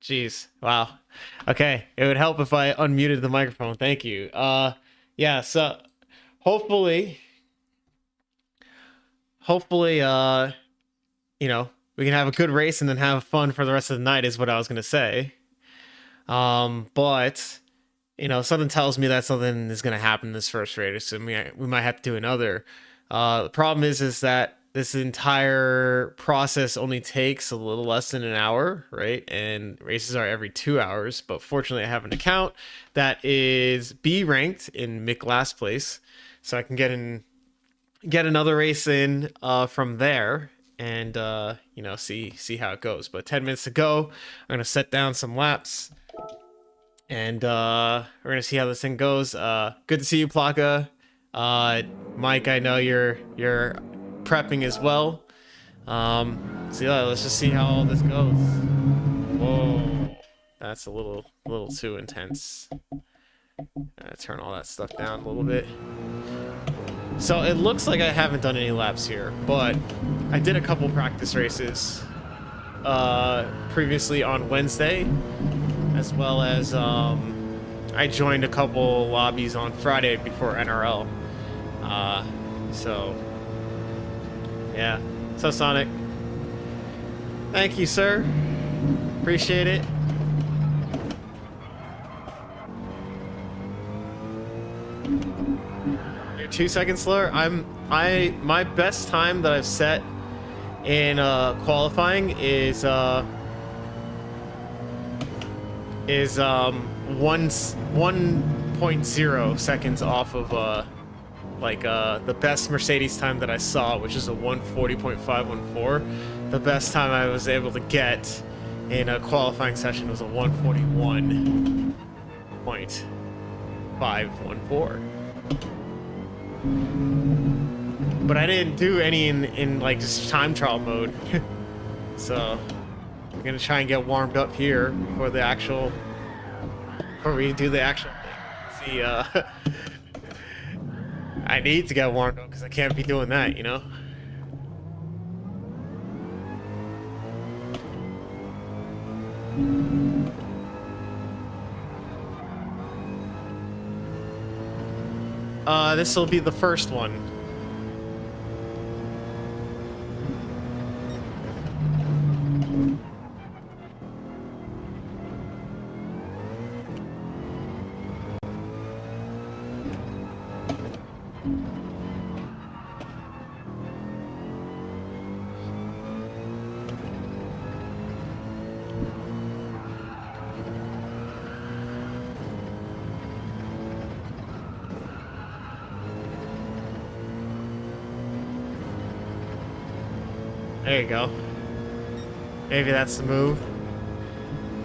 Jeez. Wow. Okay. It would help if I unmuted the microphone. Thank you. Yeah, so hopefully hopefully you know, we can have a good race and then have fun for the rest of the night is what I was going to say. But something tells me that something is going to happen in this first race, so we might have to do another. The problem is that this entire process only takes a little less than an hour, right? And races are every 2 hours. But fortunately, I have an account that is B ranked in Mick last place, so I can get another race in from there, and see how it goes. But 10 minutes to go. I'm gonna set down some laps, and we're gonna see how this thing goes. Good to see you, Plaka. Mike, I know you're prepping as well. So yeah, let's just see how all this goes. Whoa, that's a little too intense. Turn all that stuff down a little bit. So it looks like I haven't done any laps here, but I did a couple practice races previously on Wednesday, as well as I joined a couple lobbies on Friday before NRL. So yeah. So Sonic, thank you, sir. Appreciate it. You're 2 seconds slower. My best time that I've set in qualifying is 1.0 seconds off of the best Mercedes time that I saw, which is a 140.514. The best time I was able to get in a qualifying session was a 141.514. But I didn't do any in like just time trial mode. So I'm gonna try and get warmed up here before we do the actual thing. See, I need to get warmed up because I can't be doing that, you know? This will be the first one. There you go. Maybe that's the move.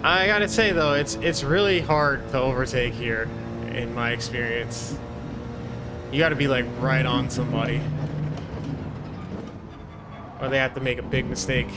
I gotta say though, it's really hard to overtake here, in my experience. You gotta be like right on somebody, or they have to make a big mistake.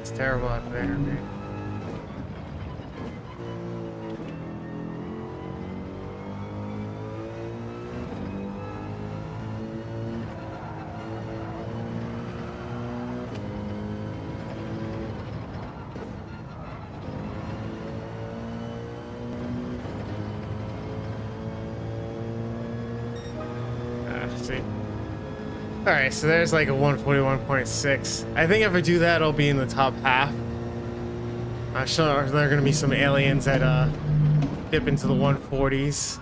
It's terrible out there, man. see. Alright, so there's like a 141.6. I think if I do that, I'll be in the top half. I'm sure there are going to be some aliens that dip into the 140s.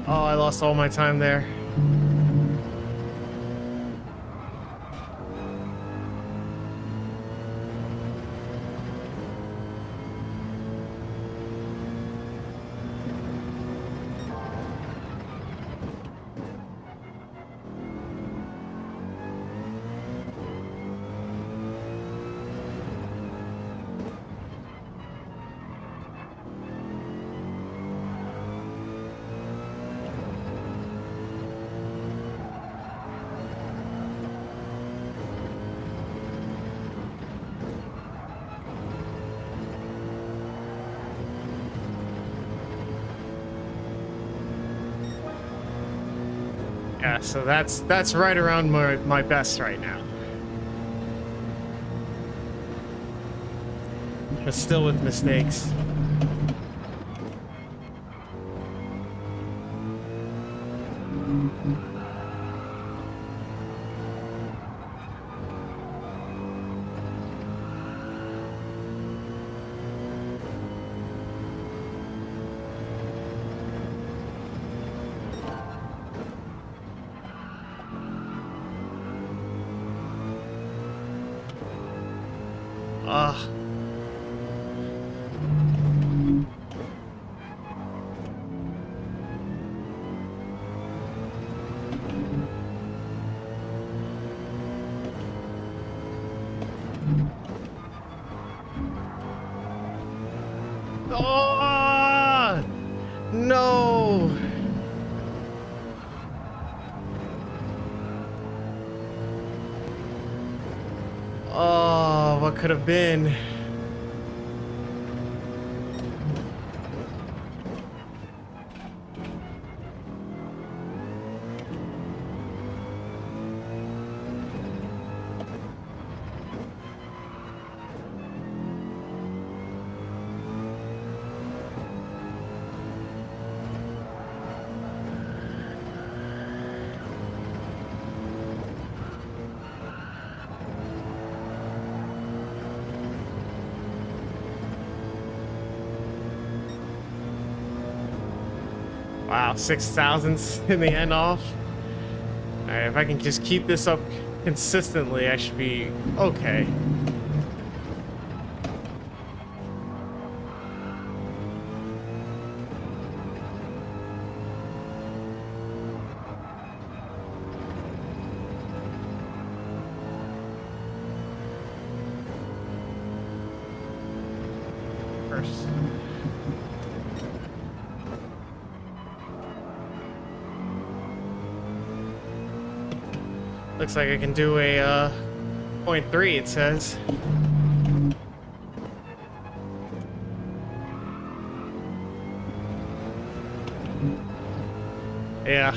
Oh, I lost all my time there. Yeah, so that's right around my best right now. But still with mistakes. Oh no! Oh, what could have been? Wow, 6,000's in the end off. All right, if I can just keep this up consistently, I should be okay. First. Looks like I can do a 0.3, it says. Yeah.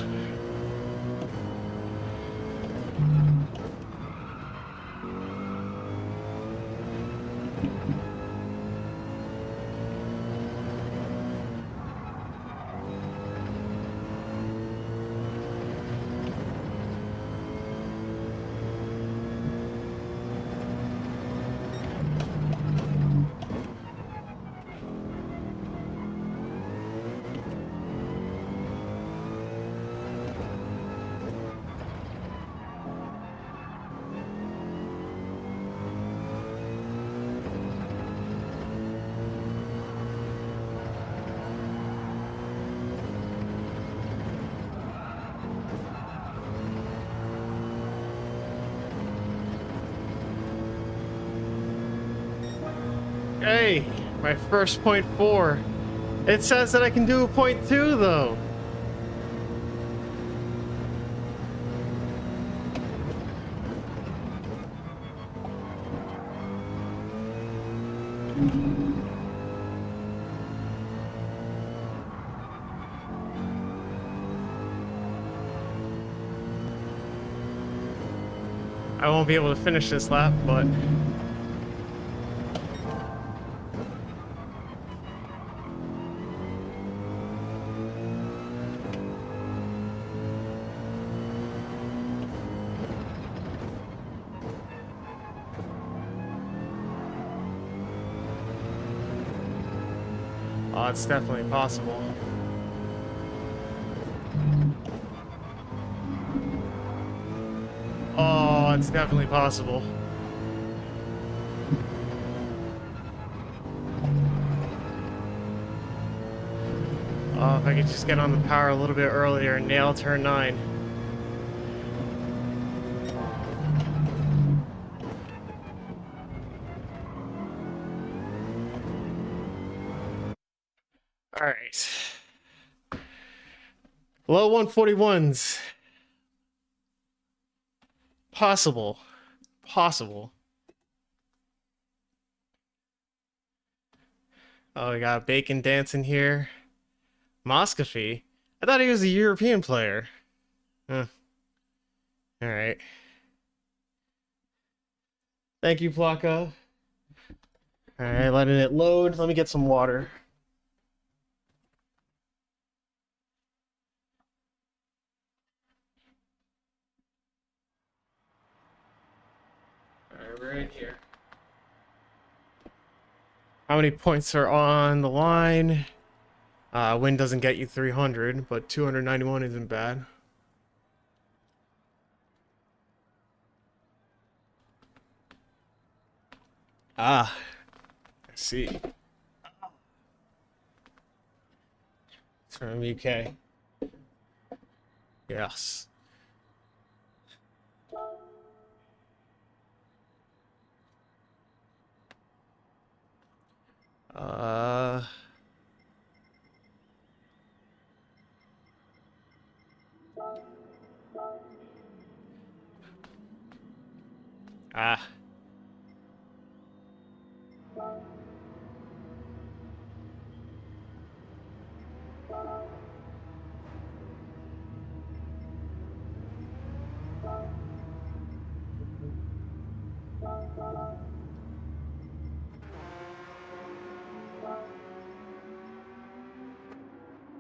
Hey, my first .4. It says that I can do a .2 though. I won't be able to finish this lap, but oh, it's definitely possible. Oh, it's definitely possible. Oh, if I could just get on the power a little bit earlier and nail turn 9. All right. Low 141s. Possible. Possible. Oh, we got Bacon dancing here. Moscafy? I thought he was a European player. Huh. Alright. Thank you, Plaka. Alright, letting it load. Let me get some water. Alright, we're in here. How many points are on the line? Win doesn't get you 300, but 291 isn't bad. Ah, I see. It's from UK. Yes. Uh... Ah.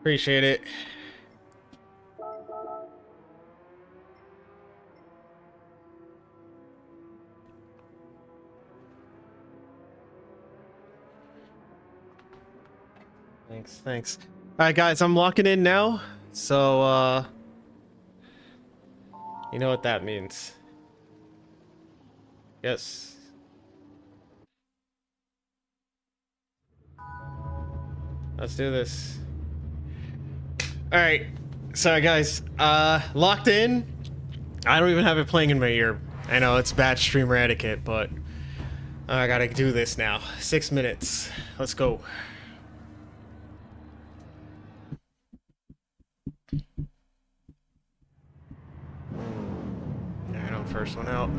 Appreciate it. Thanks. All right, guys, I'm locking in now. So, you know what that means. Yes. Let's do this. All right. Sorry, guys. Locked in. I don't even have it playing in my ear. I know it's bad streamer etiquette, but I gotta do this now. 6 minutes. Let's go. Alright, I'm first one out.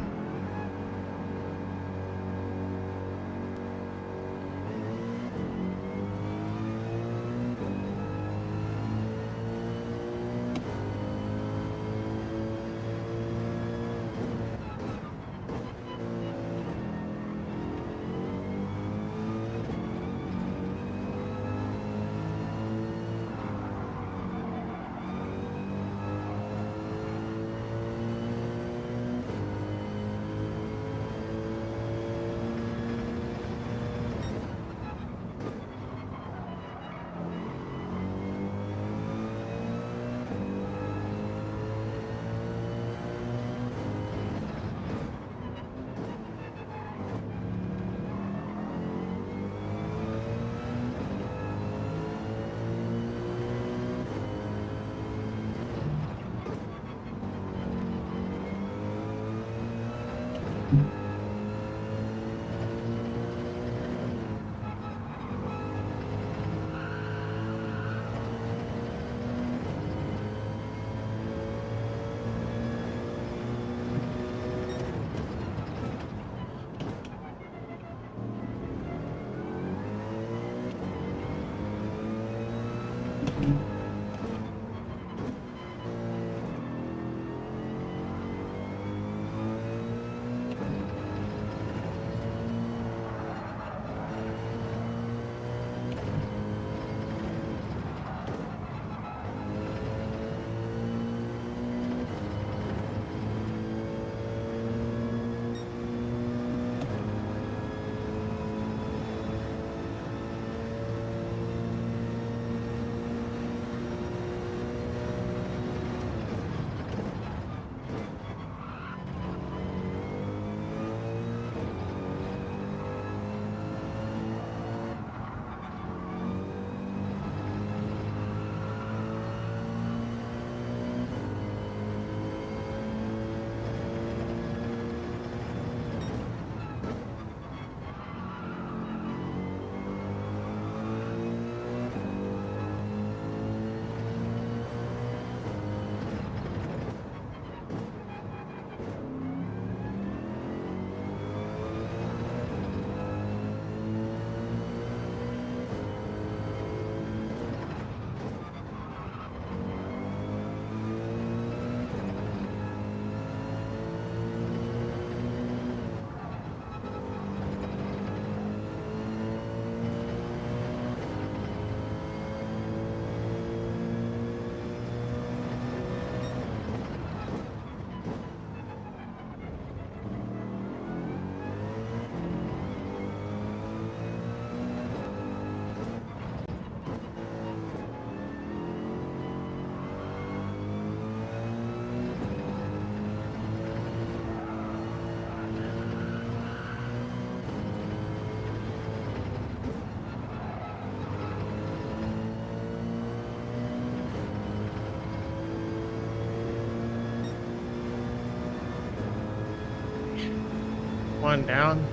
One down.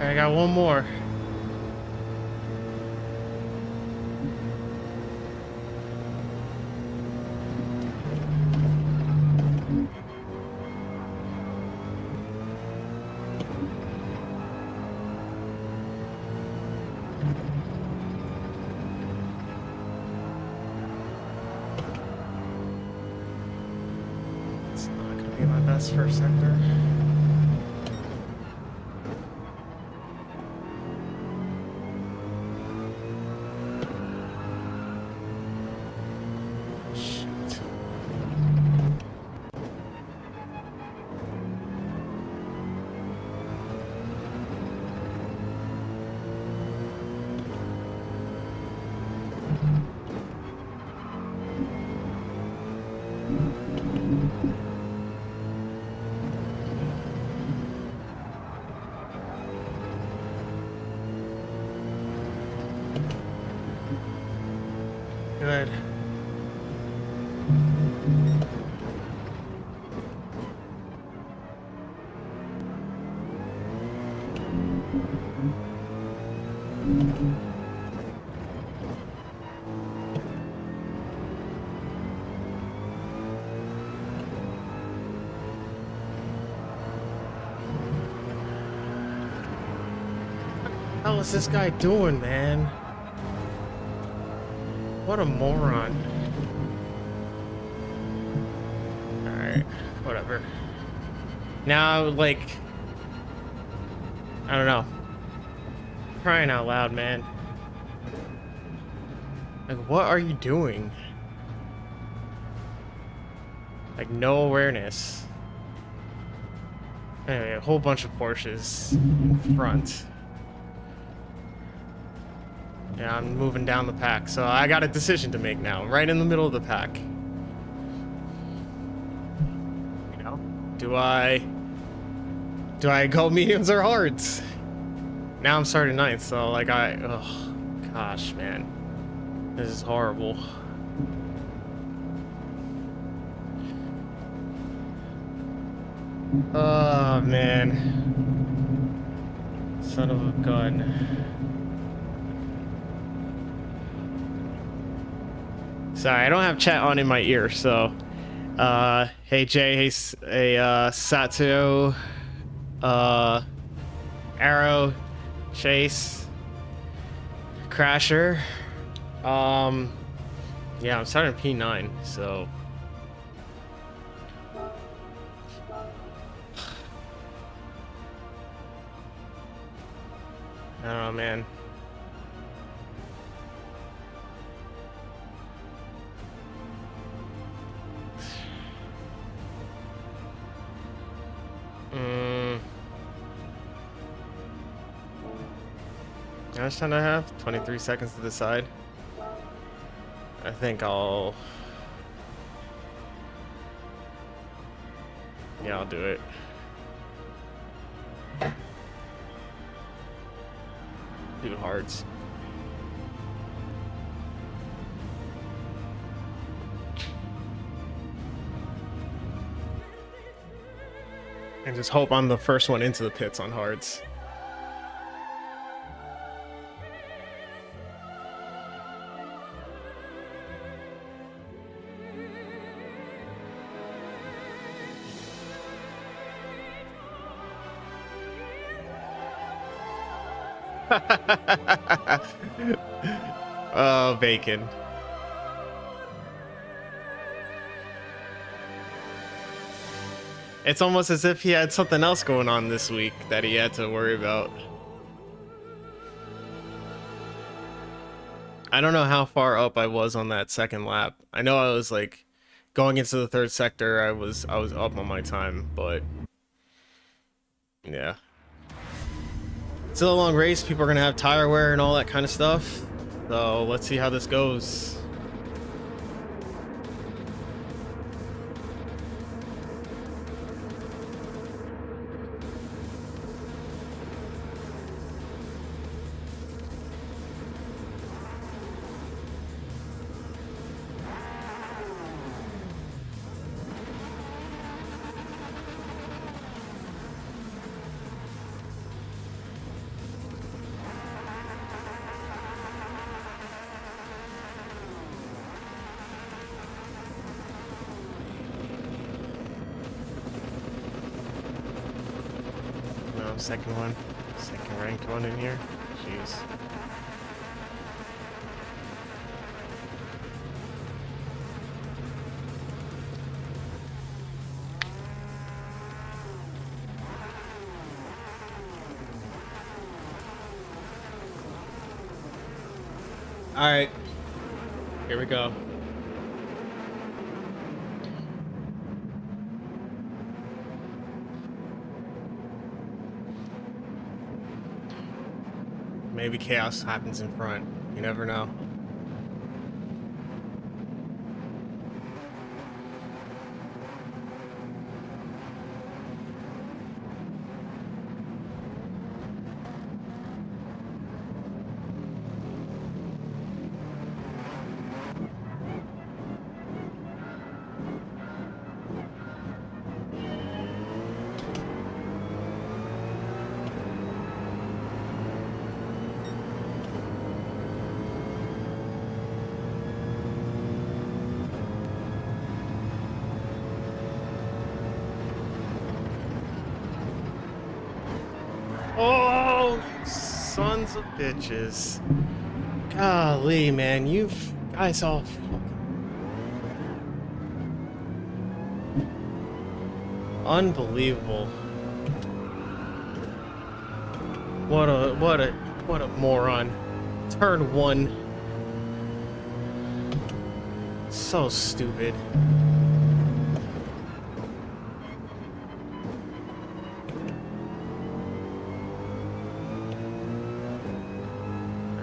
I got one more. It's not gonna be my best first sector. Good. What the hell is this guy doing, man? What a moron. Alright, whatever. Now, like, I don't know. Crying out loud, man. Like, what are you doing? Like, no awareness. Anyway, a whole bunch of Porsches in front. Yeah, I'm moving down the pack, so I got a decision to make now. I'm right in the middle of the pack. You know, do I go mediums or hards? Now I'm starting ninth, so like oh gosh, man, this is horrible. Oh man, son of a gun. Sorry, I don't have chat on in my ear, so hey Jay, hey Sato, Arrow, Chase, Crasher. Yeah, I'm starting P9, so I don't know, man. How much time do I have? 23 seconds to decide. I think I'll... Yeah, I'll do it. Do hards. And just hope I'm the first one into the pits on hards. Oh, bacon. It's almost as if he had something else going on this week that he had to worry about. I don't know how far up I was on that second lap. I know I was like going into the third sector, I was up on my time, but yeah. Still a long race, people are gonna have tire wear and all that kind of stuff. So let's see how this goes. Second one, second ranked one in here. Jeez. All right, here we go. Maybe chaos happens in front. You never know. Oh, sons of bitches. Golly, man, you guys all unbelievable. What a moron. Turn one. So stupid.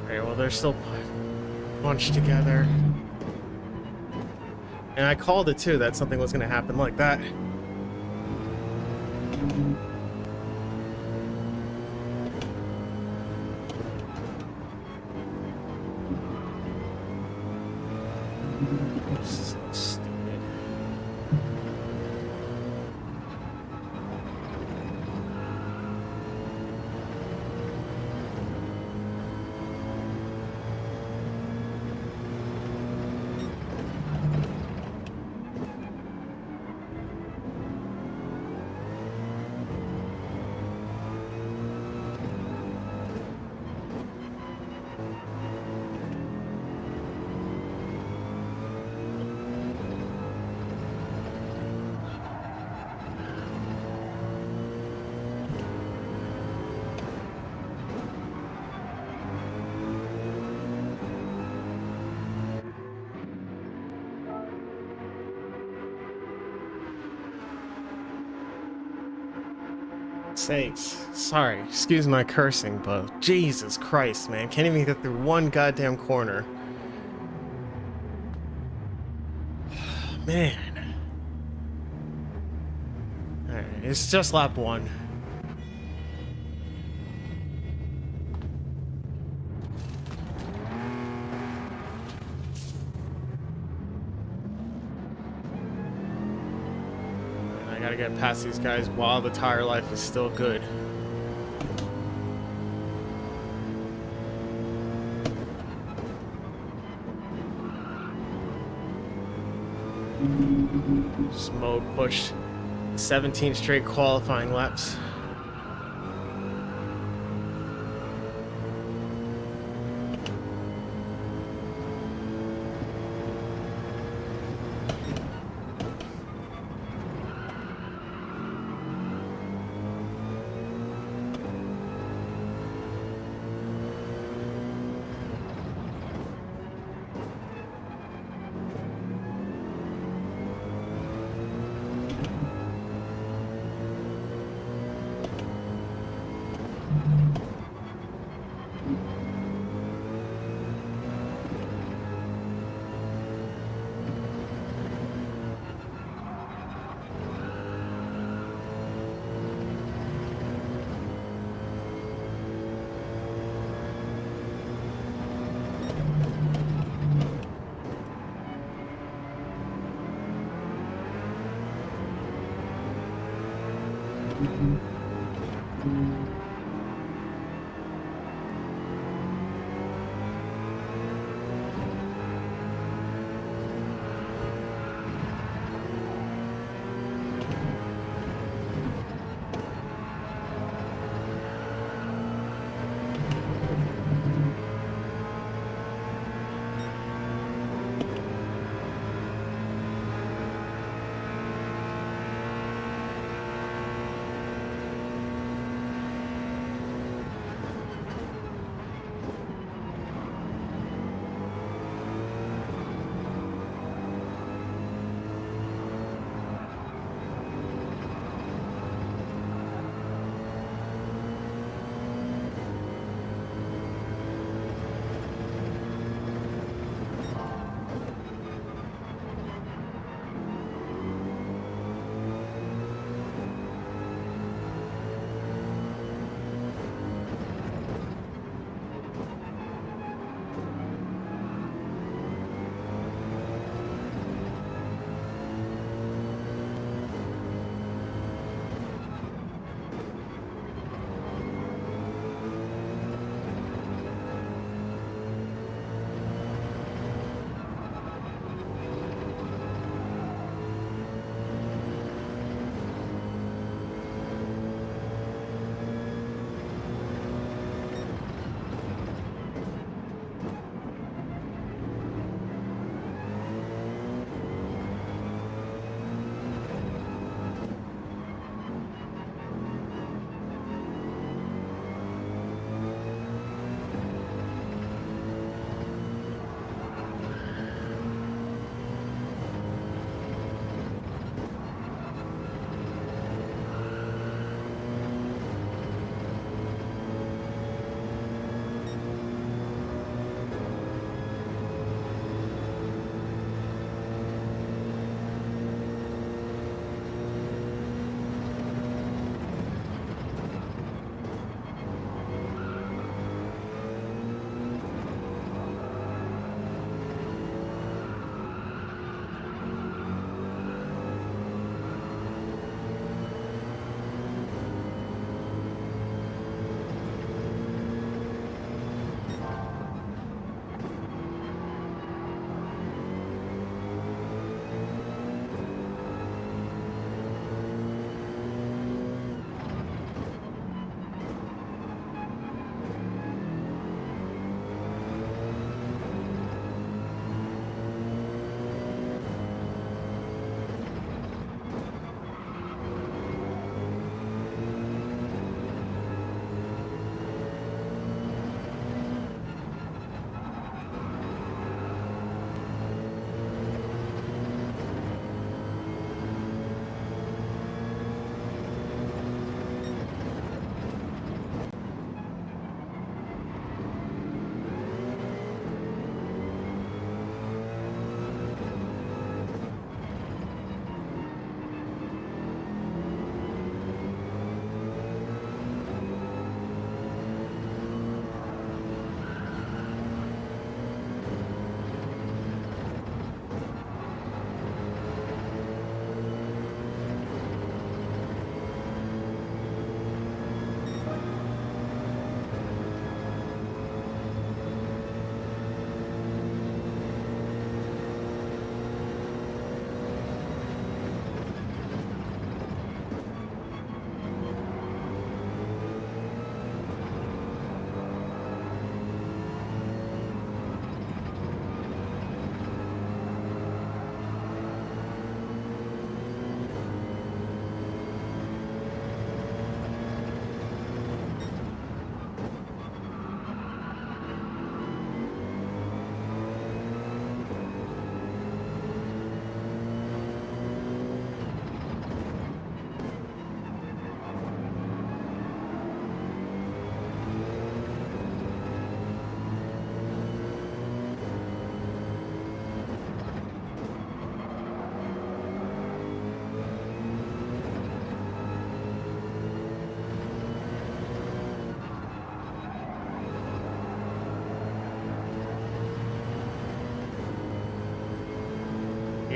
Well, they're still bunched together. And I called it too, that something was going to happen like that. So stupid. Sakes. Sorry, excuse my cursing, but Jesus Christ, man. Can't even get through one goddamn corner. Man. Alright, it's just lap 1. And I gotta get past these guys while the tire life is still good. Smoke pushed 17 straight qualifying laps.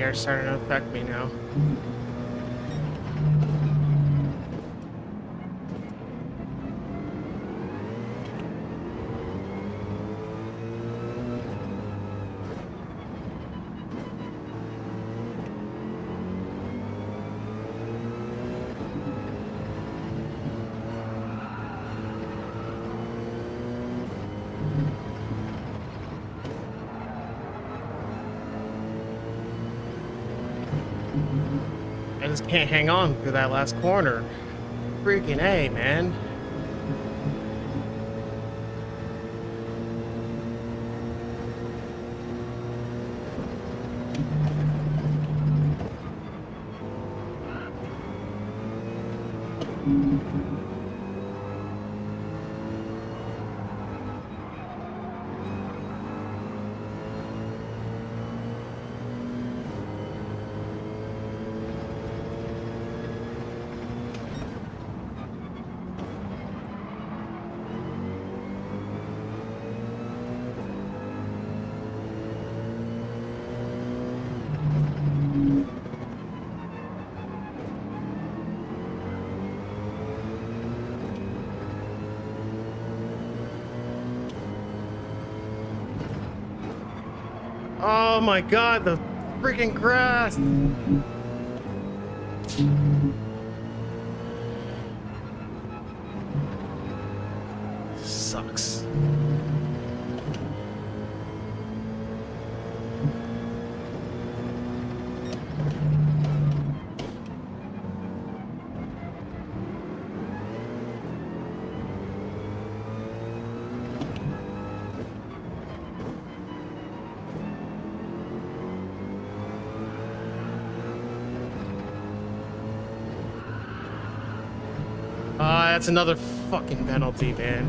The air's starting to affect me now. I just can't hang on through that last corner. Freaking A, man. Oh my god, the freaking grass! Sucks. That's another fucking penalty, man.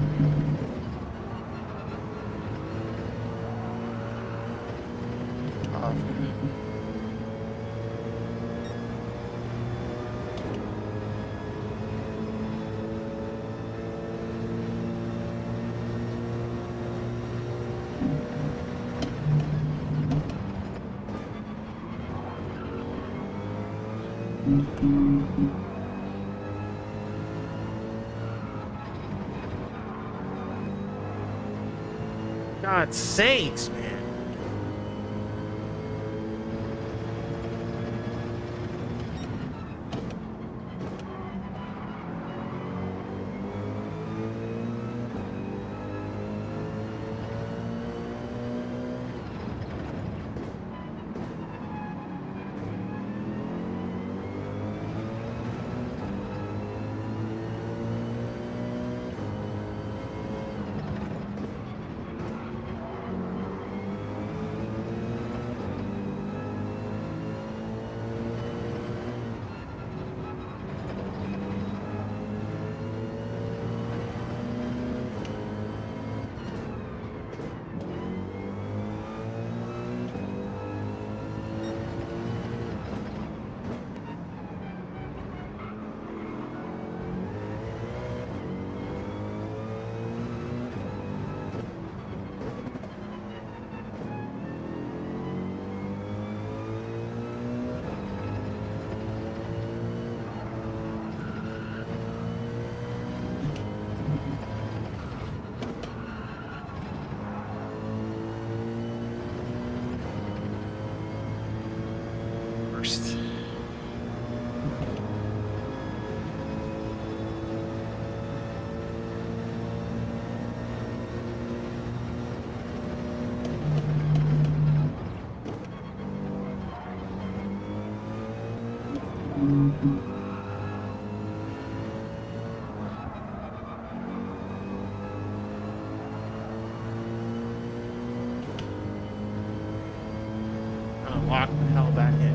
God sakes, man. Worst. Gonna lock the hell back in.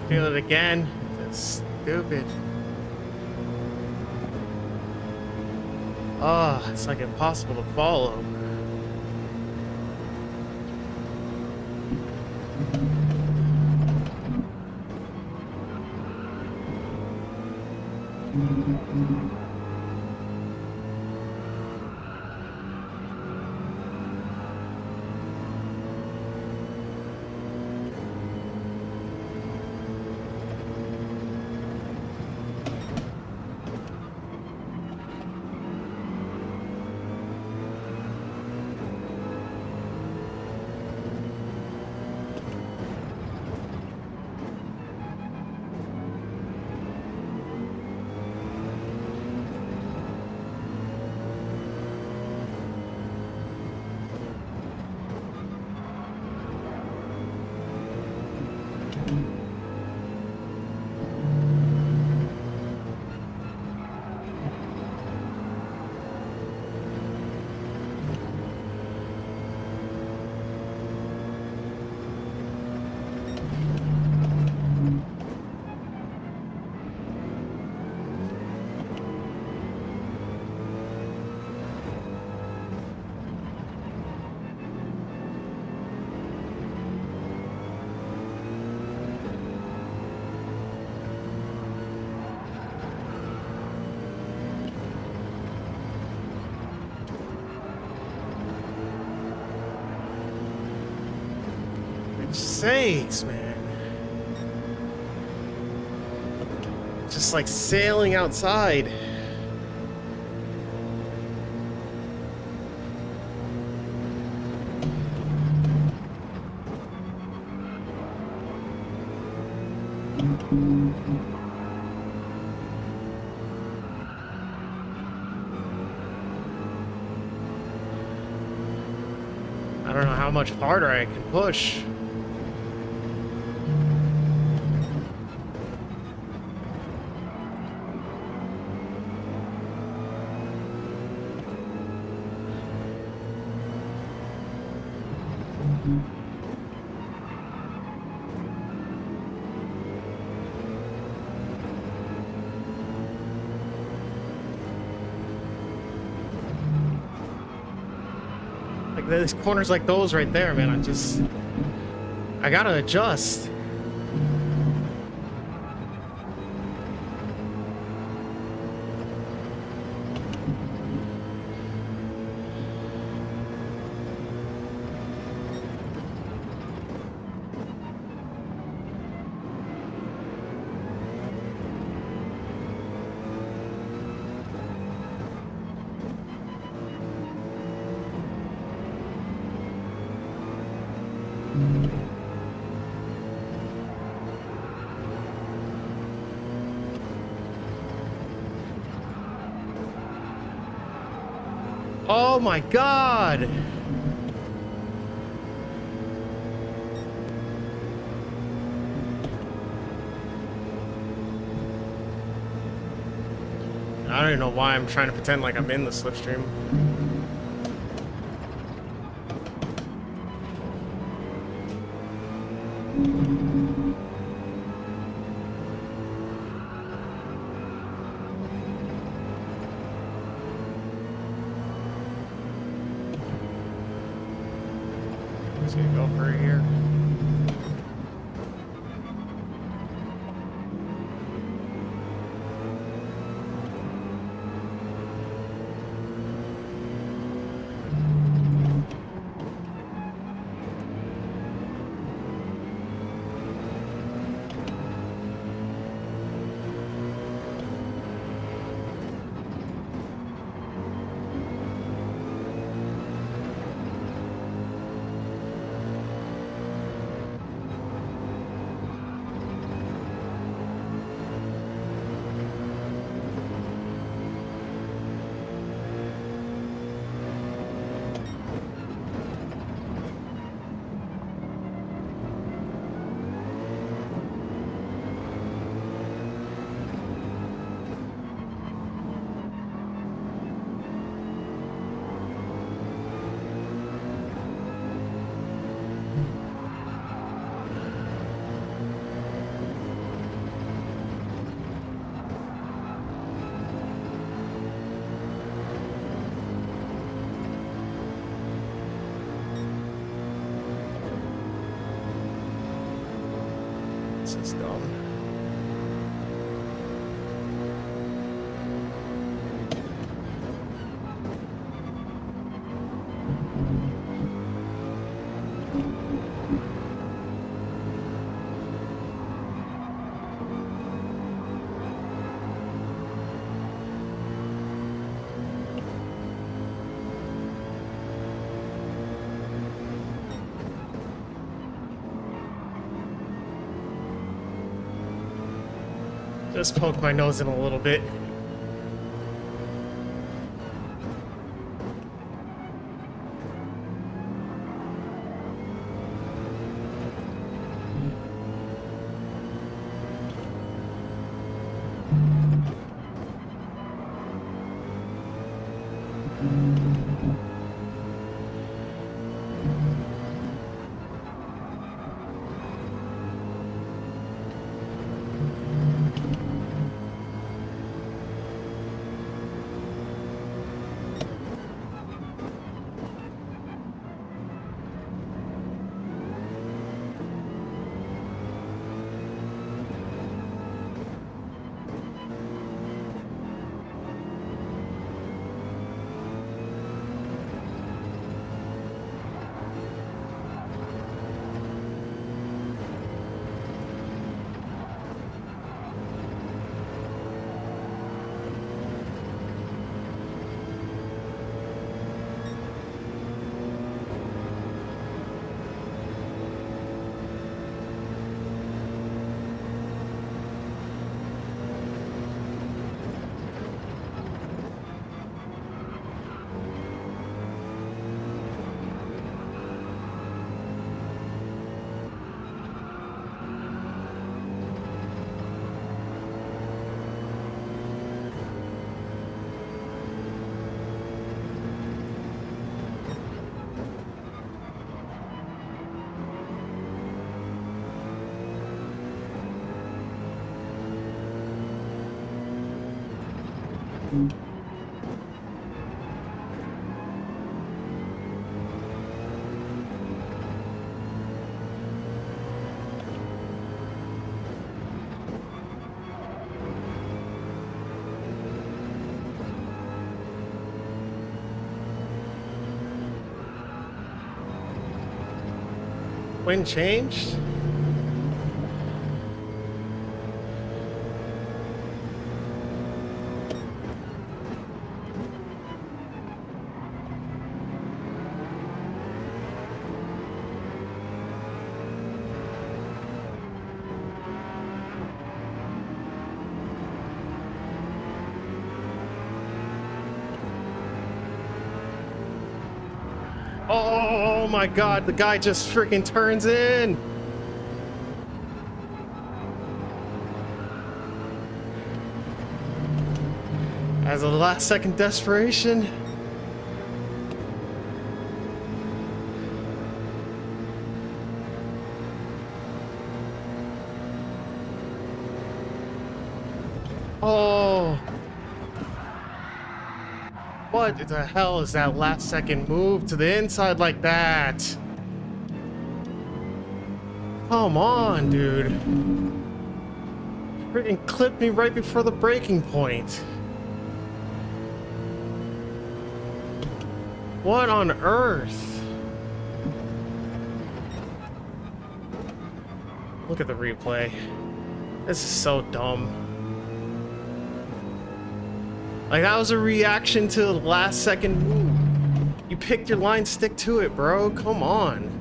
Feel it again. That's stupid. Oh, it's like impossible to follow. Sakes, man. Just like sailing outside. I don't know how much harder I can push. Like there's corners like those right there, man. I gotta adjust. Oh my God! I don't even know why I'm trying to pretend like I'm in the slipstream. Just gonna go for it here. This is dumb. Just poke my nose in a little bit. Wind changed? Oh my god, the guy just freaking turns in! As a last second desperation. Oh. What the hell is that last second move to the inside like that? Come on, dude. Freaking clipped me right before the breaking point. What on earth? Look at the replay. This is so dumb. Like, that was a reaction to the last second move. You picked your line, stick to it, bro. Come on.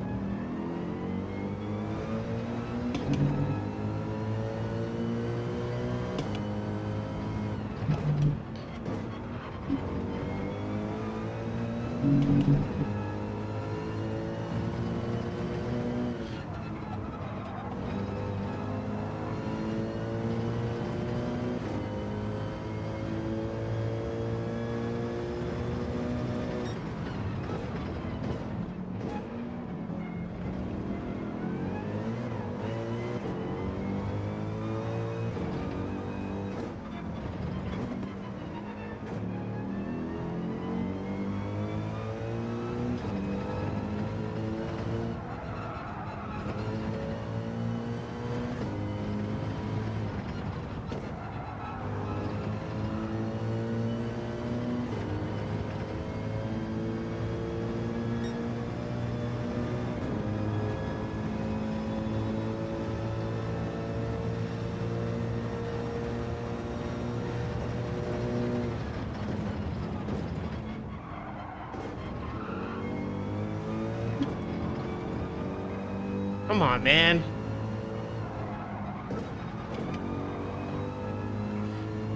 Come on, man.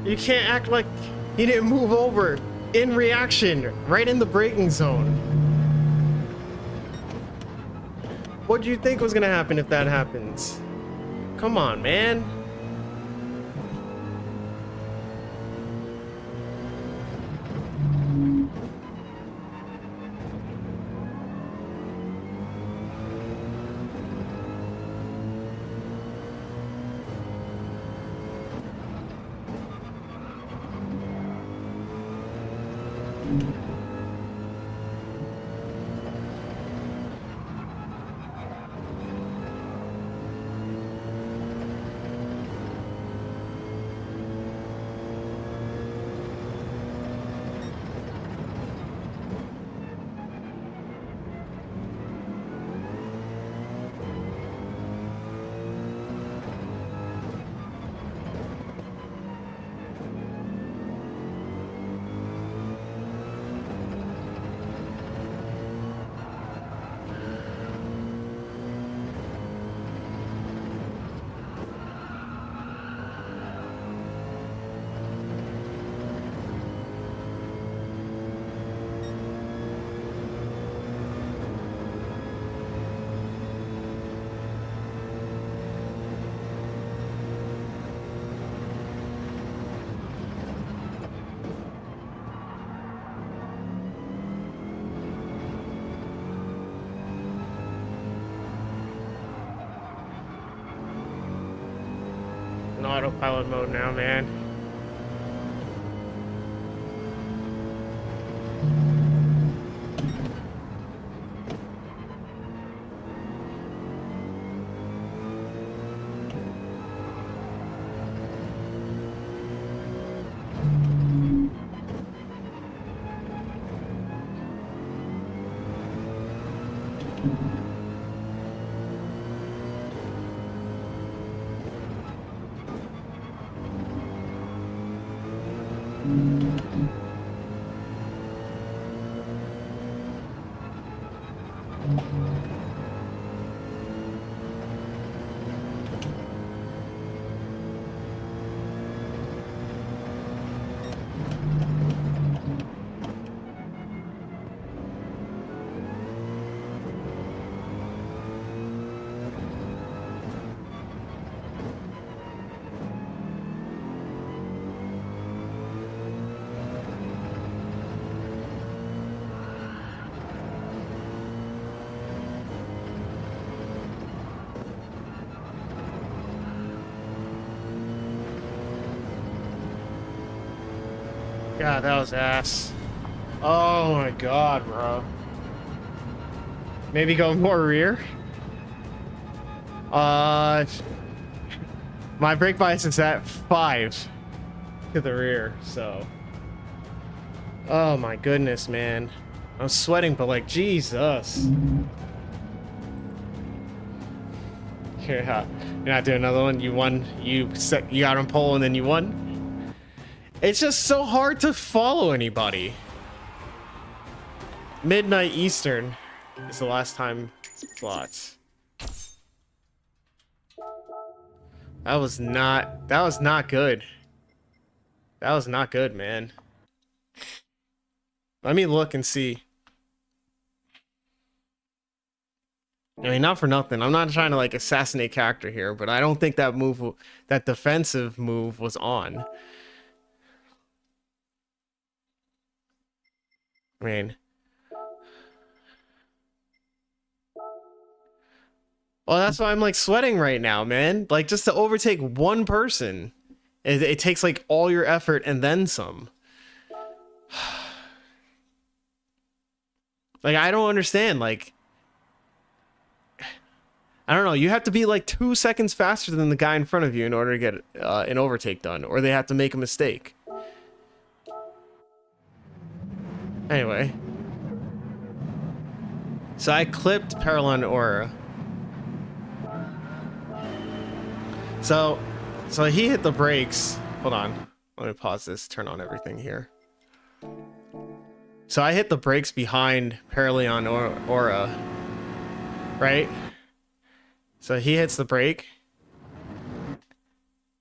You can't act like he didn't move over in reaction, right in the braking zone. What do you think was gonna happen if that happens? Come on, man. In autopilot mode now, man. God, that was ass. Oh my god, bro. Maybe go more rear? My brake bias is at 5 to the rear, so. Oh my goodness, man. I'm sweating, but like, Jesus. Here, you're not doing another one? You won? You got on pole and then you won? It's just so hard to follow anybody. Midnight Eastern is the last time slots. That was not good. That was not good, man. Let me look and see. I mean, not for nothing. I'm not trying to like assassinate character here, but I don't think that move, that defensive move was on. I mean, well, that's why I'm like sweating right now, man. Like just to overtake one person, it takes like all your effort and then some. Like, I don't understand. Like, I don't know. You have to be like 2 seconds faster than the guy in front of you in order to get an overtake done, or they have to make a mistake. Anyway. So I clipped Paralon Aura. So he hit the brakes. Hold on. Let me pause this, turn on everything here. So I hit the brakes behind Paralon Aura. Right? So he hits the brake.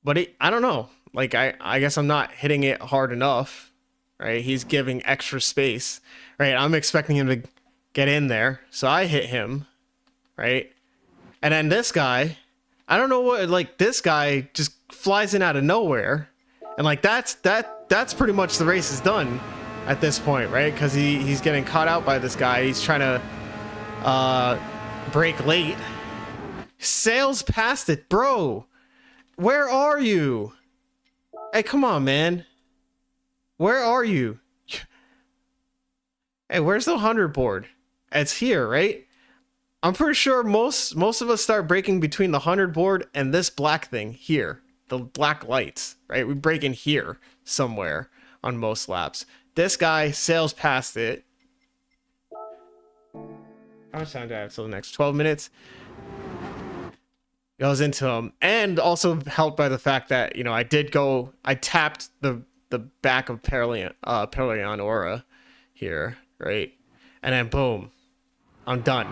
But I don't know. Like, I guess I'm not hitting it hard enough. Right? He's giving extra space. Right? I'm expecting him to get in there. So I hit him. Right? And then this guy, I don't know what, like, this guy just flies in out of nowhere. And like that's pretty much the race is done at this point, right? Because he's getting caught out by this guy. He's trying to brake late. Sails past it, bro. Where are you? Hey, come on, man. Where are you? Hey, where's the 100 board? It's here, right? I'm pretty sure most of us start braking between the 100 board and this black thing here. The black lights, right? We brake in here somewhere on most laps. This guy sails past it. How much time do I have till the next 12 minutes? Goes into him, and also helped by the fact that, you know, I tapped the back of Paralon Aura here, right? And then boom, I'm done.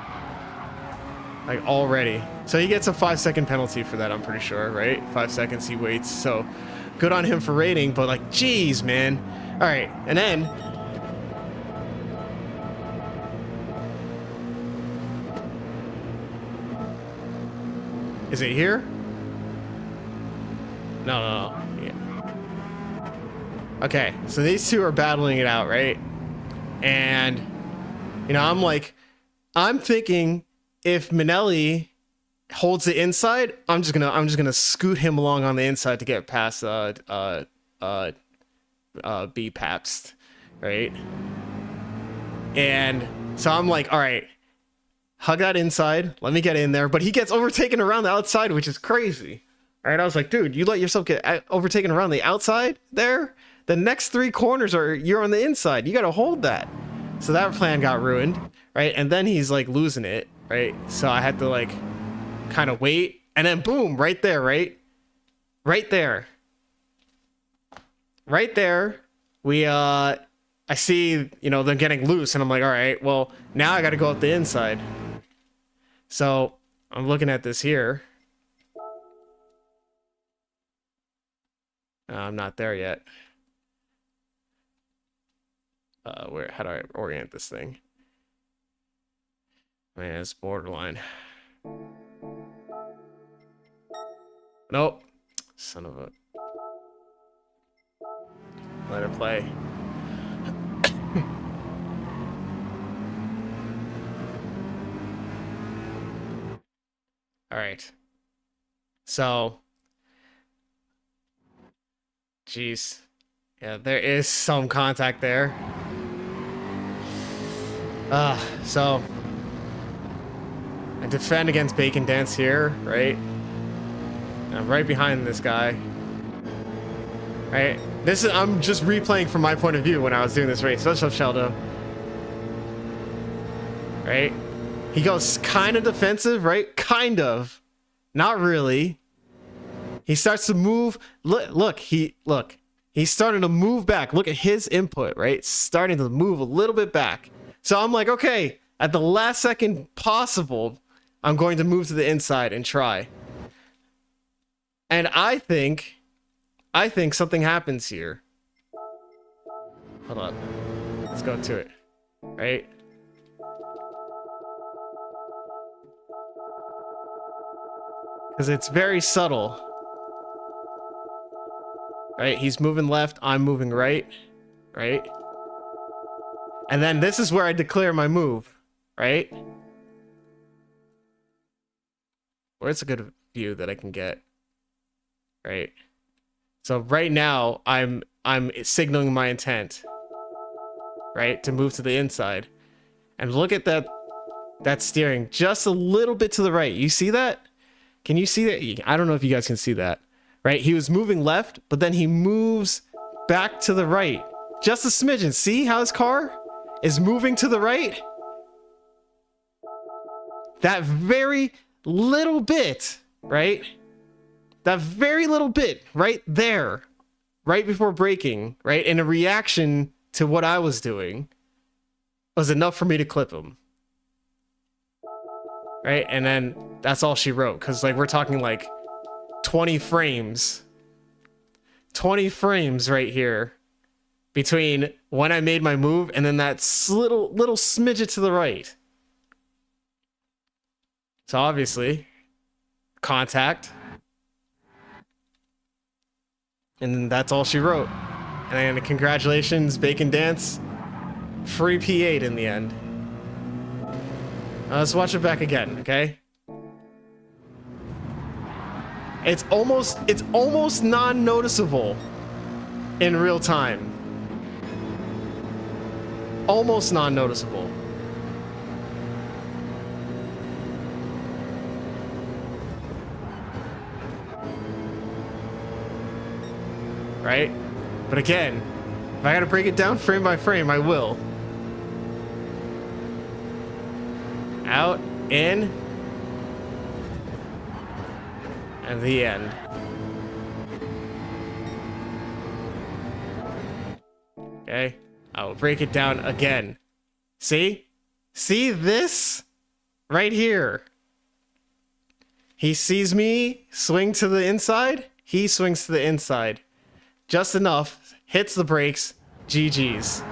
Like, already. So he gets a 5-second penalty for that, I'm pretty sure, right? 5 seconds he waits. So good on him for rating, but like, geez, man. All right, and then is it here? No. Yeah. Okay, so these two are battling it out, right? And you know, I'm thinking if Minelli holds the inside, I'm just gonna scoot him along on the inside to get past B Pabst, right? And so I'm like, all right, hug that inside, let me get in there. But he gets overtaken around the outside, which is crazy. All right, I was like, dude, you let yourself get overtaken around the outside there? The next 3 corners you're on the inside. You got to hold that. So that plan got ruined, right? And then he's like losing it, right? So I had to like kind of wait, and then boom, right there, right? Right there. Right there. I see, you know, them getting loose, and I'm like, all right, well, now I got to go up the inside. So I'm looking at this here. I'm not there yet. How do I orient this thing? Man, it's borderline. Nope. Son of a... Let it play. All right. So... Jeez. Yeah, there is some contact there. So... I defend against Bacon Dance here, right? I'm right behind this guy. Right? I'm just replaying from my point of view when I was doing this race. What's up, Sheldo? Right? He goes kind of defensive, right? Kind of. Not really. He starts to move. Look, he's starting to move back. Look at his input, right? Starting to move a little bit back. So I'm like, okay, at the last second possible, I'm going to move to the inside and try. And I think something happens here. Hold on. Let's go to it. Right? Because it's very subtle. Right? He's moving left, I'm moving right. Right? And then this is where I declare my move. Right? Where's a good view that I can get? Right? So right now, I'm signaling my intent. Right? To move to the inside. And look at that steering just a little bit to the right. You see that? Can you see that? I don't know if you guys can see that. Right? He was moving left, but then he moves back to the right. Just a smidgen. See how his car is moving to the right? That very little bit, right? That very little bit right there, right before braking, right? In a reaction to what I was doing was enough for me to clip him. Right? And then that's all she wrote. Because, like, we're talking, like, 20 frames. 20 frames right here between when I made my move and then that little smidget to the right. So, obviously, contact. And that's all she wrote. And then, congratulations, Bacon Dance. Free P8 in the end. Let's watch it back again, okay? It's almost non-noticeable in real time. Almost non-noticeable. Right? But again, if I gotta break it down frame by frame, I will. Out, in, and the end. Okay, I will break it down again. See? See this? Right here. He sees me swing to the inside, he swings to the inside. Just enough, hits the brakes, GG's.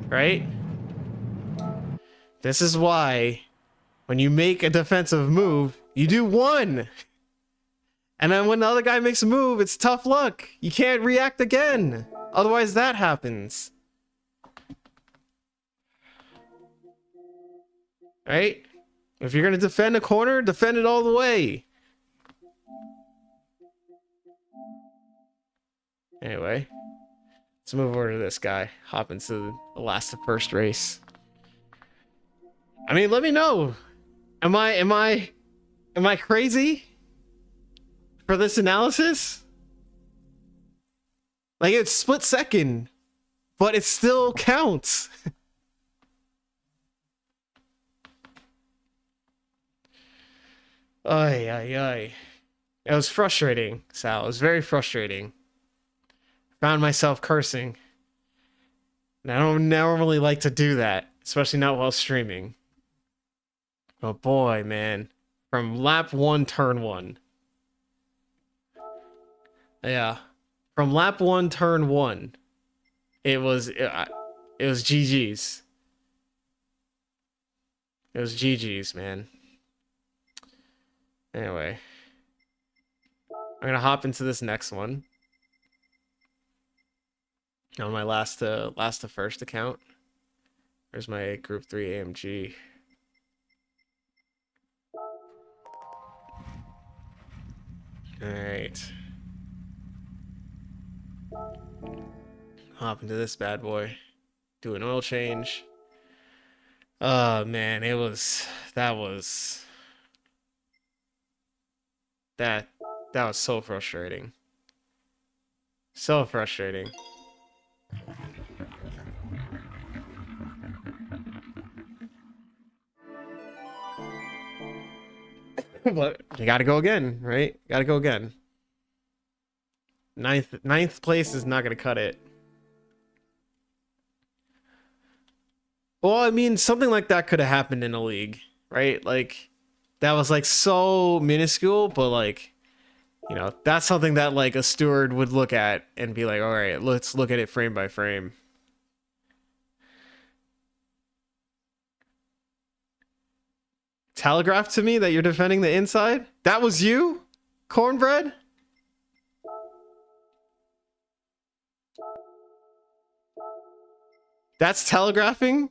Right? This is why when you make a defensive move, you do one. And then when the other guy makes a move, it's tough luck. You can't react again. Otherwise that happens. Right? If you're going to defend a corner, defend it all the way. Anyway. Let's move over to this guy. Hop into the last of first race. I mean, let me know. Am I crazy for this analysis? Like, it's split second, but it still counts. Ay, ay, ay. It was frustrating, Sal. It was very frustrating. Found myself cursing. And I don't normally like to do that, especially not while streaming. But boy, man. From lap 1, turn 1. Yeah. From lap 1, turn 1. It was GG's. It was GG's, man. Anyway. I'm gonna hop into this next one. On my last to first account. There's my Group 3 AMG. Alright. Hop into this bad boy. Do an oil change. Oh man, that was so frustrating. So frustrating. But you gotta go again, right? Gotta go again. Ninth place is not gonna cut it. Well, I mean, something like that could have happened in a league, right? Like, that was like so minuscule, but like, you know, that's something that like a steward would look at and be like, all right, let's look at it frame by frame. Telegraph to me that you're defending the inside? That was you? Cornbread? That's telegraphing?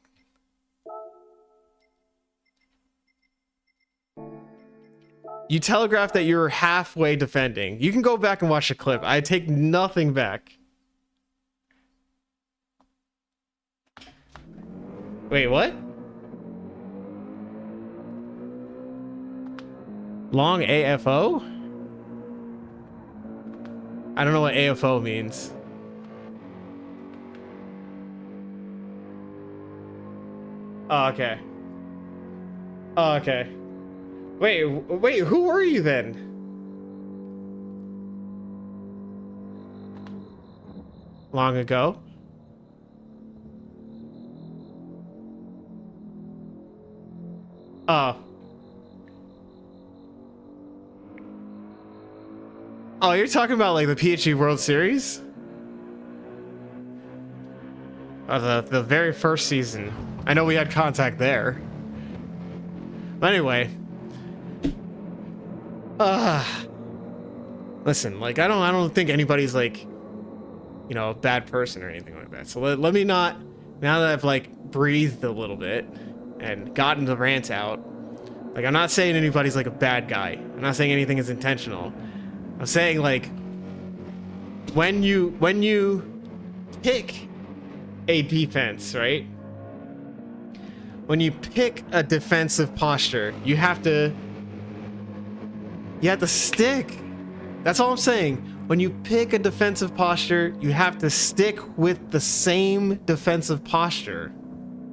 You telegraphed that you were halfway defending. You can go back and watch the clip. I take nothing back. Wait, what? Long AFO? I don't know what AFO means. Oh, okay. Oh, okay. Wait, who were you then? Long ago? Oh. Oh, you're talking about like the PhD World Series? Oh, the very first season. I know we had contact there. But anyway. Listen, like I don't think anybody's like, you know, a bad person or anything like that. So let me not, now that I've like breathed a little bit and gotten the rant out, like I'm not saying anybody's like a bad guy. I'm not saying anything is intentional. I'm saying like when you pick a defense, right? When you pick a defensive posture, you have to stick. That's all I'm saying. When you pick a defensive posture, you have to stick with the same defensive posture,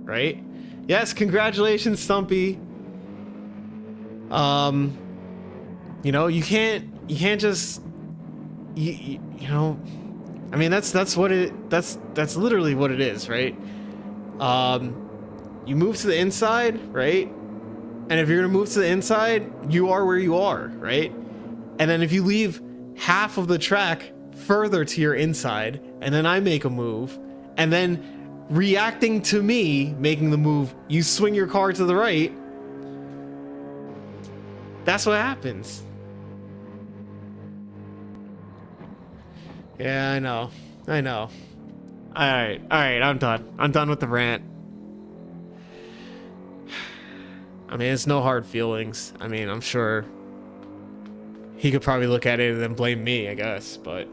right? Yes, congratulations, Stumpy. You know, you can't just you know, I mean that's literally what it is, right? You move to the inside, right? And if you're gonna move to the inside, you are where you are, right? And then if you leave half of the track further to your inside, and then I make a move, and then reacting to me making the move, you swing your car to the right, that's what happens. Yeah, I know. Alright, I'm done with the rant. I mean, it's no hard feelings. I mean, I'm sure he could probably look at it and then blame me, I guess, but...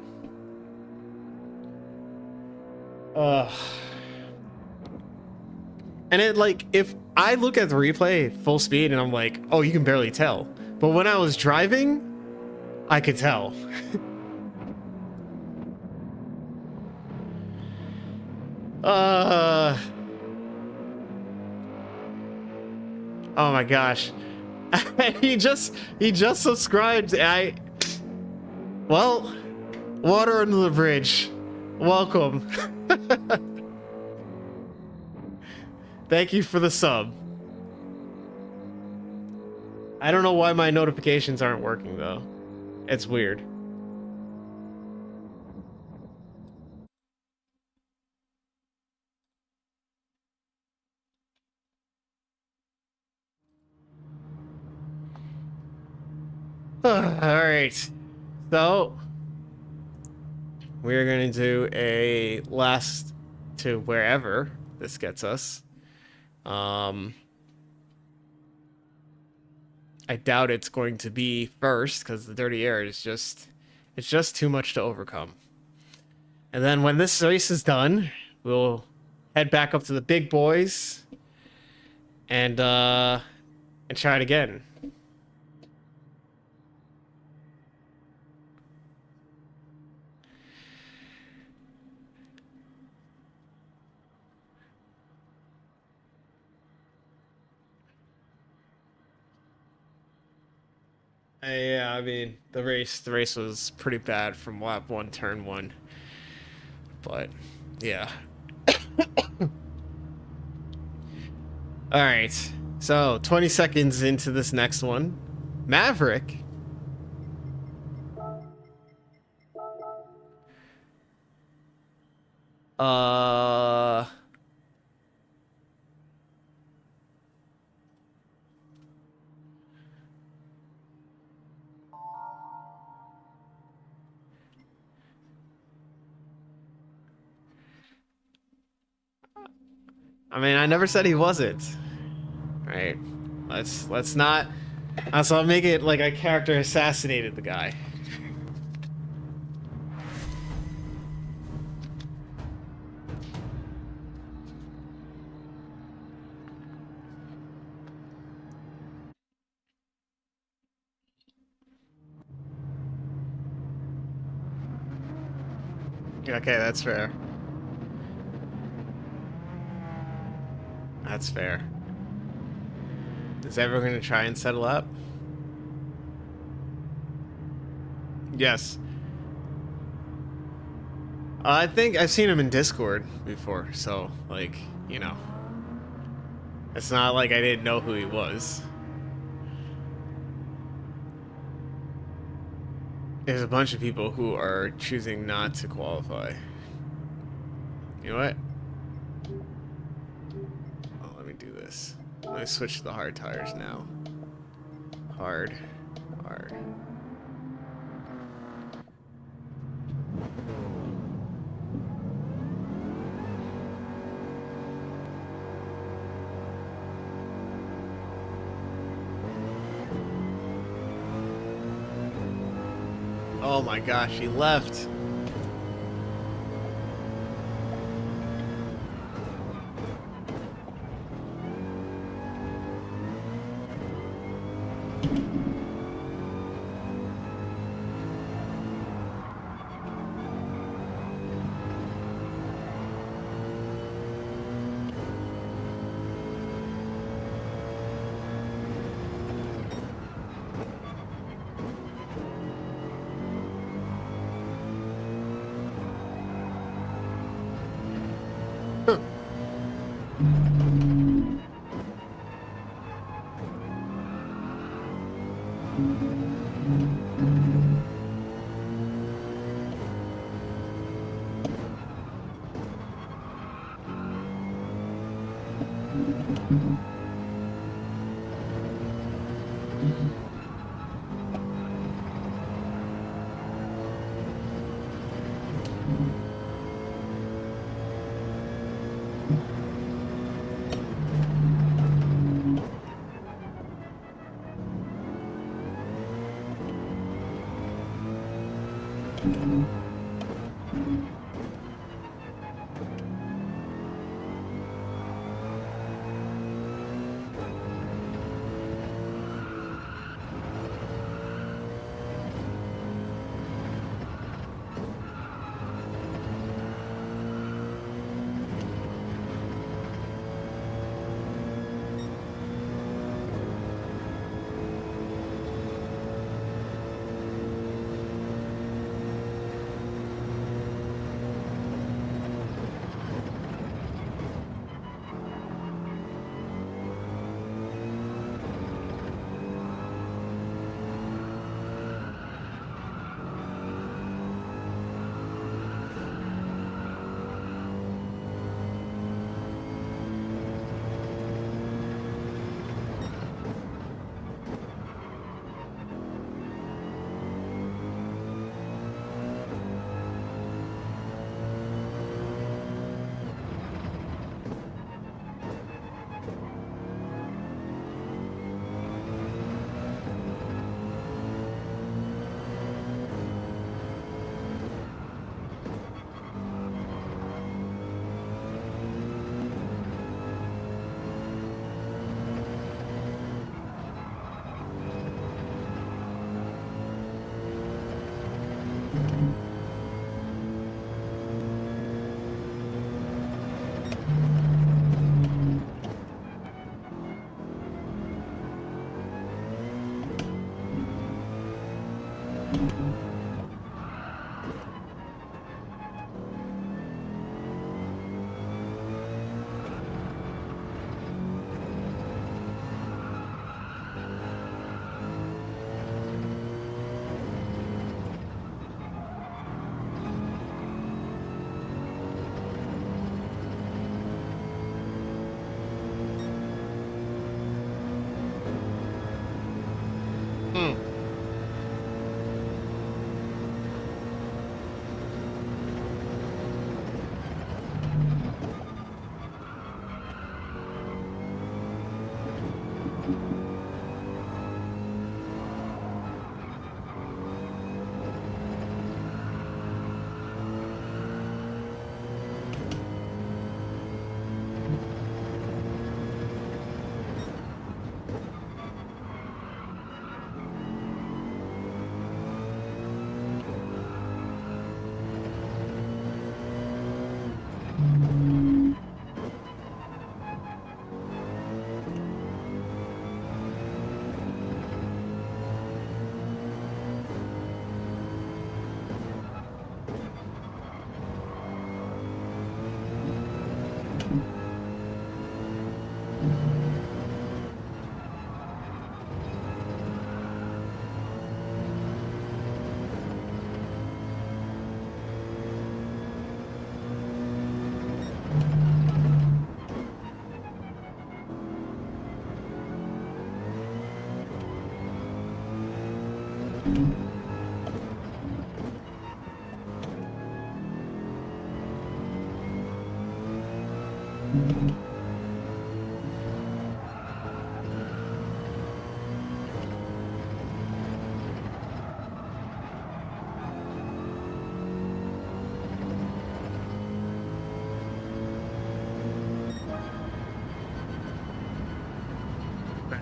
And it, like, if I look at the replay full speed and I'm like, oh, you can barely tell. But when I was driving, I could tell. Oh my gosh. he just subscribed. Well, water under the bridge. Welcome. Thank you for the sub. I don't know why my notifications aren't working, though. It's weird. Alright. So, we're going to do a last to wherever this gets us. I doubt it's going to be first because the dirty air is it's just too much to overcome. And then when this race is done, we'll head back up to the big boys and try it again. Yeah, I mean the race was pretty bad from lap 1, turn 1, but yeah. All right, so 20 seconds into this next one, Maverick. I mean, I never said he wasn't. All right, let's not. So I'll make it like a character assassinated the guy. Okay, that's fair. That's fair. Is everyone going to try and settle up? Yes. I think I've seen him in Discord before, so, like, you know. It's not like I didn't know who he was. There's a bunch of people who are choosing not to qualify. You know what? Oh, let me do this. Let me switch to the hard tires now. Hard. Hard. Oh my gosh, he left.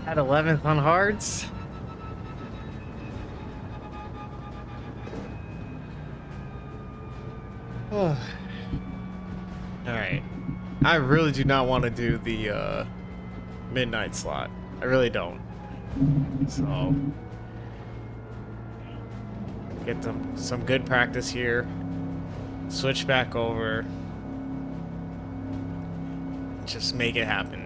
At 11th on hards. Oh. All right. I really do not want to do the midnight slot. I really don't. So get some good practice here. Switch back over. Just make it happen.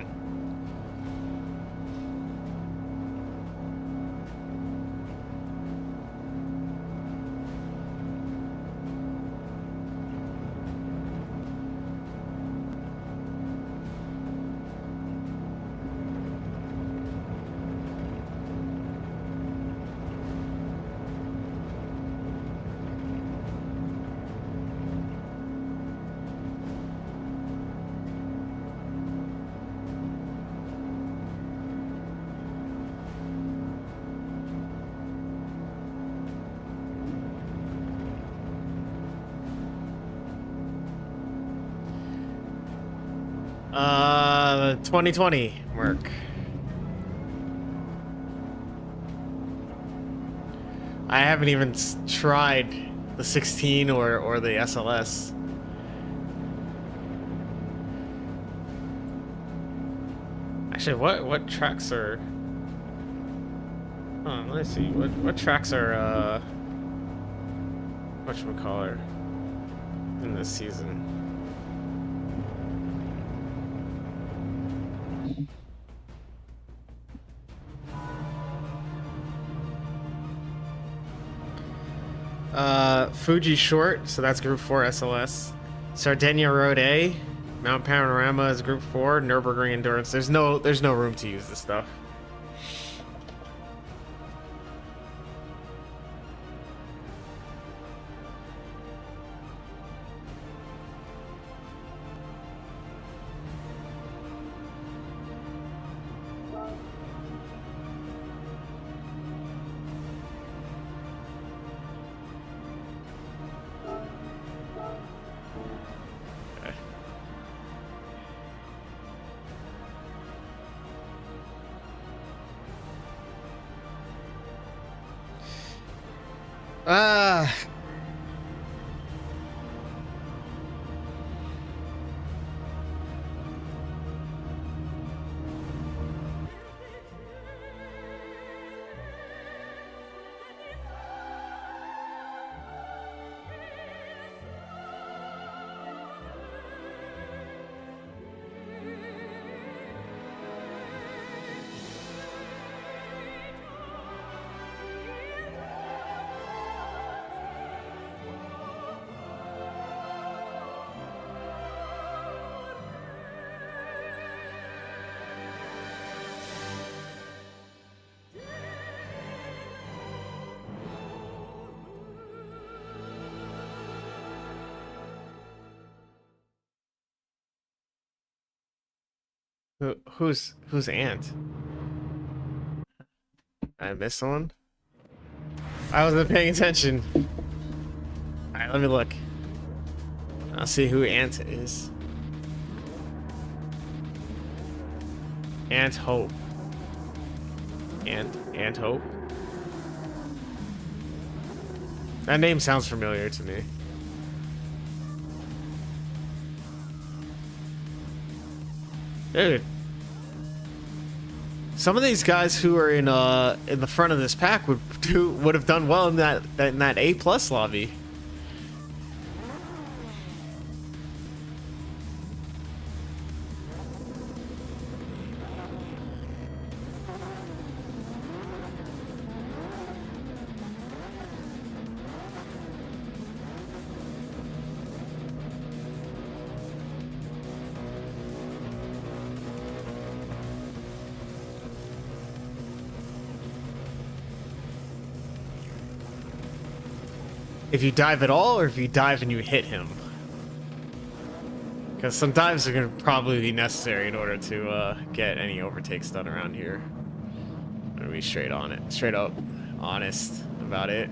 The 2020 work. I haven't even tried the 16 or the SLS. Actually, what tracks are? Oh, let's see. What tracks are whatchamacallit in this season? Fuji Short, so that's Group 4 SLS. Sardinia Road A, Mount Panorama is Group 4, Nürburgring Endurance. There's no room to use this stuff. Ah. Who's Ant? I missed someone? I wasn't paying attention. Alright, let me look. I'll see who Ant is. Ant Hope. Ant Hope? That name sounds familiar to me. Dude. Some of these guys who are in the front of this pack would have done well in that A+ lobby. If you dive at all, or if you dive and you hit him. Because sometimes they're going to probably be necessary in order to get any overtakes done around here. I'm going to be straight on it. Straight up honest about it.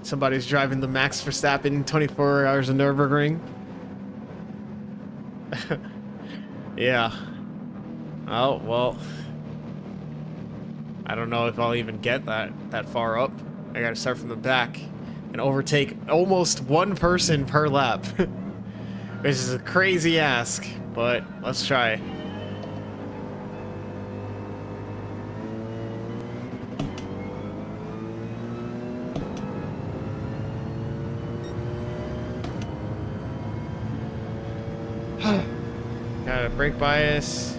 Somebody's driving the Max Verstappen 24 hours of Nürburgring. Yeah. Oh, well. I don't know if I'll even get that far up. I gotta start from the back and overtake almost one person per lap. Which is a crazy ask, but let's try. Got a brake bias.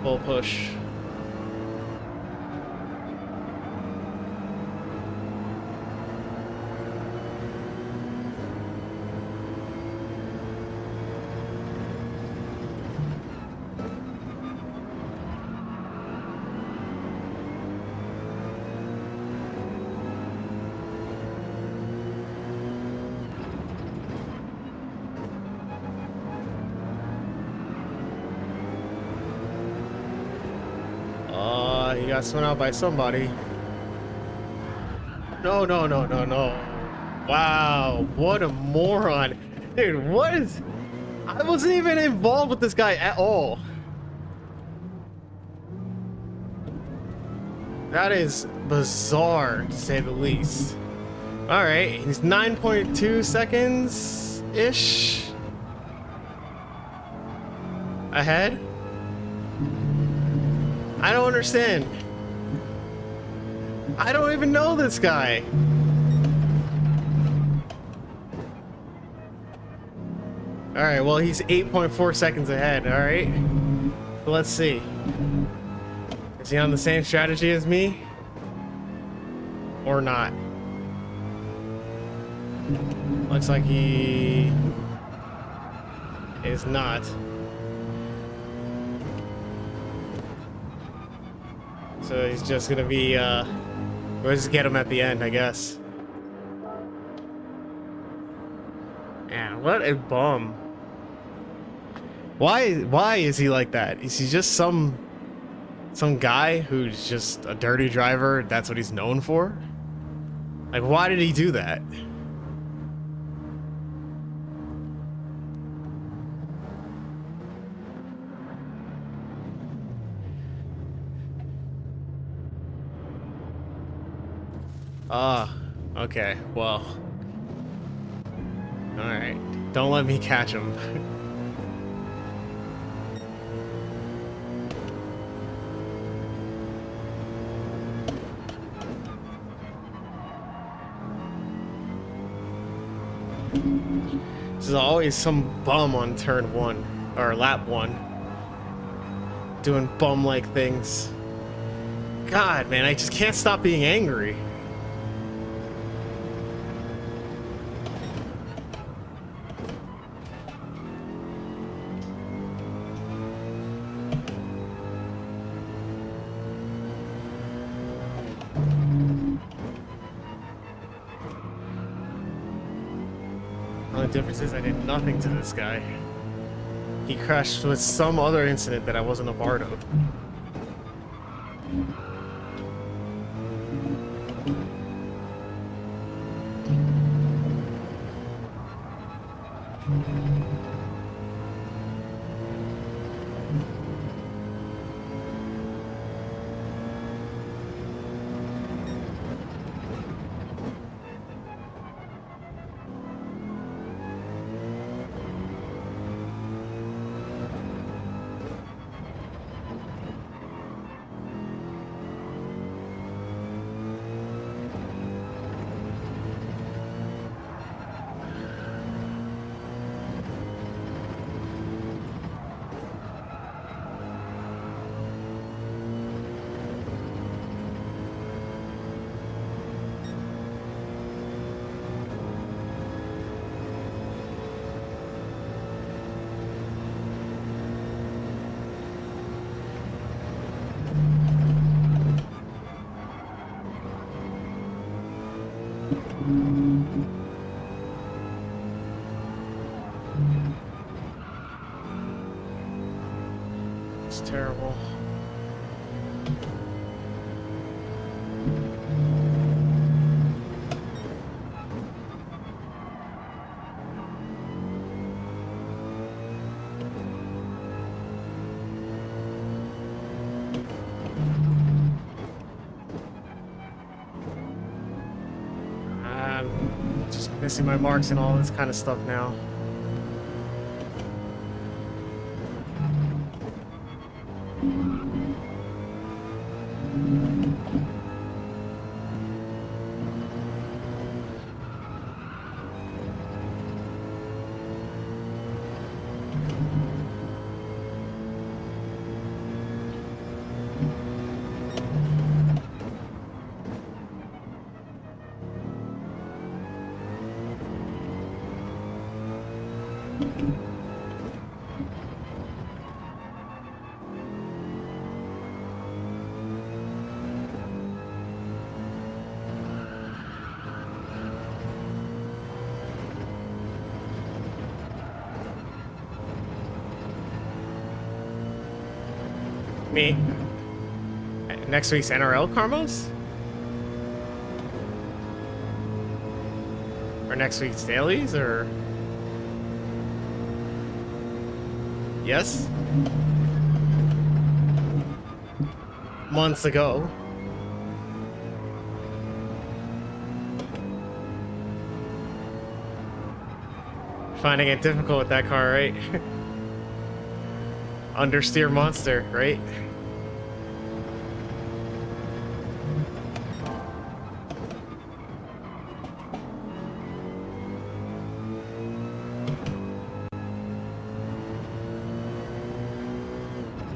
Full push. He got spun out by somebody. No, no, no, no, no. Wow, what a moron. Dude, what is... I wasn't even involved with this guy at all. That is bizarre, to say the least. Alright, he's 9.2 seconds-ish ahead. I don't understand. I don't even know this guy. Alright, well, he's 8.4 seconds ahead, alright? So let's see. Is he on the same strategy as me? Or not? Looks like he is not. So he's just gonna be, we'll just get him at the end, I guess. Man, what a bum. Why is he like that? Is he just some guy who's just a dirty driver? That's what he's known for? Like, why did he do that? Okay, well. Alright, don't let me catch him. There's always some bum on turn 1, or lap 1, doing bum-like things. God, man, I just can't stop being angry. The only difference is I did nothing to this guy. He crashed with some other incident that I wasn't a part of. terrible. I'm just missing my marks and all this kind of stuff now. Me. Next week's NRL Carmos? Or next week's dailies, or? Yes? Months ago. Finding it difficult with that car, right? Understeer monster, right?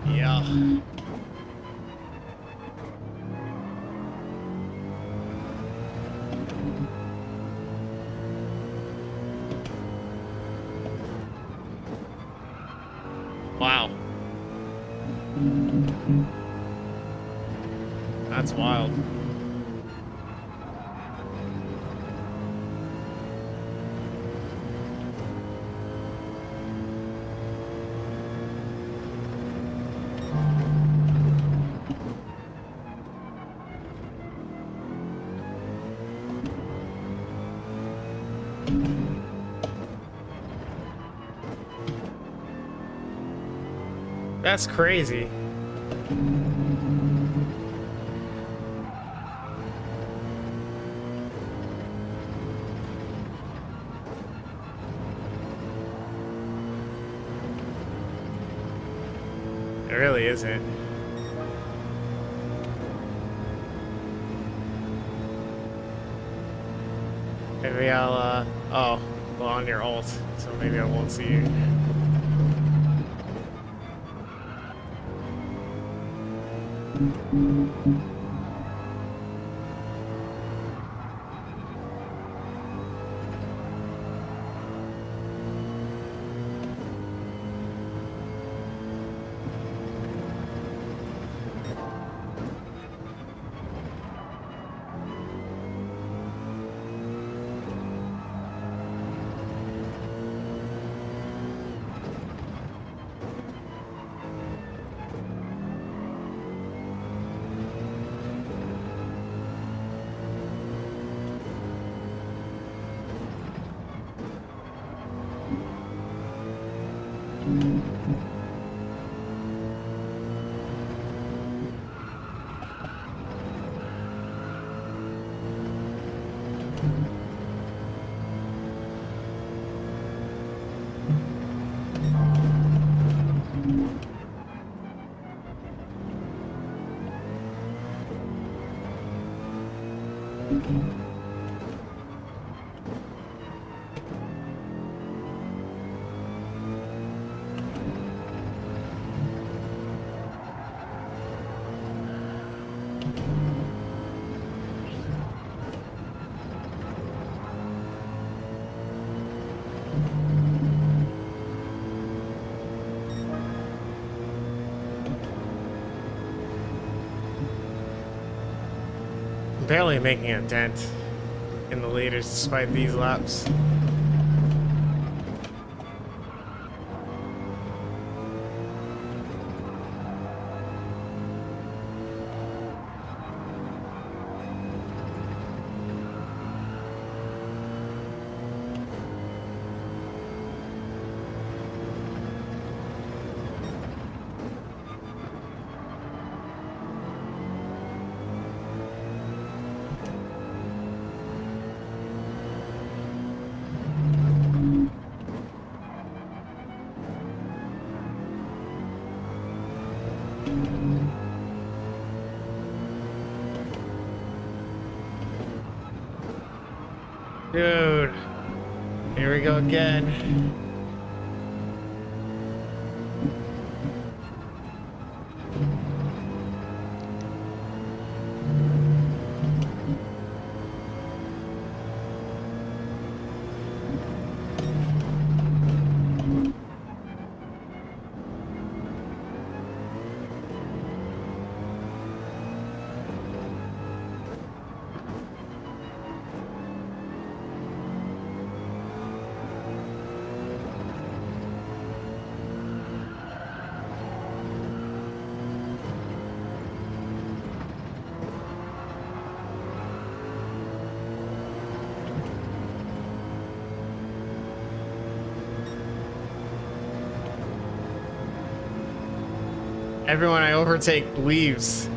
Yeah. Wow. That's wild. That's crazy. It really isn't. Maybe I'll, oh, well, on your ult, so maybe I won't see you. Barely making a dent in the leaders despite these laps. go again. Everyone I overtake leaves.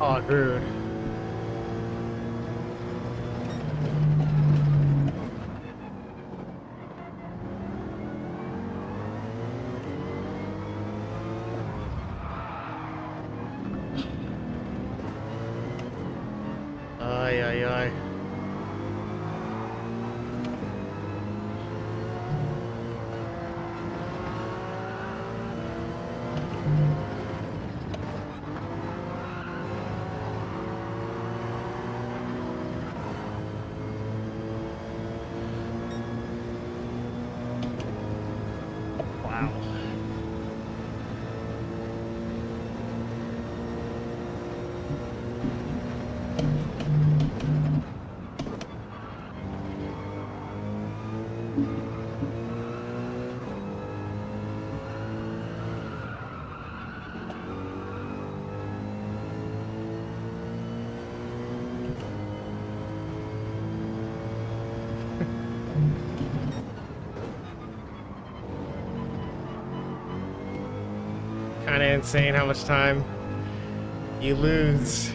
Oh, rude. Ay, ay, ay. Wow. Kind of insane how much time you lose.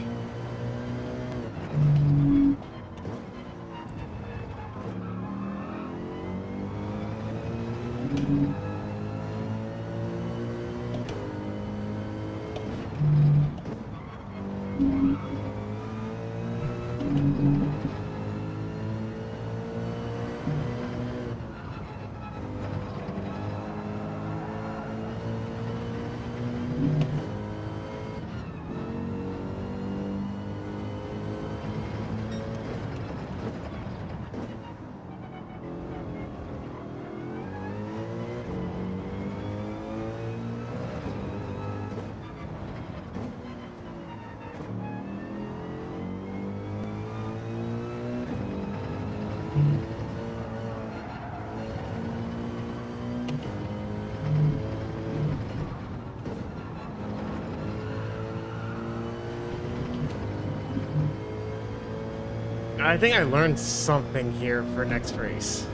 I think I learned something here for next race.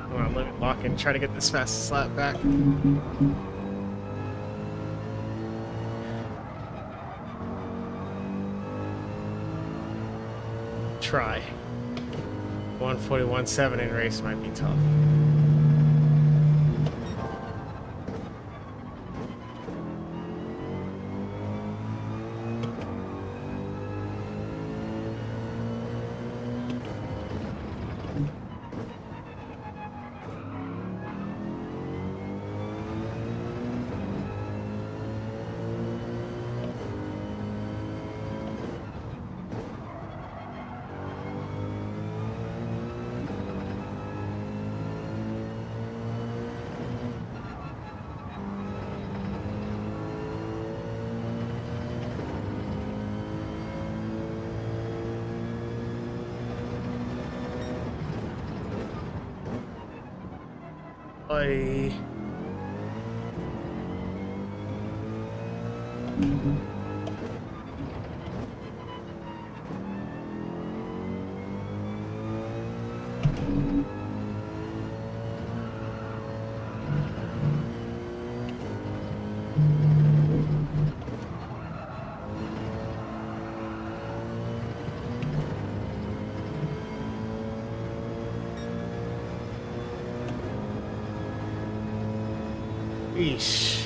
Come on, let me lock in, try to get this fastest lap back. Try. 141.7 in race might be tough. I... Eesh.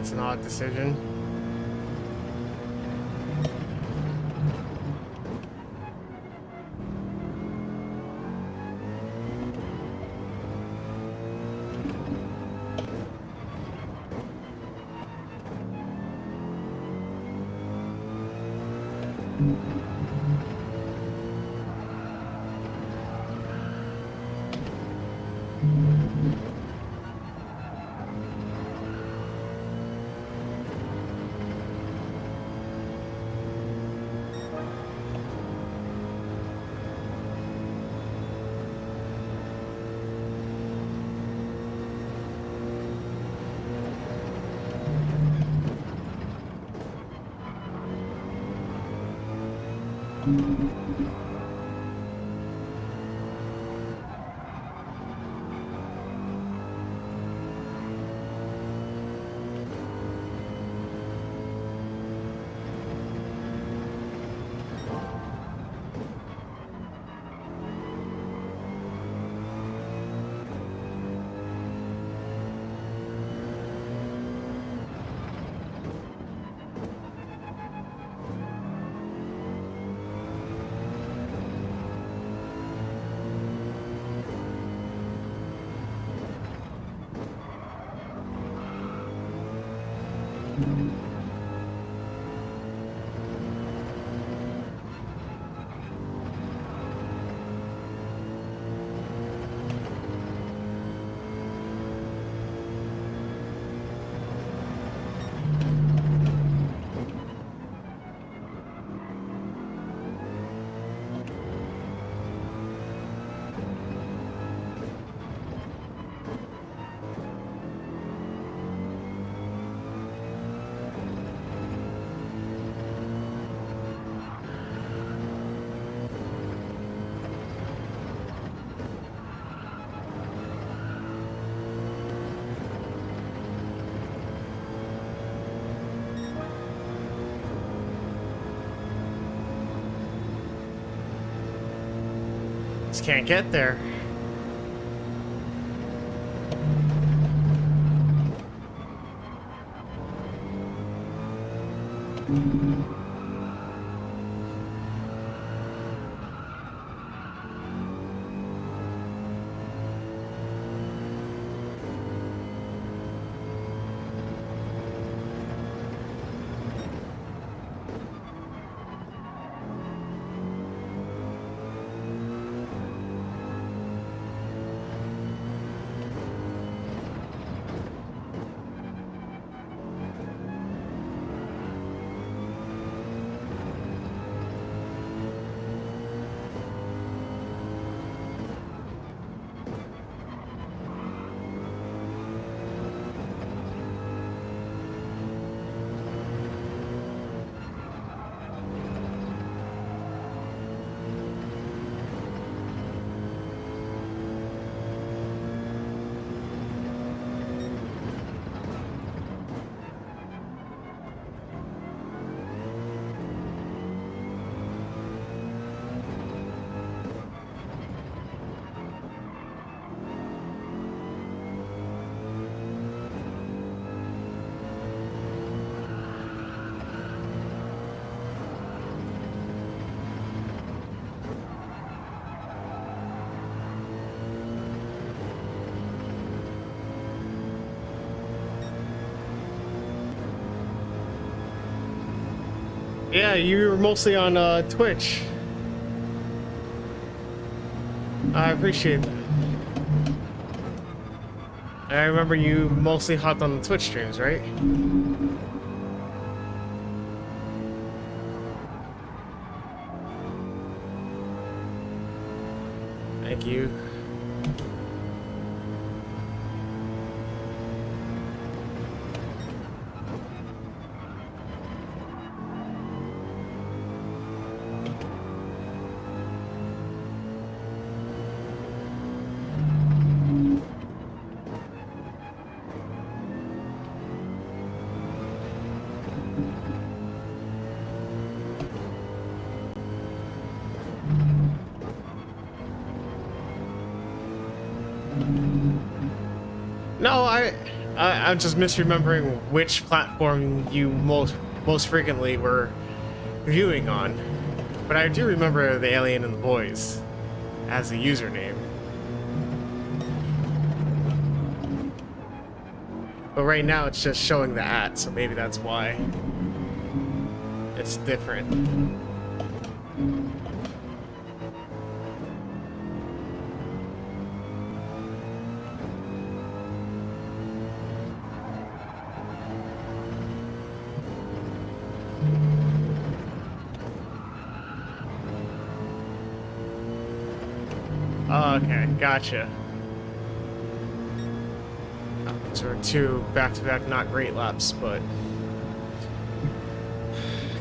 That's an odd decision. Just can't get there. Yeah, you were mostly on Twitch. I appreciate that. I remember you mostly hopped on the Twitch streams, right? Thank you. No, I'm just misremembering which platform you most frequently were viewing on, but I do remember the Alien and the Boys as a username. But right now it's just showing the @ so maybe that's why it's different. Oh, okay, gotcha. So we're 2 back-to-back not great laps, but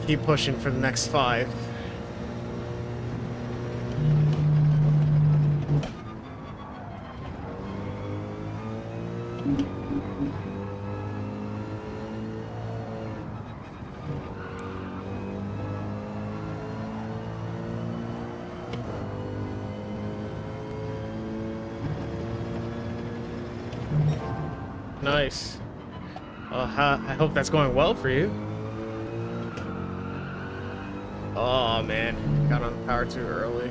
keep pushing for the next 5. Nice. I hope that's going well for you. Oh man, got on the power too early.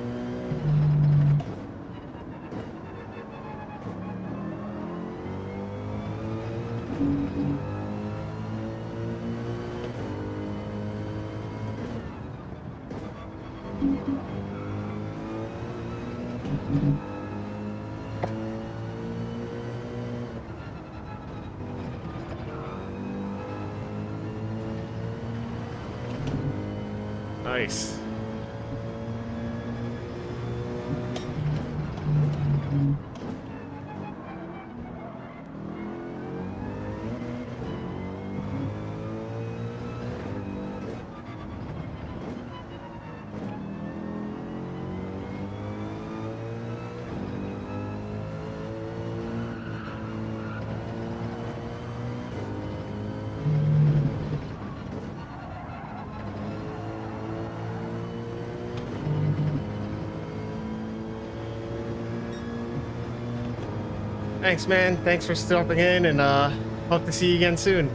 Nice. Thanks, man. Thanks for stopping in, and hope to see you again soon.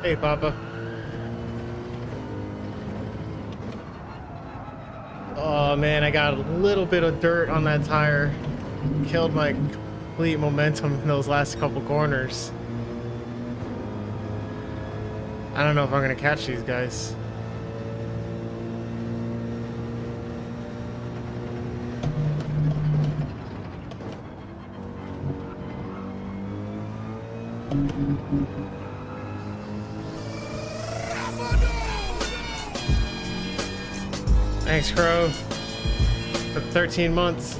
Hey, Papa. Oh man, I got a little bit of dirt on that tire. Killed my complete momentum in those last couple corners. I don't know if I'm gonna catch these guys. Thanks, Crow, for 13 months.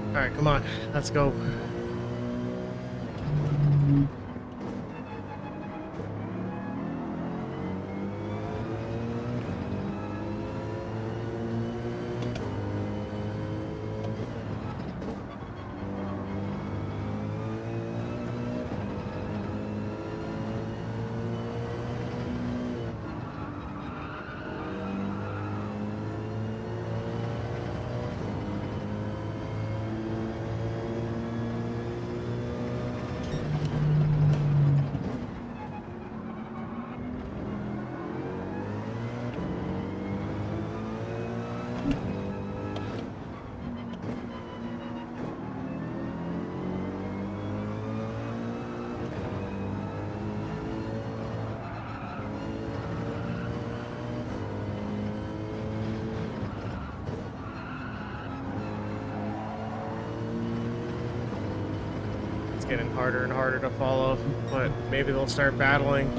All right, come on, let's go. Getting harder and harder to follow, but maybe they'll start battling.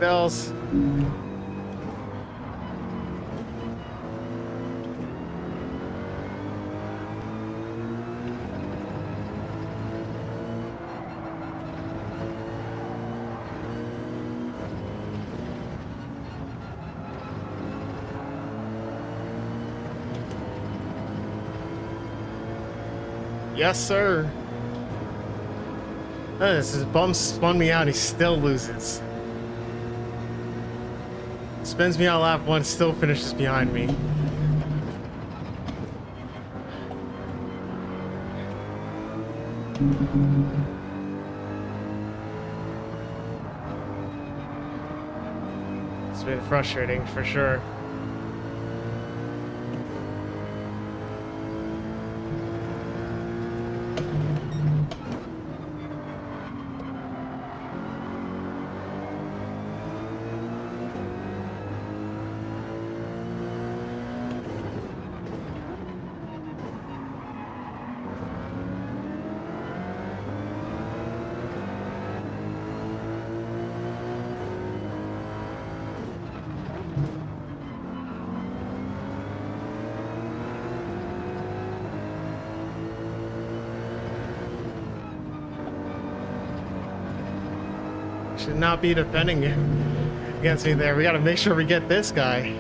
Bells. Yes, sir. Oh, this is bum spun me out. He still loses. Spins me out lap one, still finishes behind me. It's been frustrating for sure. Should not be defending against me there. We gotta make sure we get this guy.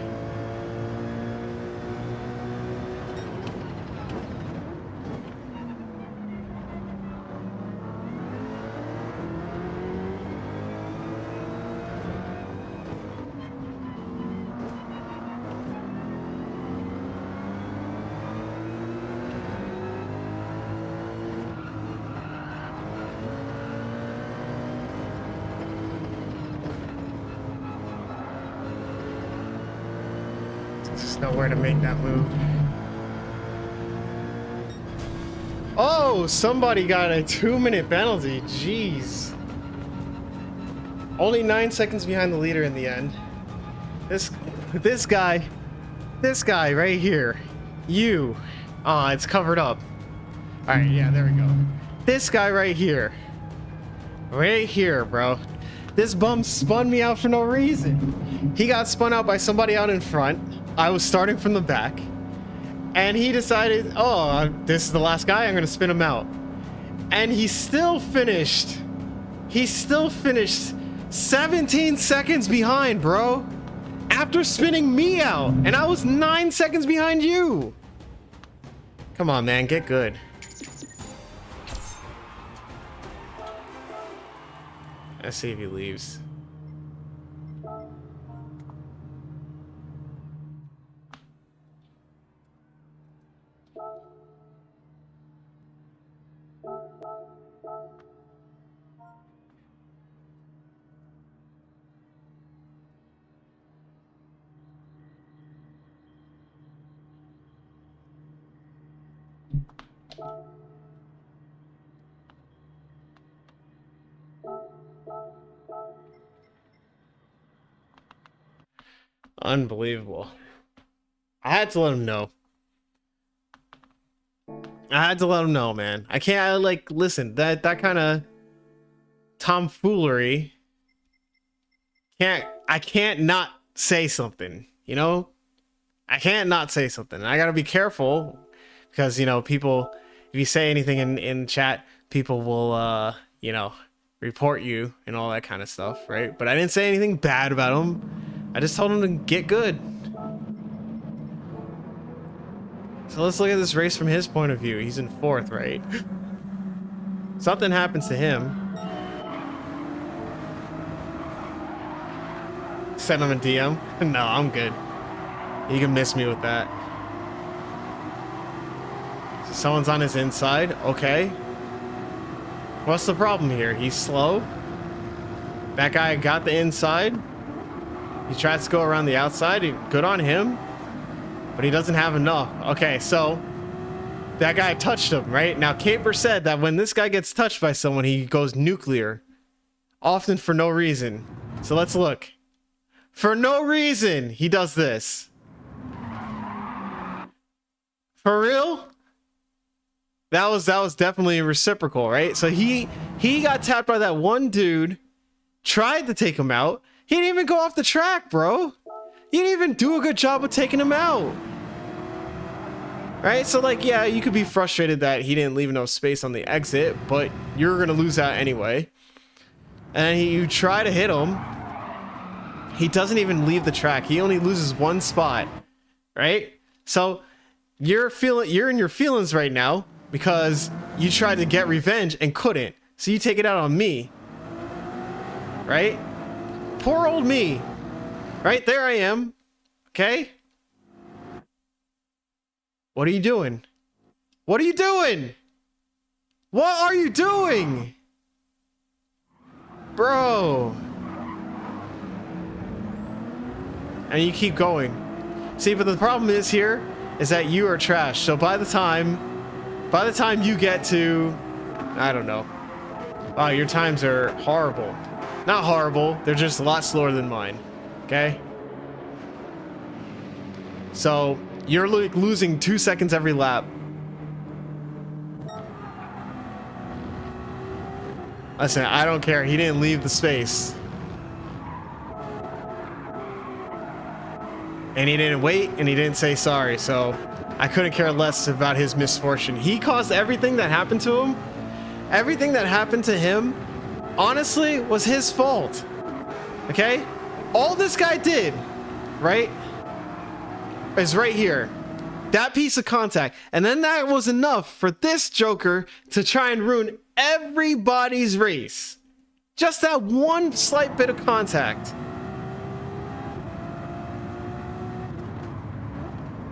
know where to make that move. Oh, somebody got a 2-minute penalty. Jeez. Only 9 seconds behind the leader in the end. This guy right here. You. Ah, it's covered up. All right, yeah, there we go. This guy right here. Right here, bro. This bum spun me out for no reason. He got spun out by somebody out in front. I was starting from the back. And he decided, oh, this is the last guy, I'm gonna spin him out. And he still finished. He still finished 17 seconds behind, bro. After spinning me out. And I was 9 seconds behind you. Come on, man, get good. Let's see if he leaves. Unbelievable. I had to let him know. I had to let him know, man. I can't, like, listen, that kind of tomfoolery. I can't not say something, you know? I can't not say something. I gotta be careful because, you know, people, if you say anything in chat, people will, you know, report you and all that kind of stuff, right? But I didn't say anything bad about him. I just told him to get good. So let's look at this race from his point of view. He's in 4th, right? Something happens to him. Send him a DM. No, I'm good. You can miss me with that. So someone's on his inside. Okay. What's the problem here? He's slow. That guy got the inside. He tries to go around the outside. Good on him. But he doesn't have enough. Okay, so that guy touched him, right? Now, Caper said that when this guy gets touched by someone, he goes nuclear. Often for no reason. So let's look. For no reason, he does this. For real? That was definitely reciprocal, right? So he got tapped by that one dude, tried to take him out. He didn't even go off the track, bro. You didn't even do a good job of taking him out. Right? So, like, yeah, you could be frustrated that he didn't leave enough space on the exit, but you're going to lose out anyway. And you try to hit him. He doesn't even leave the track. He only loses one spot. Right? So, you're in your feelings right now because you tried to get revenge and couldn't. So, you take it out on me. Right? Poor old me. Right there I am. Okay? What are you doing? What are you doing? What are you doing? Bro. And you keep going. See, but the problem is here is that you are trash. So by the time you get to, I don't know. Wow, your times are horrible. Not horrible, they're just a lot slower than mine. Okay? So, you're losing 2 seconds every lap. Listen, I don't care. He didn't leave the space. And he didn't wait, and he didn't say sorry, so I couldn't care less about his misfortune. He caused everything that happened to him. Everything that happened to him, honestly, was his fault. Okay? All this guy did, right, is right here. That piece of contact. And then that was enough for this Joker to try and ruin everybody's race. Just that one slight bit of contact.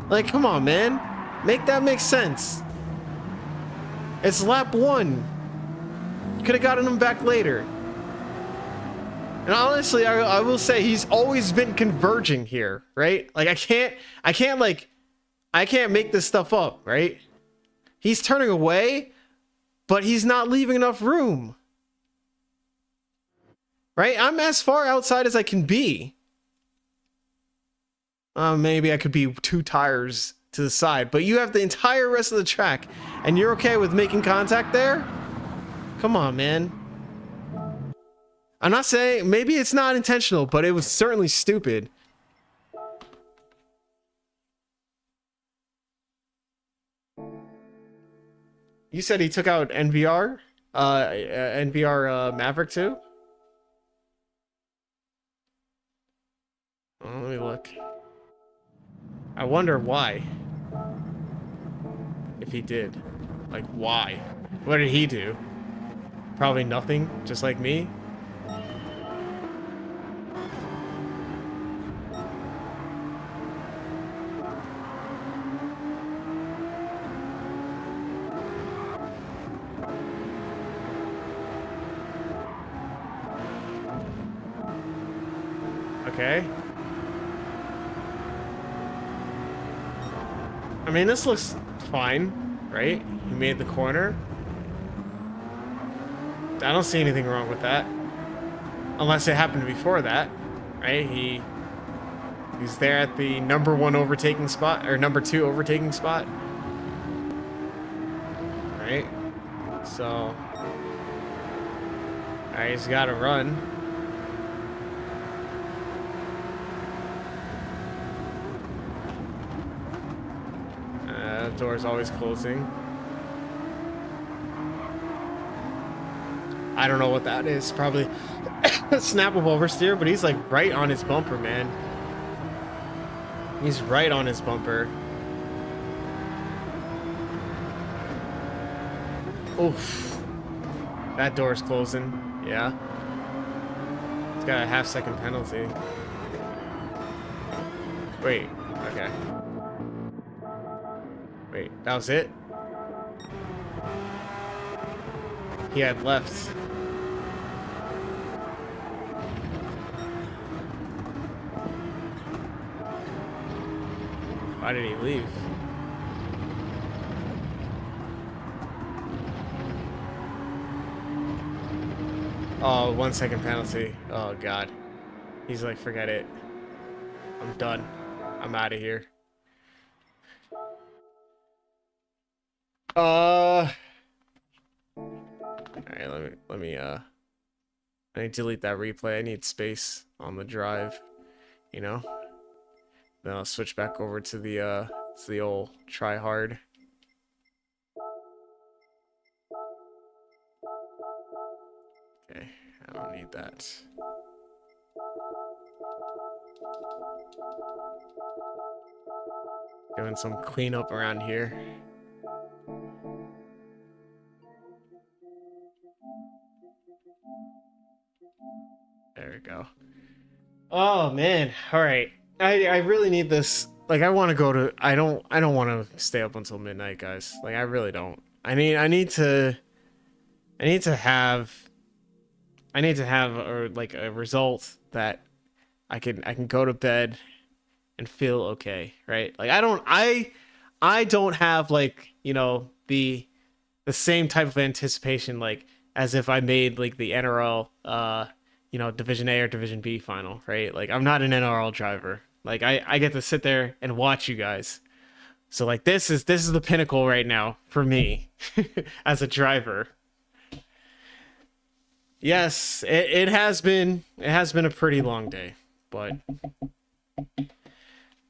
Like, come on, man. Make that make sense. It's lap 1. You could have gotten him back later. And honestly, I will say he's always been converging here, right? Like I can't make this stuff up, right? He's turning away, but he's not leaving enough room. Right? I'm as far outside as I can be. Maybe I could be 2 tires to the side, but you have the entire rest of the track, and you're okay with making contact there? Come on, man. I'm not saying, maybe it's not intentional, but it was certainly stupid. You said he took out NVR? NVR Maverick too? Oh, let me look. I wonder why. If he did. Like, why? What did he do? Probably nothing, just like me. Okay. I mean, this looks fine, right? He made the corner. I don't see anything wrong with that. Unless it happened before that, right? He's there at the number 1 overtaking spot, or number 2 overtaking spot. Right? So, alright, he's gotta run. Door's always closing. I don't know what that is. Probably a snap of oversteer, but he's like right on his bumper, man. He's right on his bumper. Oof. That door's closing. Yeah. It's got a half-second penalty. Wait. Okay. Wait, that was it? He had left. Why did he leave? Oh, 1 second penalty. Oh, God. He's like, forget it. I'm done. I'm out of here. Alright, let me delete that replay. I need space on the drive, you know? Then I'll switch back over to the old TryHard. Okay, I don't need that. Doing some cleanup around here. There we go. Oh man, all right. I really need this. Like, I want to go to. I don't want to stay up until midnight, guys. Like, I really don't. I need to have. I need to have a result that I can go to bed and feel okay, right? Like, I don't have, like, you know, the same type of anticipation, like, as if I made like the NRL you know, Division A or Division B final, right? Like, I'm not an NRL driver. Like, I get to sit there and watch you guys. So like, this is the pinnacle right now for me as a driver. Yes, it has been a pretty long day, but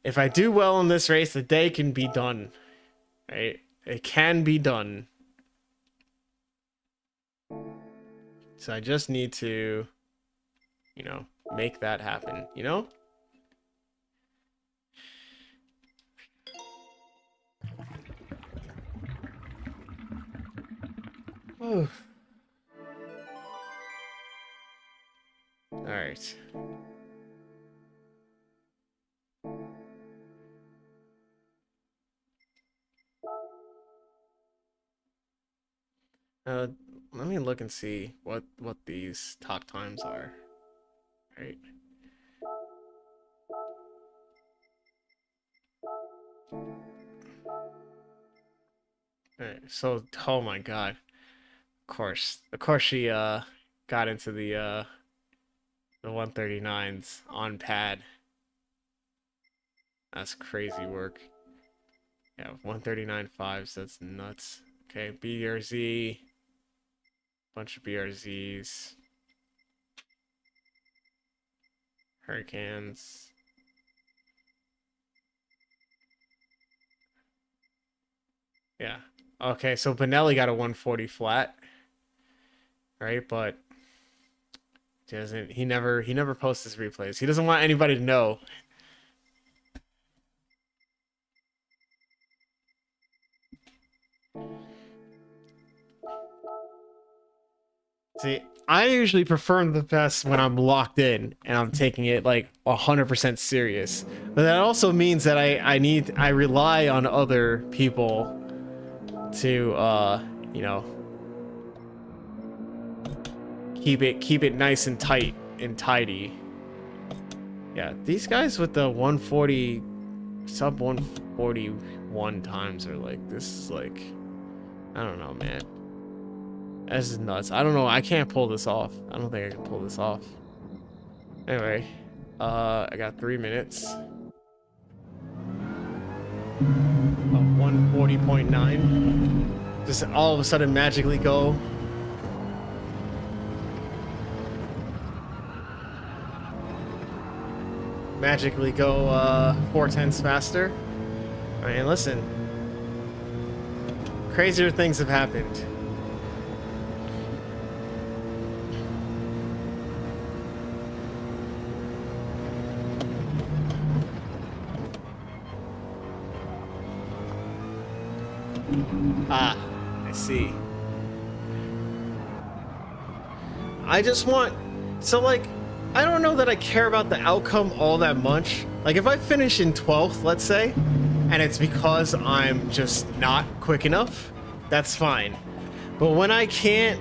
if I do well in this race, the day can be done. Right? It can be done. So I just need to, you know, make that happen, you know? All right. Let me look and see what these talk times are. right? All right. So, oh my God. Of course she got into the 139s on pad. That's crazy work. Yeah, 139 fives. That's nuts. Okay, BRZ. Bunch of BRZs. Hurricanes. Yeah. Okay, so Benelli got a 140 flat, right? But he never posts his replays. He doesn't want anybody to know. See, I usually perform the best when I'm locked in and I'm taking it like 100% serious. But that also means that I rely on other people to you know, keep it nice and tight and tidy. Yeah, these guys with the 140 sub 141 times are like, this is like, I don't know, man. This is nuts. I don't know. I can't pull this off. I don't think I can pull this off. Anyway, I got 3 minutes. 140.9. Just all of a sudden magically go. Magically go 4/10 faster. I mean, listen. Crazier things have happened. Ah, I see. I just want... So, like, I don't know that I care about the outcome all that much. Like, if I finish in 12th, let's say, and it's because I'm just not quick enough, that's fine. But when I can't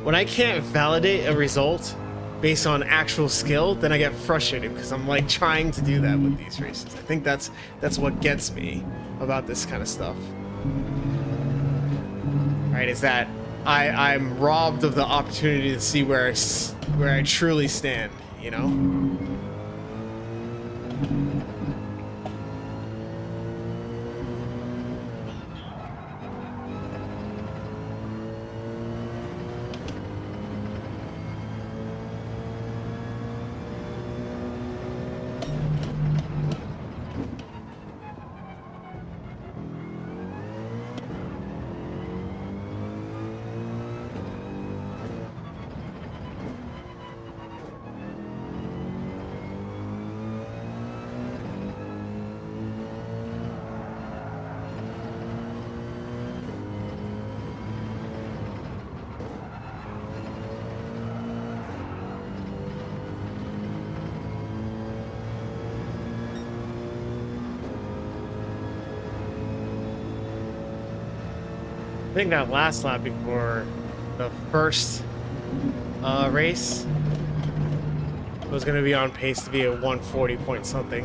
validate a result based on actual skill, then I get frustrated because I'm, like, trying to do that with these races. I think that's what gets me about this kind of stuff. Right, is that I'm robbed of the opportunity to see where I truly stand, you know? I think that last lap before the first race was going to be on pace to be a 140 point something.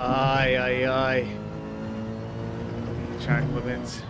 Aye. Track limits.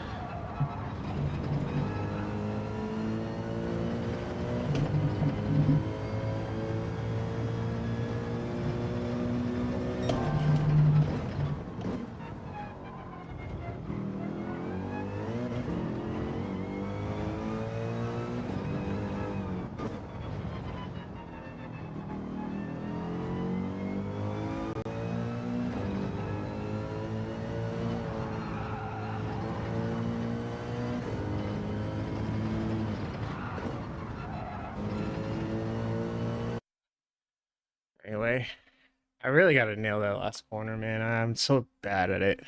Anyway, I really got to nail that last corner, man. I'm so bad at it.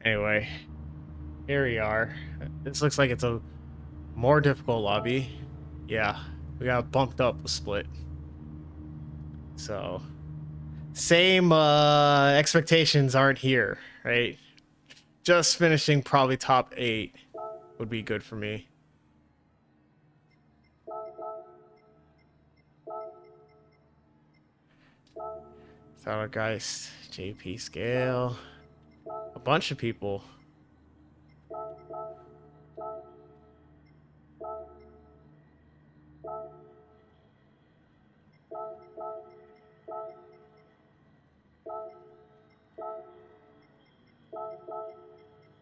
Anyway, here we are. This looks like it's a more difficult lobby. Yeah, we got bumped up a split. So, same expectations aren't here, right? Just finishing probably top 8 would be good for me. Thalageist, JP Scale, a bunch of people.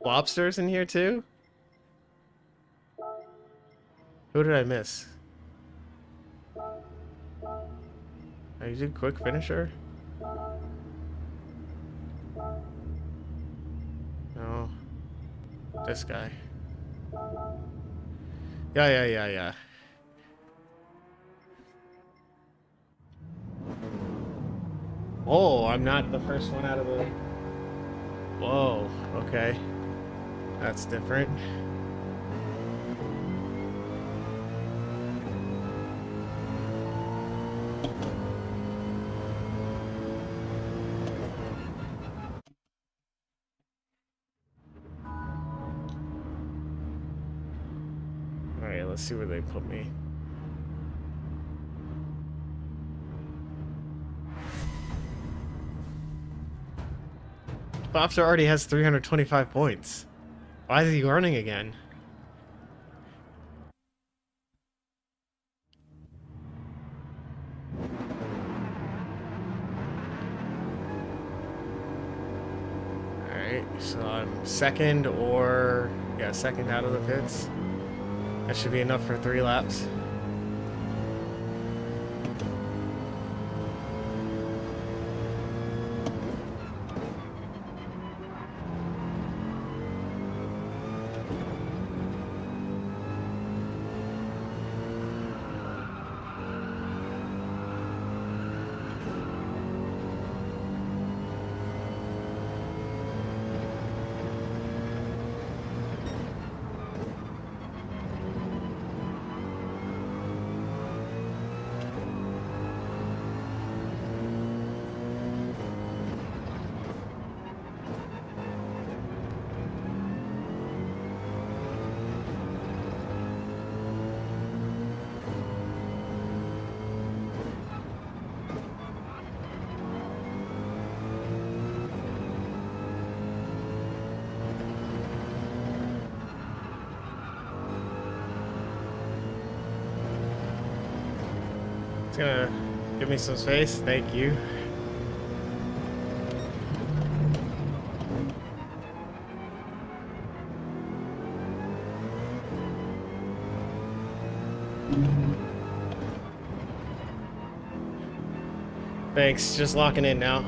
Lobsters in here too? Who did I miss? Are you a quick finisher? No. This guy. Yeah. Oh, I'm not the first one out of the... Whoa, okay. That's different. Alright, let's see where they put me. Bobster already has 325 points. Why is he running again? Alright, so I'm second or... Yeah, second out of the pits. That should be enough for 3 laps. It's gonna give me some space. Thank you. Thanks. Just locking in now.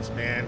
Jesus, man.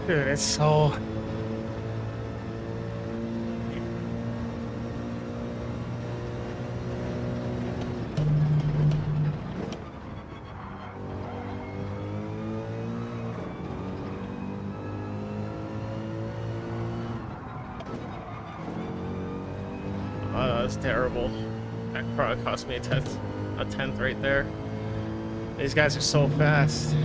Dude, it's so... Oh, that's terrible. That probably cost me a tenth right there. These guys are so fast.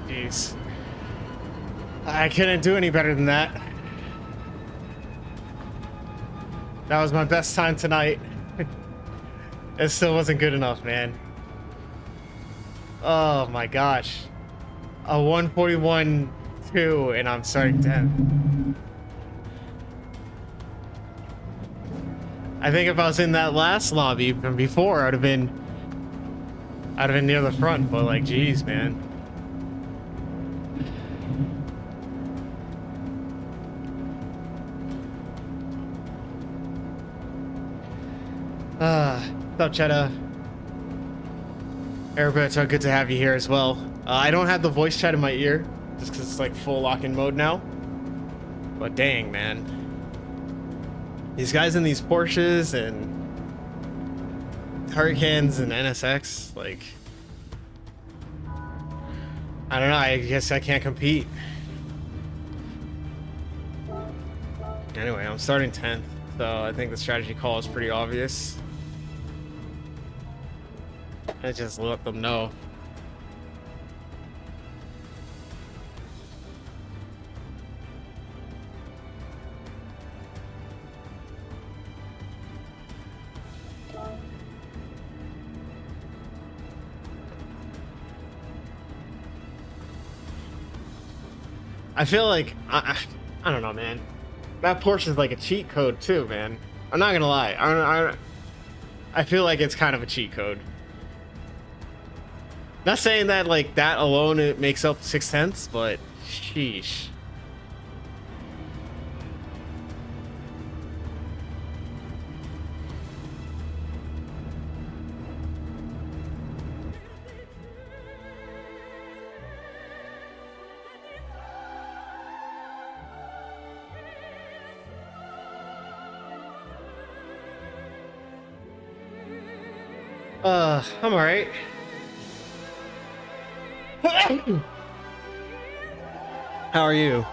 Jeez. I couldn't do any better than that. That was my best time tonight. It still wasn't good enough, man. Oh my gosh. A 141.2 and I'm starting 10th. I think if I was in that last lobby from before, I'd have been near the front, but like, geez, man. What's up, Cheddar? Airboats, good to have you here as well. I don't have the voice chat in my ear, just because it's like full lock-in mode now. But dang, man. These guys in these Porsches and Hurricanes and NSX, like... I don't know, I guess I can't compete. Anyway, I'm starting 10th, so I think the strategy call is pretty obvious. I just let them know. I feel like I don't know, man. That Porsche is like a cheat code too, man. I'm not gonna lie. I feel like it's kind of a cheat code. Not saying that like that alone it makes up 6/10, but sheesh. I'm alright. How are you?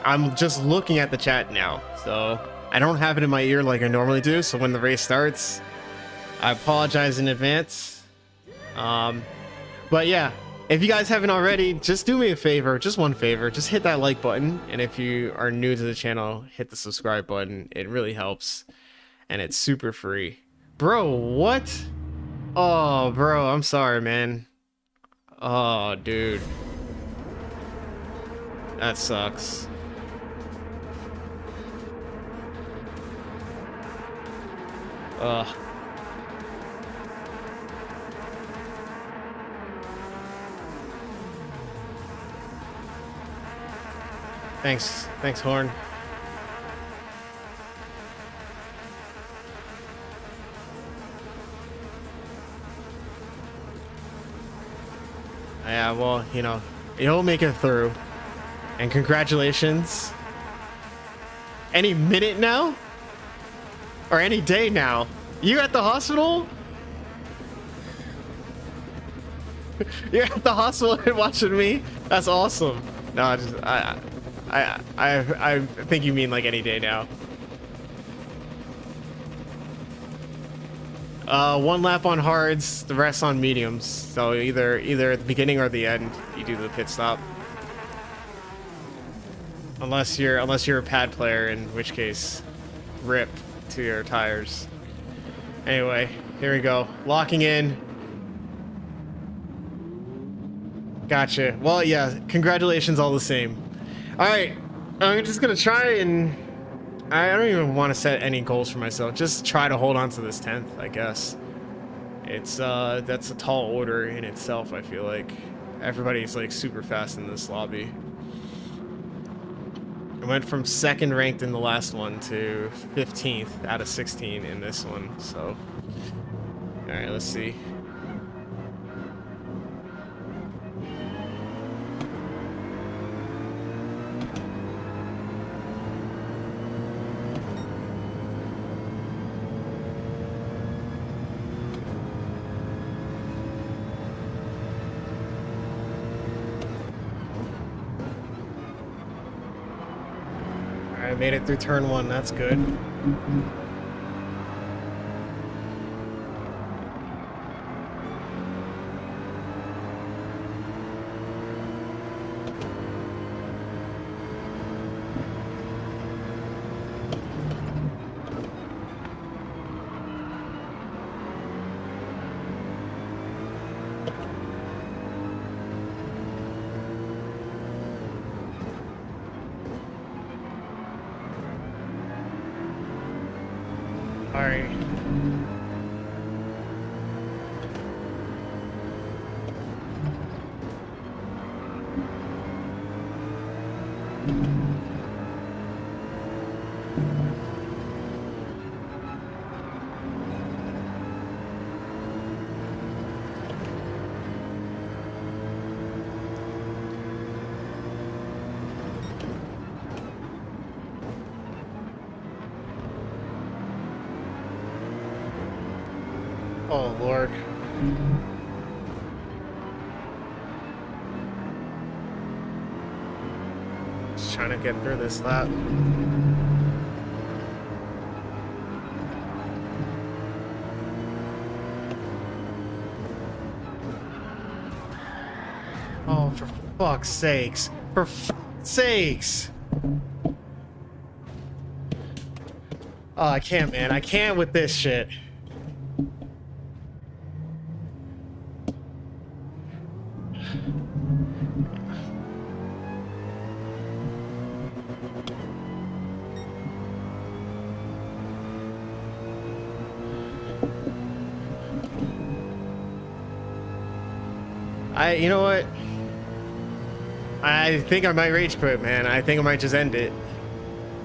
I'm just looking at the chat now, so I don't have it in my ear like I normally do, so when the race starts, I apologize in advance. But yeah, if you guys haven't already, just do me a favor, just one favor, just hit that like button, and if you are new to the channel, hit the subscribe button. It really helps, and it's super free. Bro, what? Oh, bro, I'm sorry, man. Oh, dude. That sucks. Ugh. Thanks, Horn. Yeah, well, you know, you'll make it through. And congratulations. Any minute now? Or any day now? You at the hospital? You're at the hospital and watching me? That's awesome. No, I think you mean like any day now. One lap on hards, the rest on mediums. So either at the beginning or the end, you do the pit stop. Unless you're a pad player, in which case, rip to your tires. Anyway, here we go. Locking in. Gotcha. Well, yeah, congratulations all the same. Alright, I'm just gonna try and... I don't even want to set any goals for myself. Just try to hold on to this 10th, I guess. It's, that's a tall order in itself, I feel like. Everybody's, like, super fast in this lobby. I went from 2nd ranked in the last one to 15th out of 16 in this one, so... Alright, let's see. I made it through turn 1, that's good. Alright. Oh, Lord. Just trying to get through this lap. Oh, for fuck's sakes. For fuck's sakes. Oh, I can't, man. I can't with this shit. You know what? I think I might rage quit, man. I think I might just end it.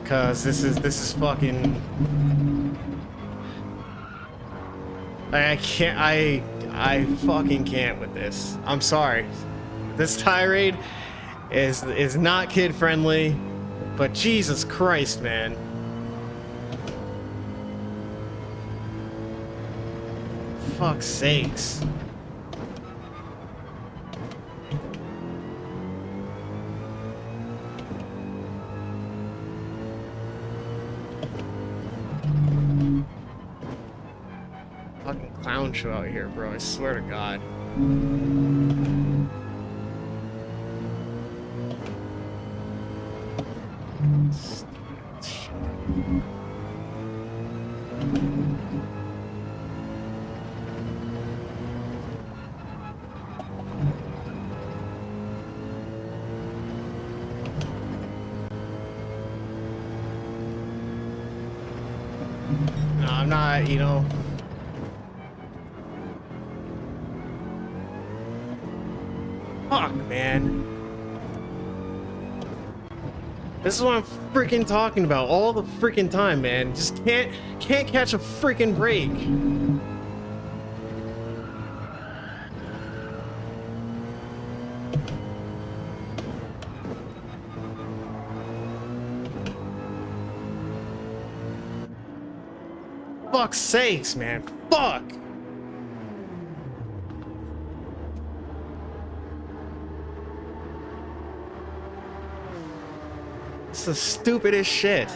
Cause this is fucking. I can't. I fucking can't with this. I'm sorry. This tirade is not kid friendly, but Jesus Christ, man. Fuck's sakes. Fucking clown show out here, bro. I swear to God. No, I'm not, you know. Fuck, man. This is what I'm freaking talking about all the freaking time, man. Just can't catch a freaking break. Fuck's sakes, man. Fuck. It's the stupidest shit.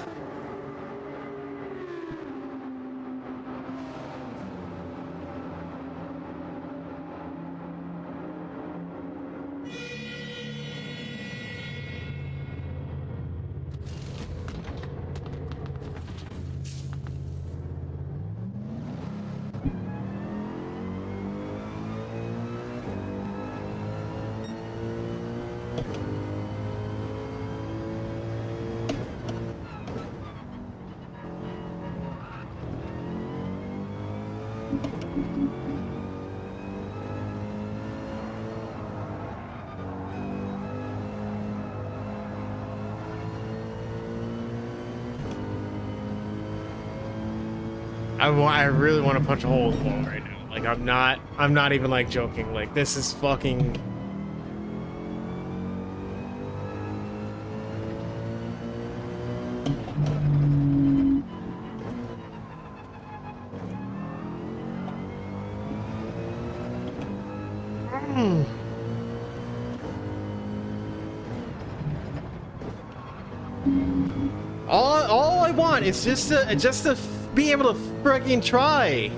I really want to punch a hole in the wall right now. Like I'm not even like joking. Like this is fucking. All I want is just to be able to freaking try.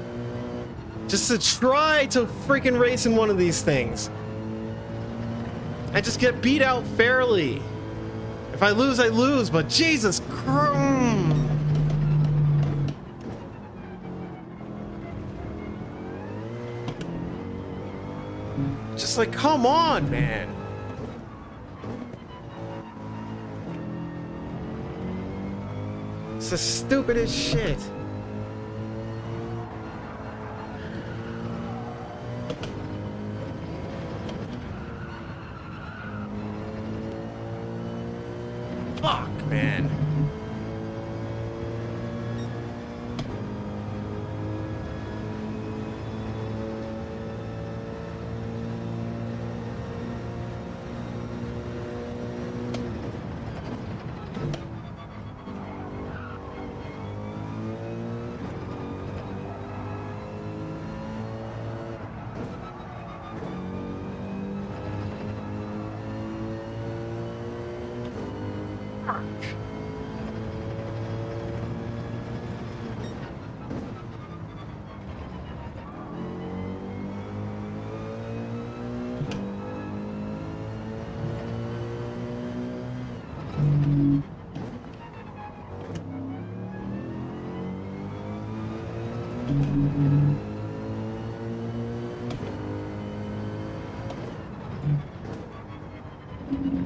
Just to try to freaking race in one of these things. And just get beat out fairly. If I lose, I lose, but Jesus Christ. Just like, come on, man. It's the stupidest shit. Fuck, man.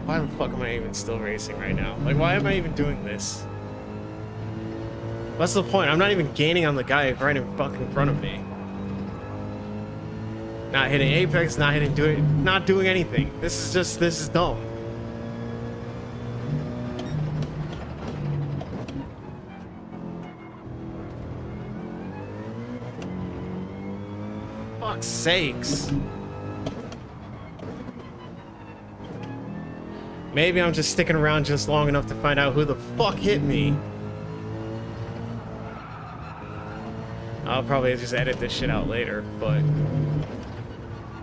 Why the fuck am I even still racing right now? Like, why am I even doing this? What's the point? I'm not even gaining on the guy right in fucking front of me. Not hitting apex, not doing anything. This is dumb. Fuck's sakes. Maybe I'm just sticking around just long enough to find out who the fuck hit me. I'll probably just edit this shit out later, but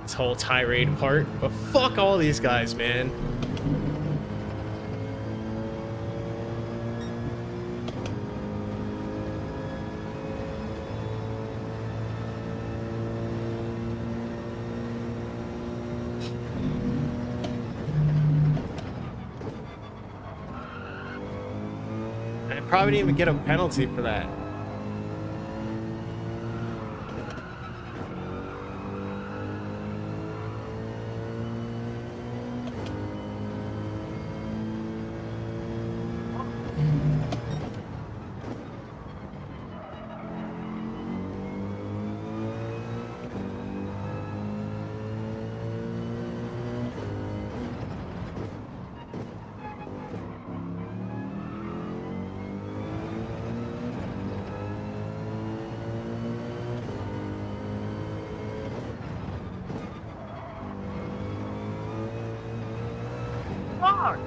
this whole tirade part. But fuck all these guys, man. I probably didn't even get a penalty for that. Fuck!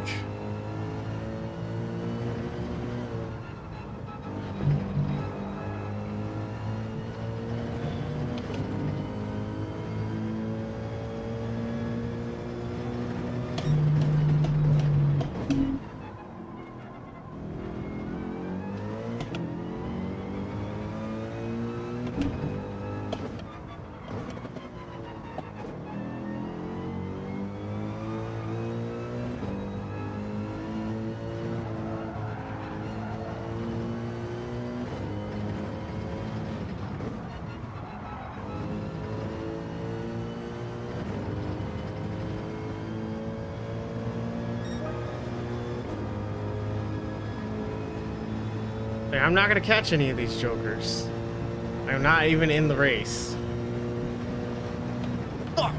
I'm not gonna catch any of these jokers. I'm not even in the race. Fuck!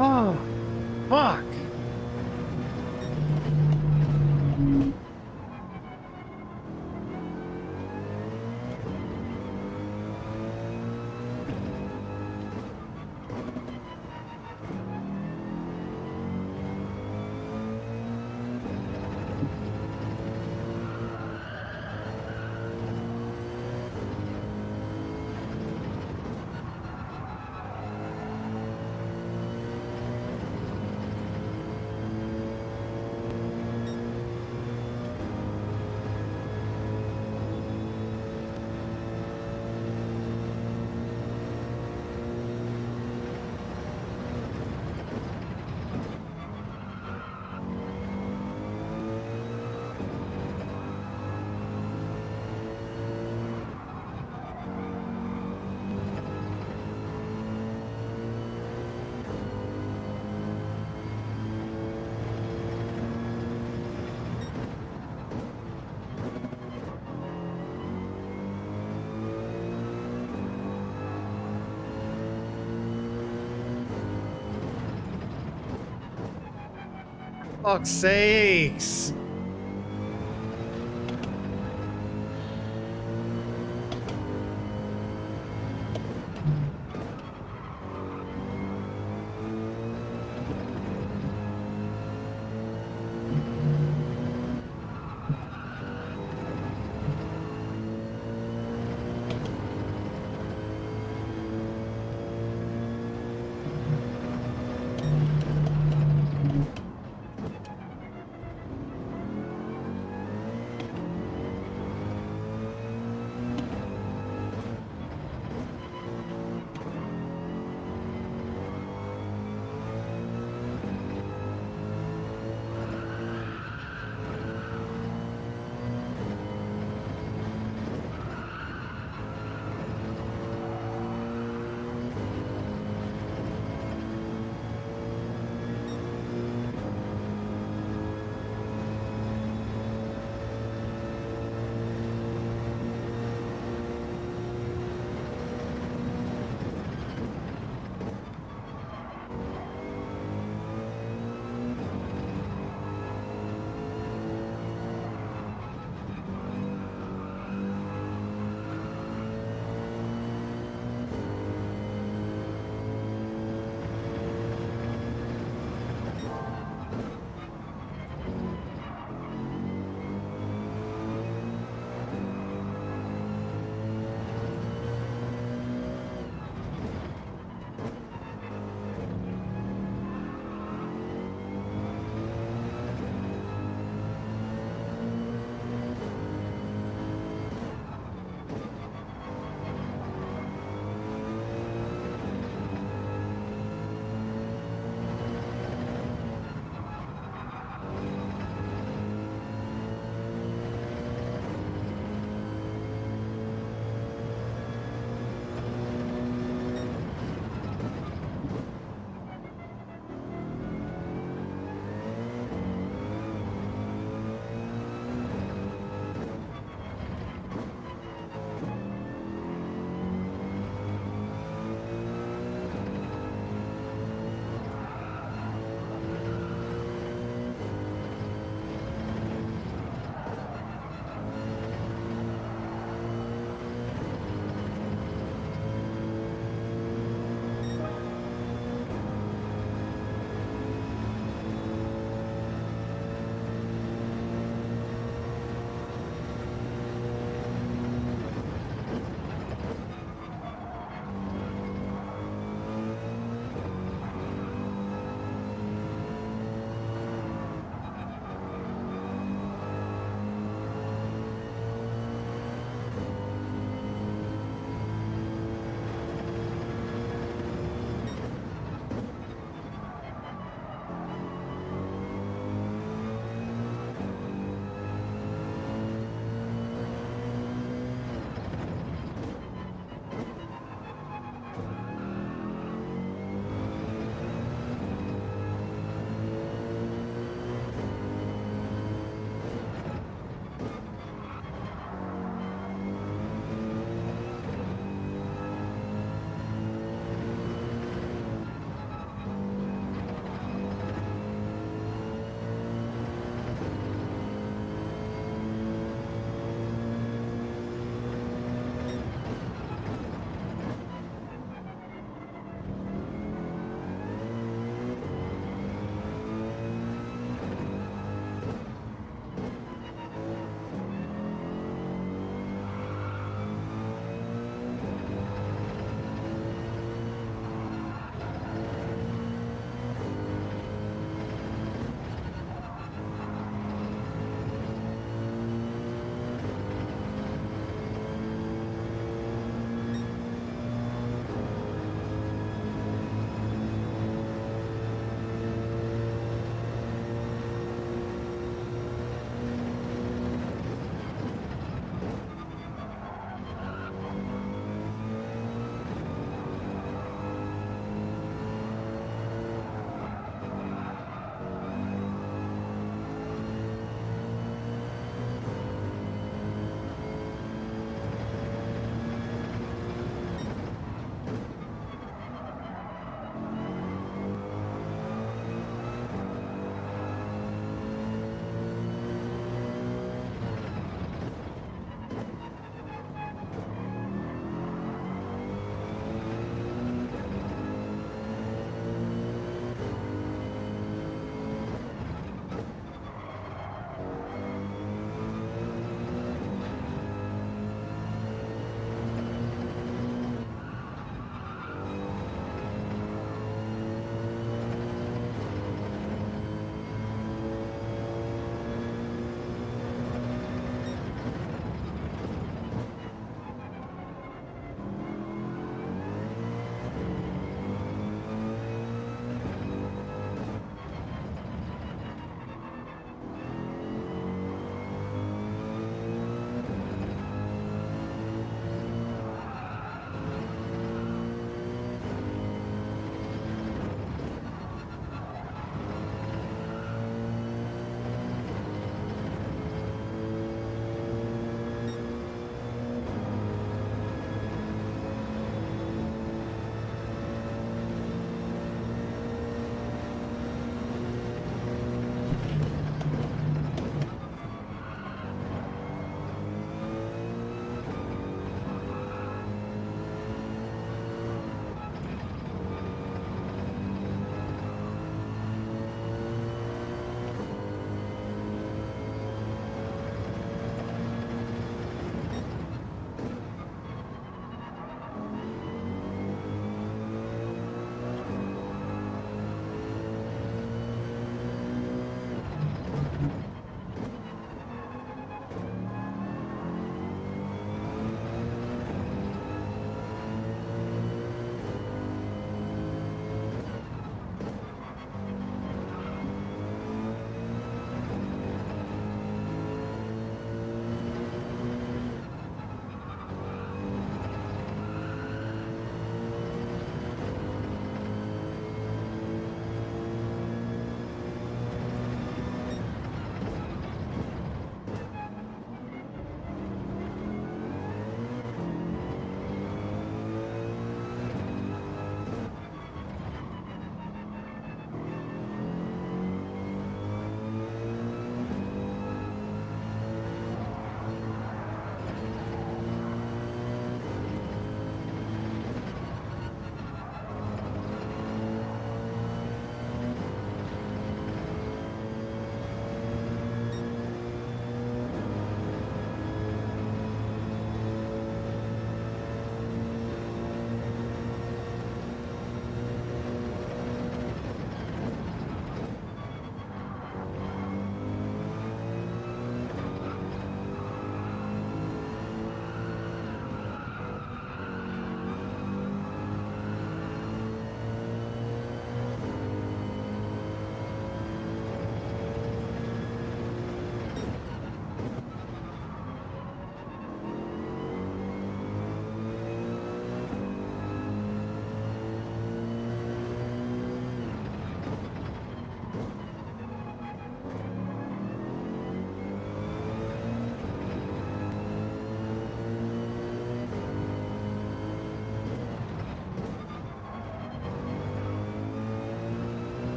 Oh, fuck. Fuck's sakes.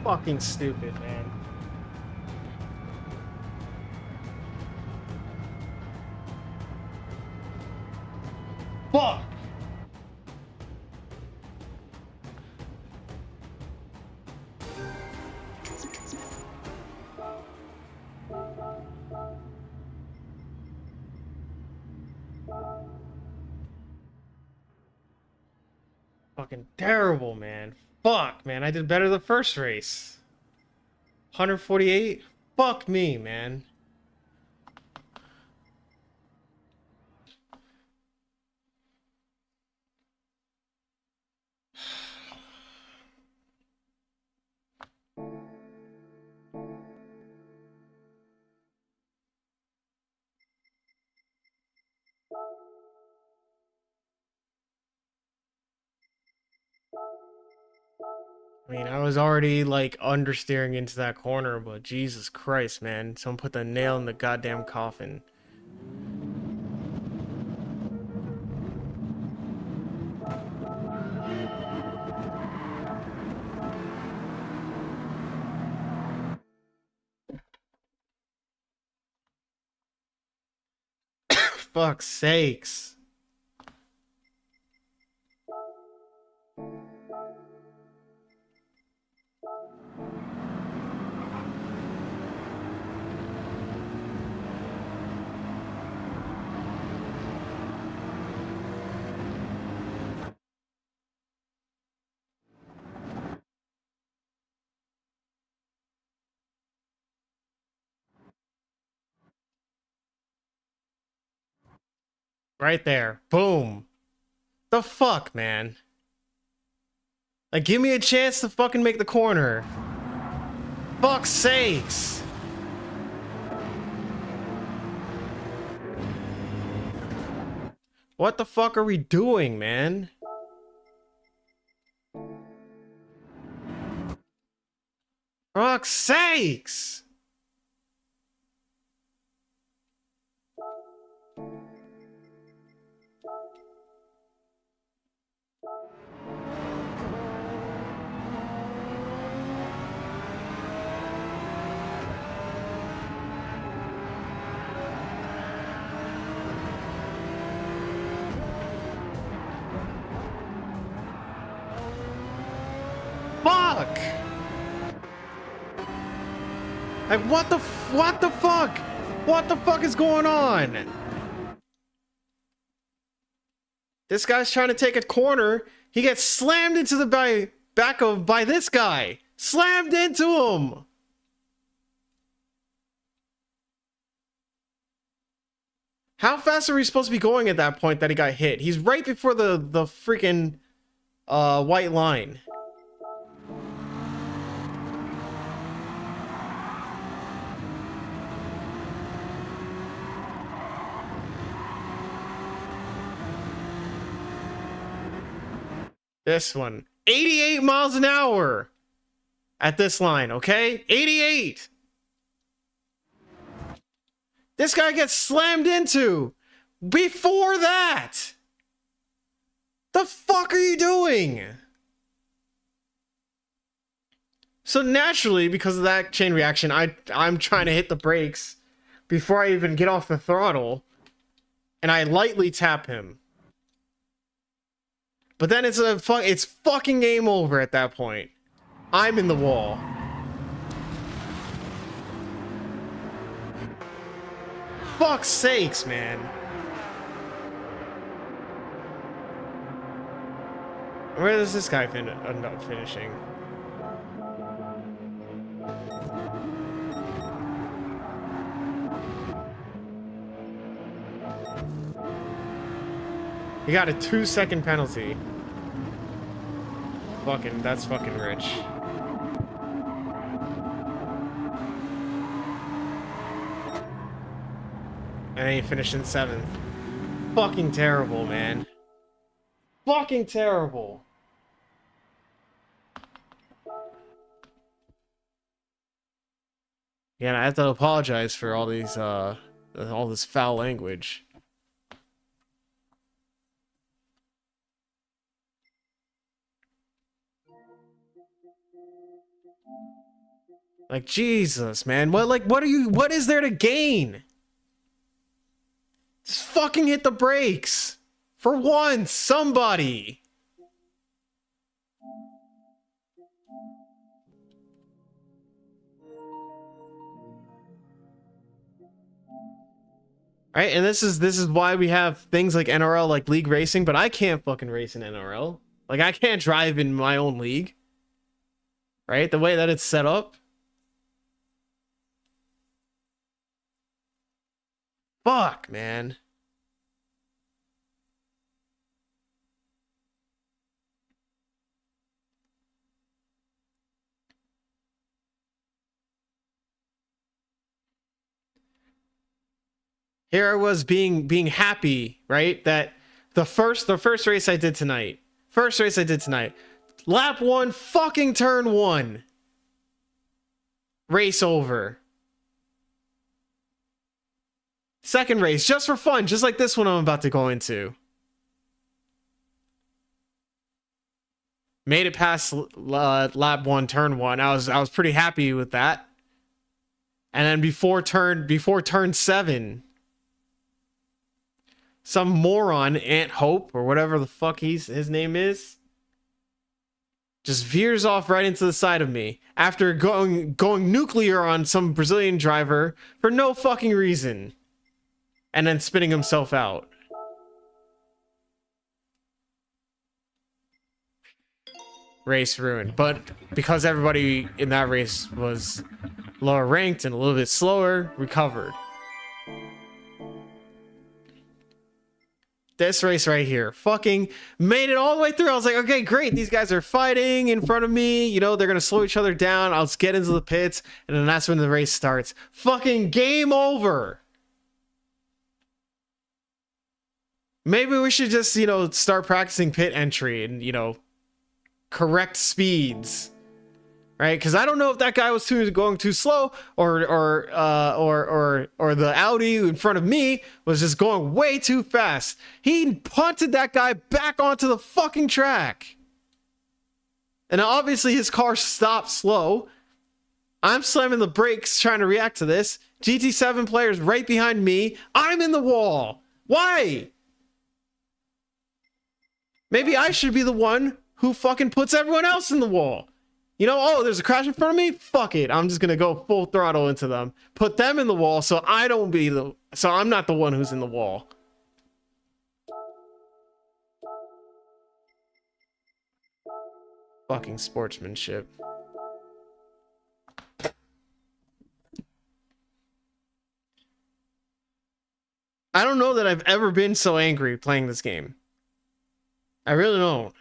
Fucking stupid, man. Fucking terrible, man. Fuck, man. I did better the first race. 148? Fuck me, man. I mean, I was already like understeering into that corner, but Jesus Christ, man. Someone put the nail in the goddamn coffin. Fuck's sakes. Right there. Boom. The fuck, man. Like, give me a chance to fucking make the corner. Fuck's sakes. What the fuck are we doing, man? Fuck's sakes. Fuck! Like, what the fuck? What the fuck is going on? This guy's trying to take a corner. He gets slammed into the back by this guy. Slammed into him. How fast are we supposed to be going at that point that he got hit? He's right before the freaking white line. This one. 88 miles an hour at this line, okay? 88. This guy gets slammed into before that. The fuck are you doing? So naturally, because of that chain reaction, I'm trying to hit the brakes before I even get off the throttle, and I lightly tap him. But then it's fucking game over at that point. I'm in the wall. Fuck's sakes, man. Where does this guy end up finishing? He got a 2-second penalty. That's fucking rich. And then he finished in 7th. Fucking terrible, man. Fucking terrible. Yeah, and I have to apologize for all these, all this foul language. Like, Jesus, man. What is there to gain? Just fucking hit the brakes. For once, somebody. Right? And this is why we have things like NRL, like league racing, but I can't fucking race in NRL. Like, I can't drive in my own league, right? The way that it's set up. Fuck, man. Here I was being happy, right? That the first race I did tonight. First race I did tonight. Lap 1, fucking turn 1. Race over. Second race, just for fun, just like this one I'm about to go into. Made it past lap 1, turn 1. I was pretty happy with that. And then before turn 7, some moron, Ant Hope or whatever the fuck his name is, just veers off right into the side of me after going nuclear on some Brazilian driver for no fucking reason, and then spinning himself out. Race ruined. But because everybody in that race was lower ranked and a little bit slower, recovered. This race right here, fucking made it all the way through. I was like, okay, great. These guys are fighting in front of me. You know, they're going to slow each other down. I'll just get into the pits. And then that's when the race starts. Fucking game over. Maybe we should just, you know, start practicing pit entry and, you know, correct speeds. Right? Because I don't know if that guy was going too slow, or the Audi in front of me was just going way too fast. He punted that guy back onto the fucking track, and obviously his car stopped slow. I'm slamming the brakes trying to react to this. GT7 players right behind me. I'm in the wall. Why? Maybe I should be the one who fucking puts everyone else in the wall. You know, oh, there's a crash in front of me? Fuck it. I'm just going to go full throttle into them. Put them in the wall so I'm not the one who's in the wall. Fucking sportsmanship. I don't know that I've ever been so angry playing this game. I really don't.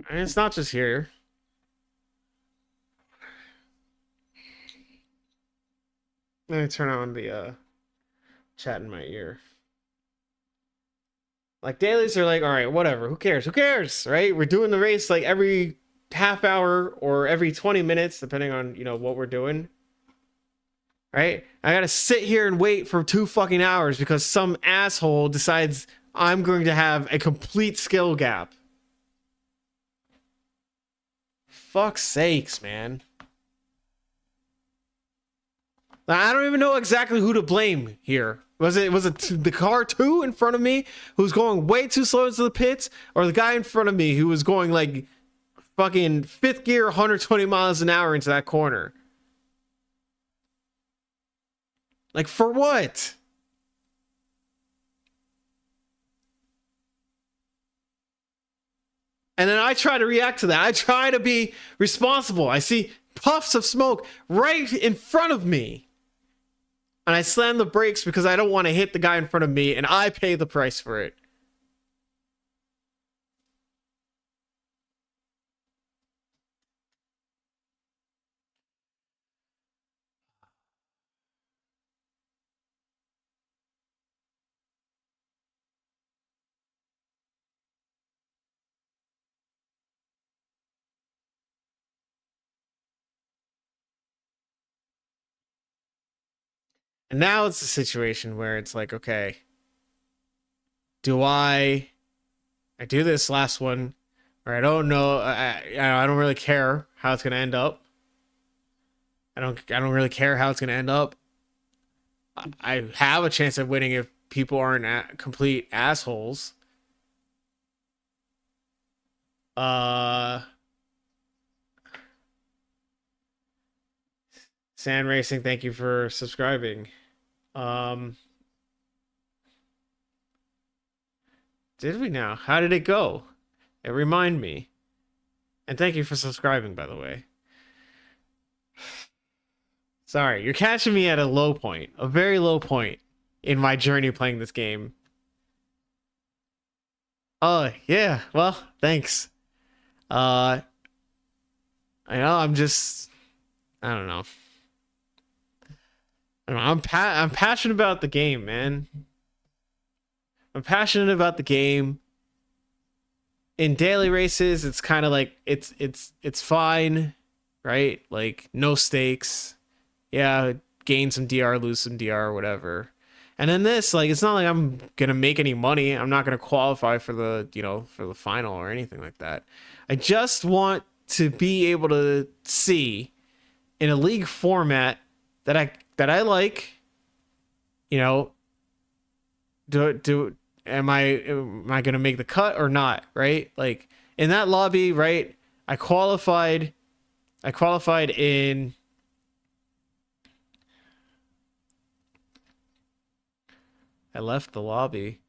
And it's not just here. Let me turn on the chat in my ear. Like, dailies are like, all right, whatever. Who cares? Who cares? Right? We're doing the race like every half hour or every 20 minutes, depending on, you know, what we're doing. Right? I gotta sit here and wait for 2 fucking hours because some asshole decides I'm going to have a complete skill gap. Fuck's sakes, man. I don't even know exactly who to blame here. Was it the car 2 in front of me who's going way too slow into the pits, or the guy in front of me who was going like fucking 5th gear 120 miles an hour into that corner? Like, for what? And then I try to react to that. I try to be responsible. I see puffs of smoke right in front of me, and I slam the brakes because I don't want to hit the guy in front of me, and I pay the price for it. And now it's a situation where it's like, okay, do I do this last one, or I don't know, I don't really care how it's going to end up. I don't really care how it's gonna end up. I have a chance of winning if people aren't complete assholes. Uh, Sand Racing, thank you for subscribing. Um, did we now? How did it go? It remind me. And thank you for subscribing, by the way. Sorry, you're catching me at a low point, a very low point in my journey playing this game. Oh, yeah. Well, thanks. Uh, I know I'm just I don't know. I'm passionate about the game, man. I'm passionate about the game. In daily races, it's kind of like it's fine, right? Like no stakes. Yeah, gain some DR, lose some DR, whatever. And then this, like, it's not like I'm gonna make any money. I'm not gonna qualify for the, for the final or anything like that. I just want to be able to see in a league format that I like, you know, do am I gonna make the cut or not, right? Like in that lobby, right? I qualified in I left the lobby.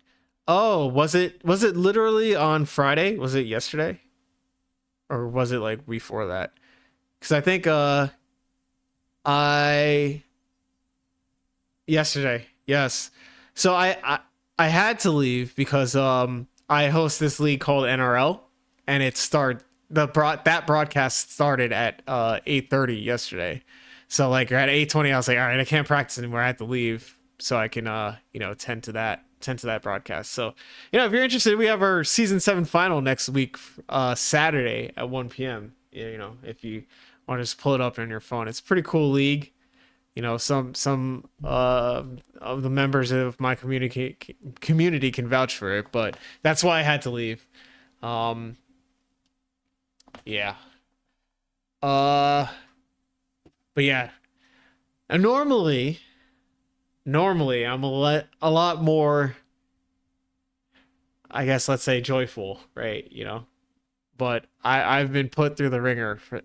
Oh, was it literally on Friday? Was it yesterday? Or was it like before that? Cuz I think I yesterday. Yes. So I had to leave because I host this league called NRL, and that broadcast started at 8:30 yesterday. So like at 8:20 I was like, all right, I can't practice anymore. I have to leave so I can tend to that broadcast. So, if you're interested, we have our season 7 final next week, Saturday at 1 p.m. If you want to just pull it up on your phone. It's a pretty cool league. Some of the members of my community can vouch for it, but that's why I had to leave. Um, yeah. Uh, but yeah. And normally I'm a lot more, I guess, let's say joyful, right? But I've been put through the ringer for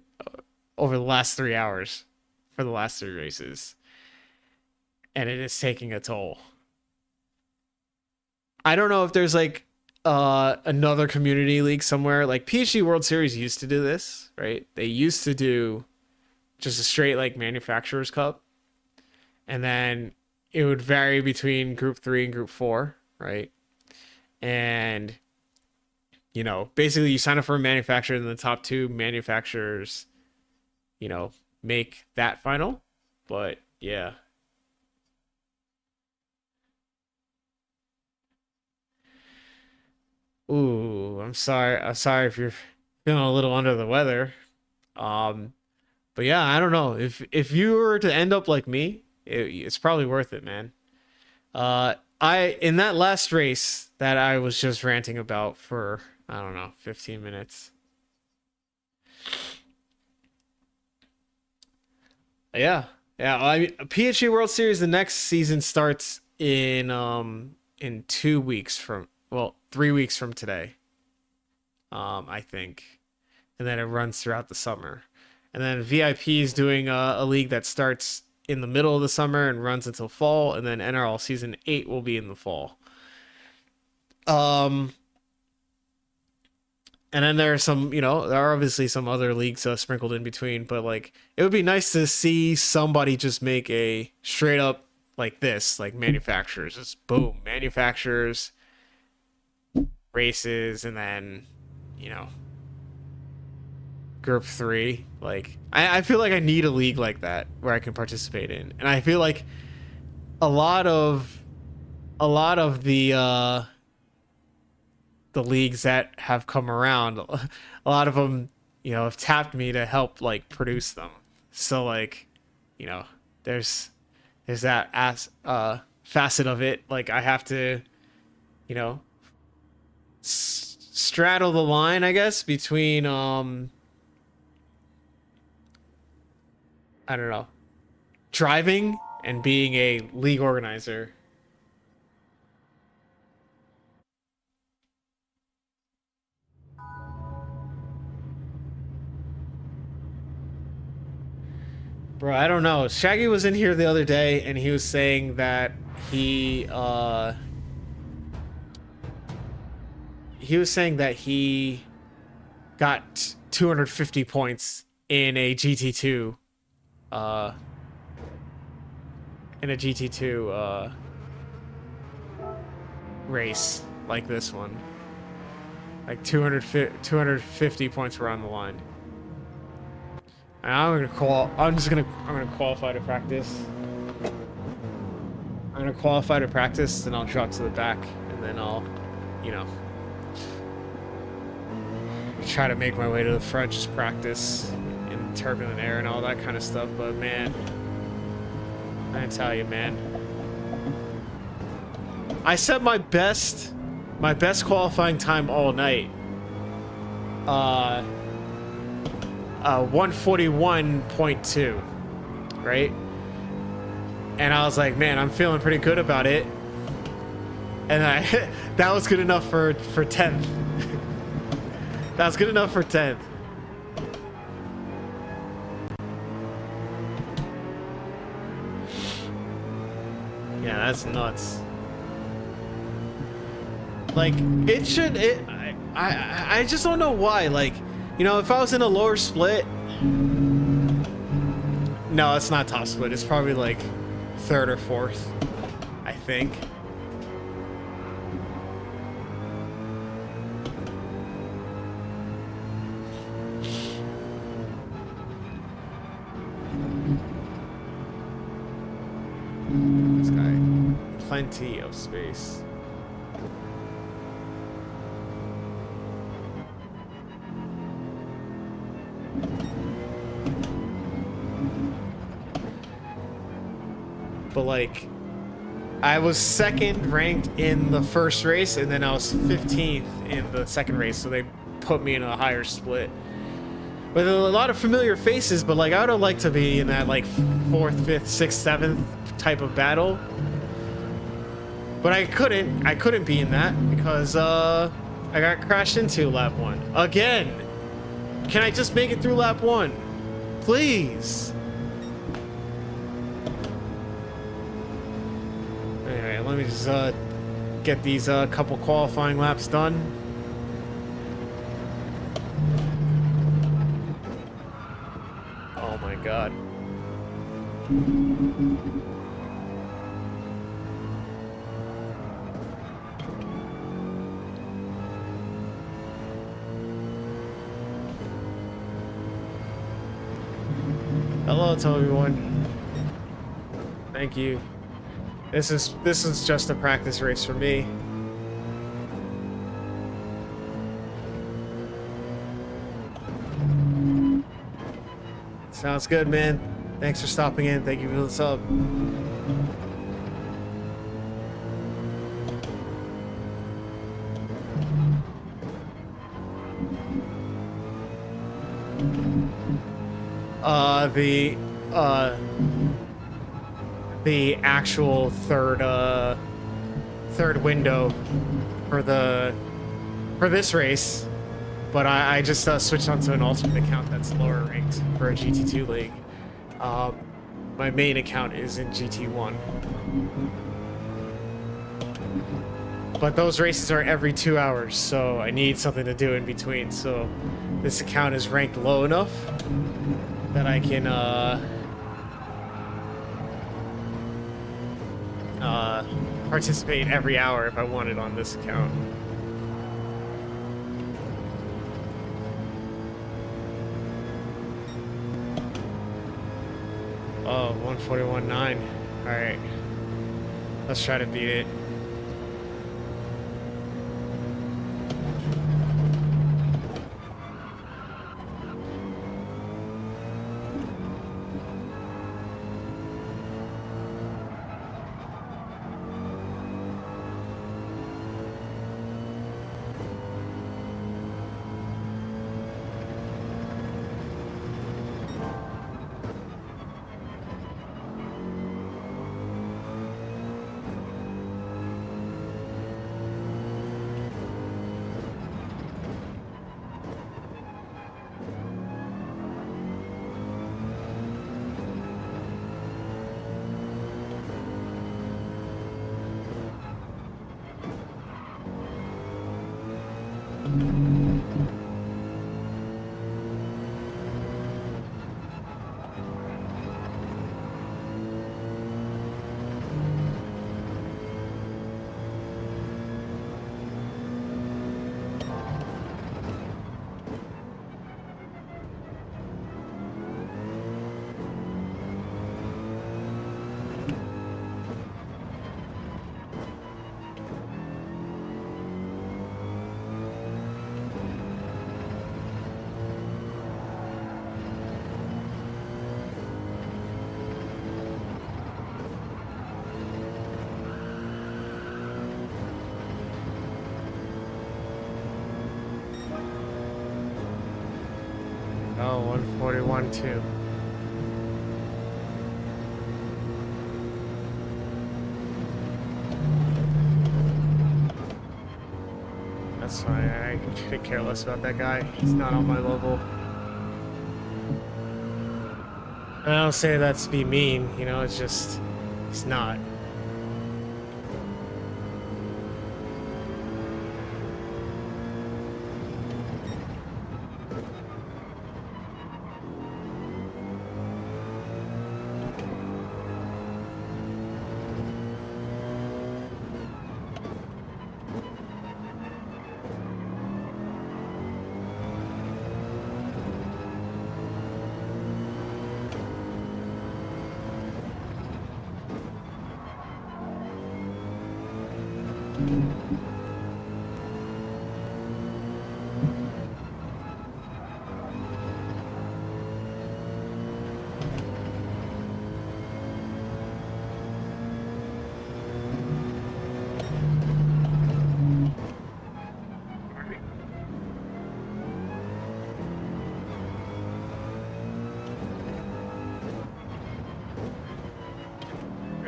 over the last 3 hours for the last 3 races, and it is taking a toll. I don't know if there's like another community league somewhere. Like PhD World Series used to do this, right? They used to do just a straight like manufacturers cup, and then it would vary between group 3 and group 4, right? And basically you sign up for a manufacturer, and the top two manufacturers, make that final. But yeah. Ooh, I'm sorry if you're feeling a little under the weather. Um, but yeah, I don't know. If you were to end up like me, it's probably worth it, man. I in that last race that I was just ranting about for, I don't know, 15 minutes. Yeah. Yeah, I mean, PHE World Series, the next season starts in 2 weeks from, well, 3 weeks from today. I think. And then it runs throughout the summer. And then VIP is doing a league that starts in the middle of the summer and runs until fall, and then NRL season 8 will be in the fall. Um, and then there are there are obviously some other leagues sprinkled in between, but like it would be nice to see somebody just make a straight up like this, like manufacturers, just boom, manufacturers, races, and then you know group 3. Like I feel like I need a league like that where I can participate in, and I feel like a lot of the leagues that have come around, a lot of them, have tapped me to help like produce them. So like, you know, there's that facet of it. Like I have to, you know, straddle the line, I guess, between I don't know, driving and being a league organizer. Bro, I don't know. Shaggy was in here the other day and he was saying that he was saying that he got 250 points in a GT2 race like this one. Like 250 points were on the line. And I'm gonna qualify to practice. I'm gonna qualify to practice, then I'll drop to the back, and then I'll, you know, try to make my way to the front, just practice in turbulent air and all that kind of stuff. But man, I tell you, man, I set my best qualifying time all night. 141.2, right? And I was like, man, I'm feeling pretty good about it. And that was good enough for 10th. That was good enough for 10th. Yeah, that's nuts. Like, I just don't know why. Like, you know, if I was in a lower split, no, it's not top split. It's probably like 3rd or 4th, I think. This guy, plenty of space. But like, I was 2nd ranked in the first race, and then I was 15th in the 2nd race, so they put me in a higher split. With a lot of familiar faces, but like, I would have liked to be in that like 4th, 5th, 6th, 7th type of battle. But I couldn't be in that because I got crashed into lap 1. Again! Can I just make it through lap 1? Please! Anyway, let me just get these couple qualifying laps done. Oh my god. Hello to everyone. Thank you. This is just a practice race for me. Sounds good, man. Thanks for stopping in. Thank you for the sub. The actual third window for this race, but I just switched onto an alternate account that's lower ranked for a GT2 league. My main account is in GT1, but those races are every 2 hours, so I need something to do in between. So this account is ranked low enough that I can participate every hour if I wanted on this account. Oh, 141.9. Alright. Let's try to beat it. Oh, 141 too. That's fine. I could care less about that guy. He's not on my level. And I don't say that to be mean, you know, it's just, he's not.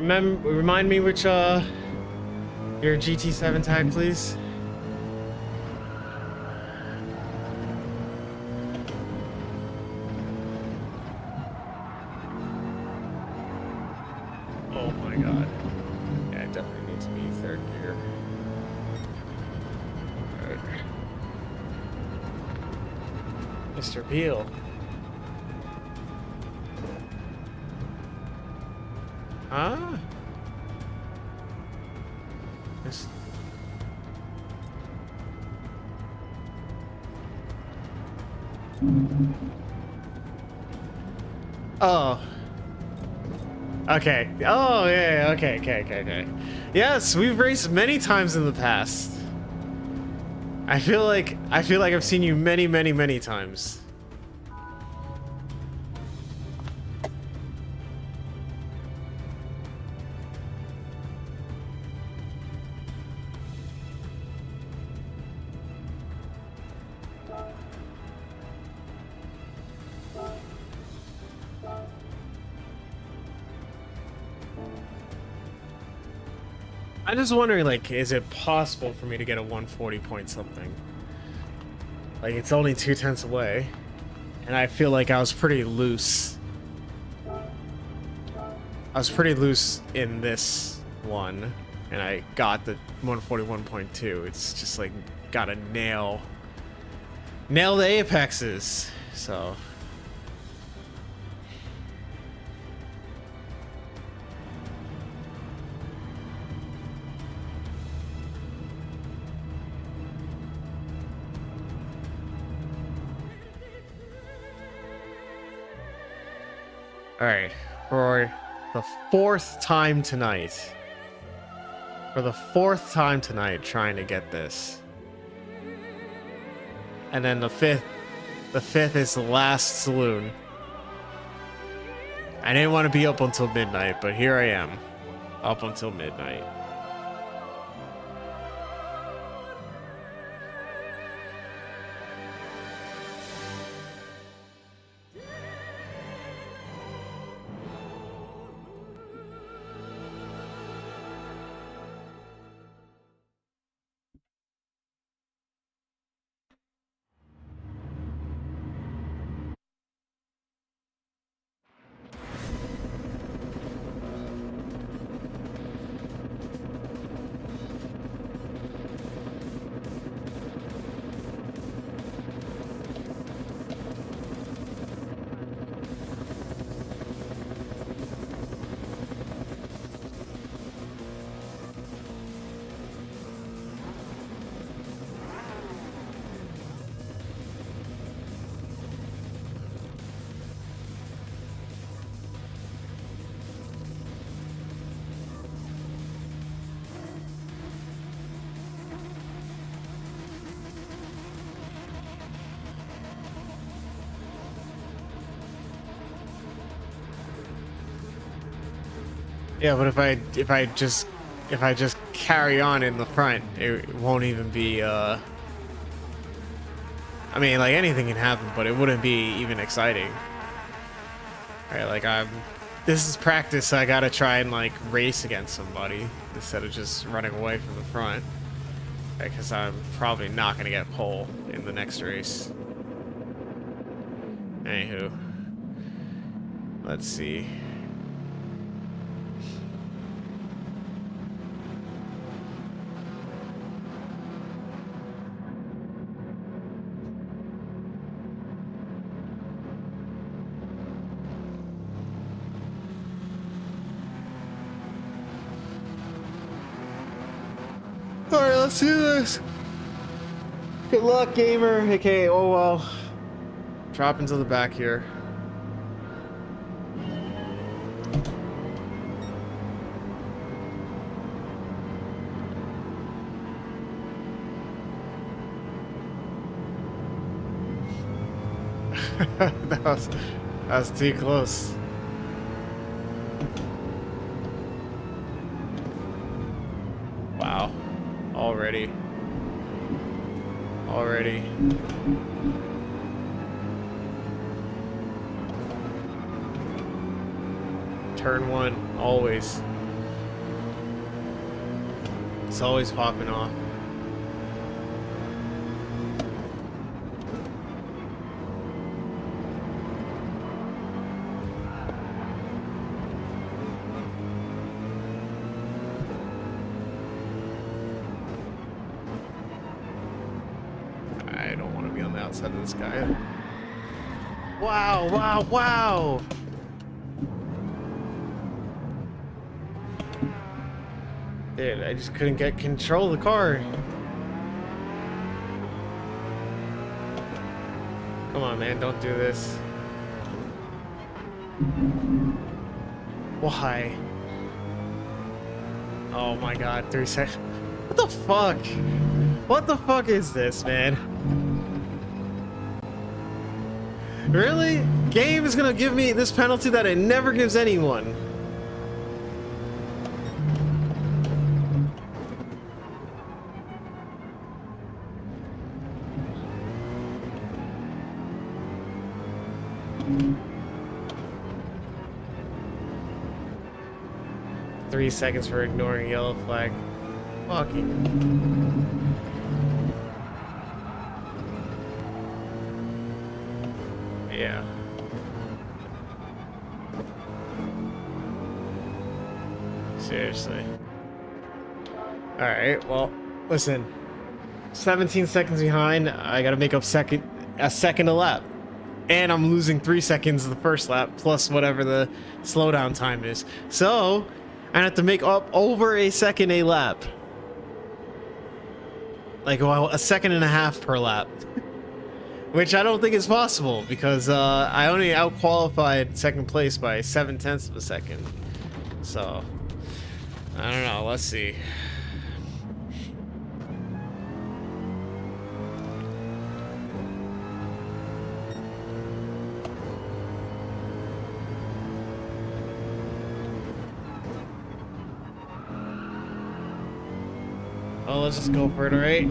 Remind me which your GT7 tag, please. Oh my god. Yeah, I definitely need to be third gear. Right. Mr. Beal. Ah. This. Oh. Okay. Oh, yeah. Okay. Yes, we've raced many times in the past. I feel like I've seen you many times. I'm just wondering, like, is it possible for me to get a 140 point something? Like, it's only 2/10 away, and I feel like I was pretty loose. I was pretty loose in this one, and I got the 141.2. It's just like, gotta nail the apexes, so... All right, for the fourth time tonight. For the fourth time tonight, trying to get this. And then the fifth is the last saloon. I didn't want to be up until midnight, but here I am, up until midnight. Yeah, but if I just carry on in the front, it won't even be I mean, like, anything can happen, but it wouldn't be even exciting. Right, like, this is practice, so I gotta try and, like, race against somebody instead of just running away from the front. Because I'm probably not gonna get pole in the next race. Anywho. Let's see. Alright, let's do this. Good luck, gamer. Okay, oh well. Drop into the back here. that was too close. Wow. Already. Turn one, always. It's always popping off. I don't want to be on the outside of this guy. Wow, wow, wow! Dude, I just couldn't get control of the car. Come on, man, don't do this. Why? Oh my god, 3 seconds. What the fuck? What the fuck is this, man? Really? Game is gonna give me this penalty that it never gives anyone. Three seconds for ignoring a yellow flag. Fucking. Yeah. Seriously. Alright, well, listen. 17 seconds behind. I gotta make up a second a lap. And I'm losing 3 seconds the first lap, plus whatever the slowdown time is. So, I have to make up over a second a lap. Like, well, a second and a half per lap. Which I don't think is possible, because I only out-qualified second place by 0.7 of a second. So, I don't know, let's see. Oh, let's just go for it, alright?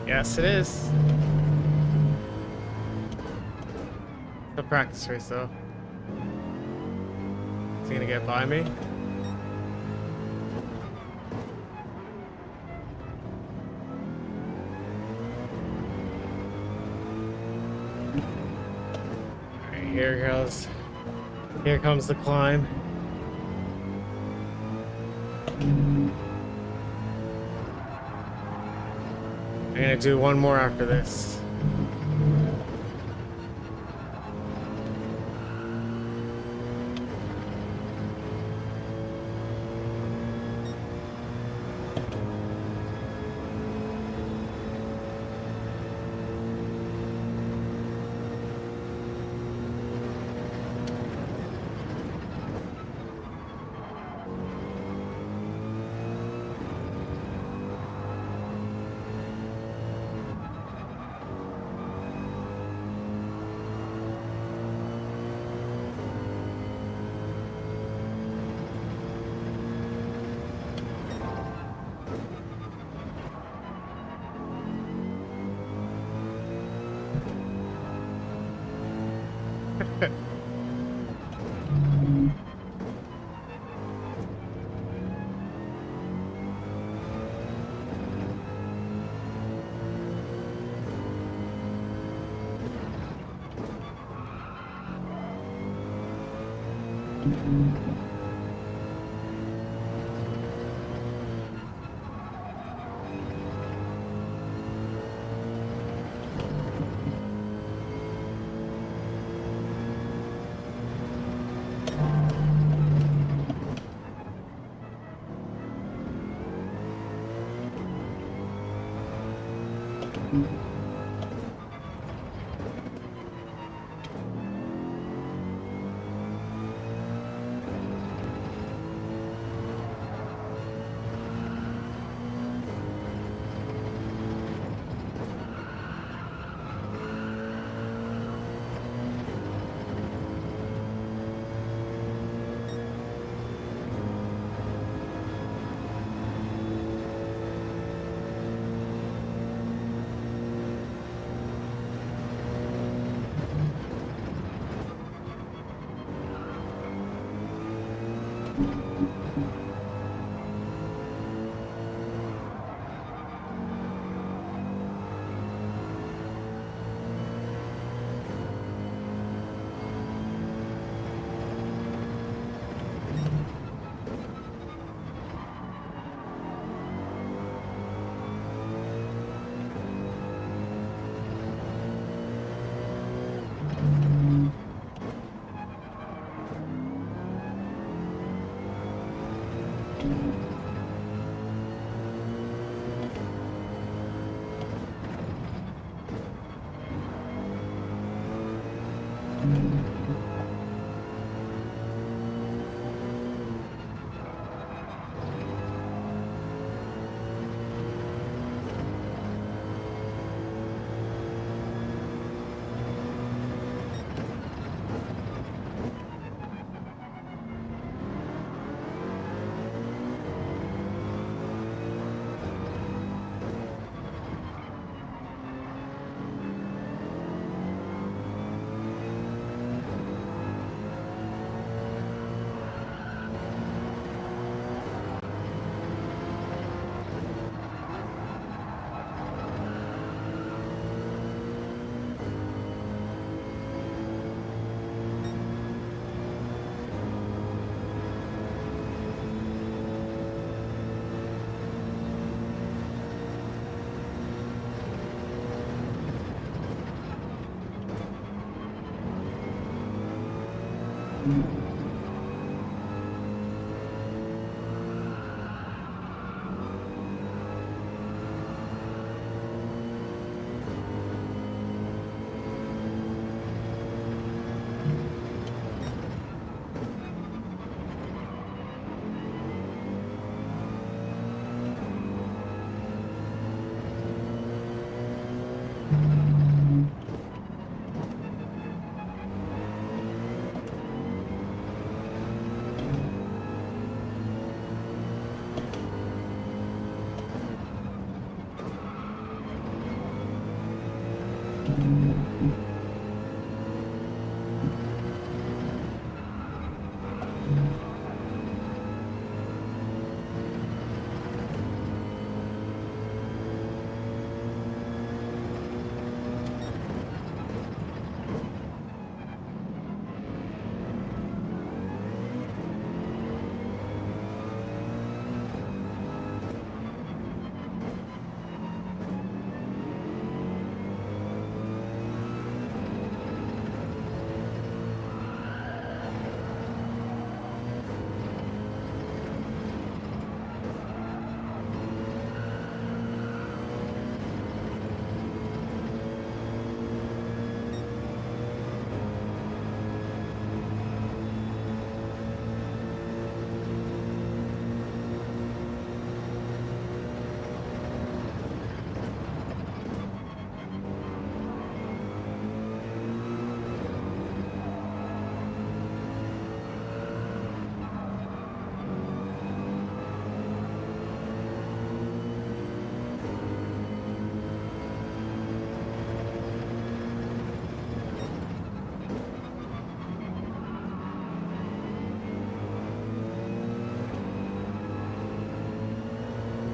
Yes, it is. The practice race, though. Is he gonna get by me? Alright, here it goes. Here comes the climb. I'm gonna do one more after this.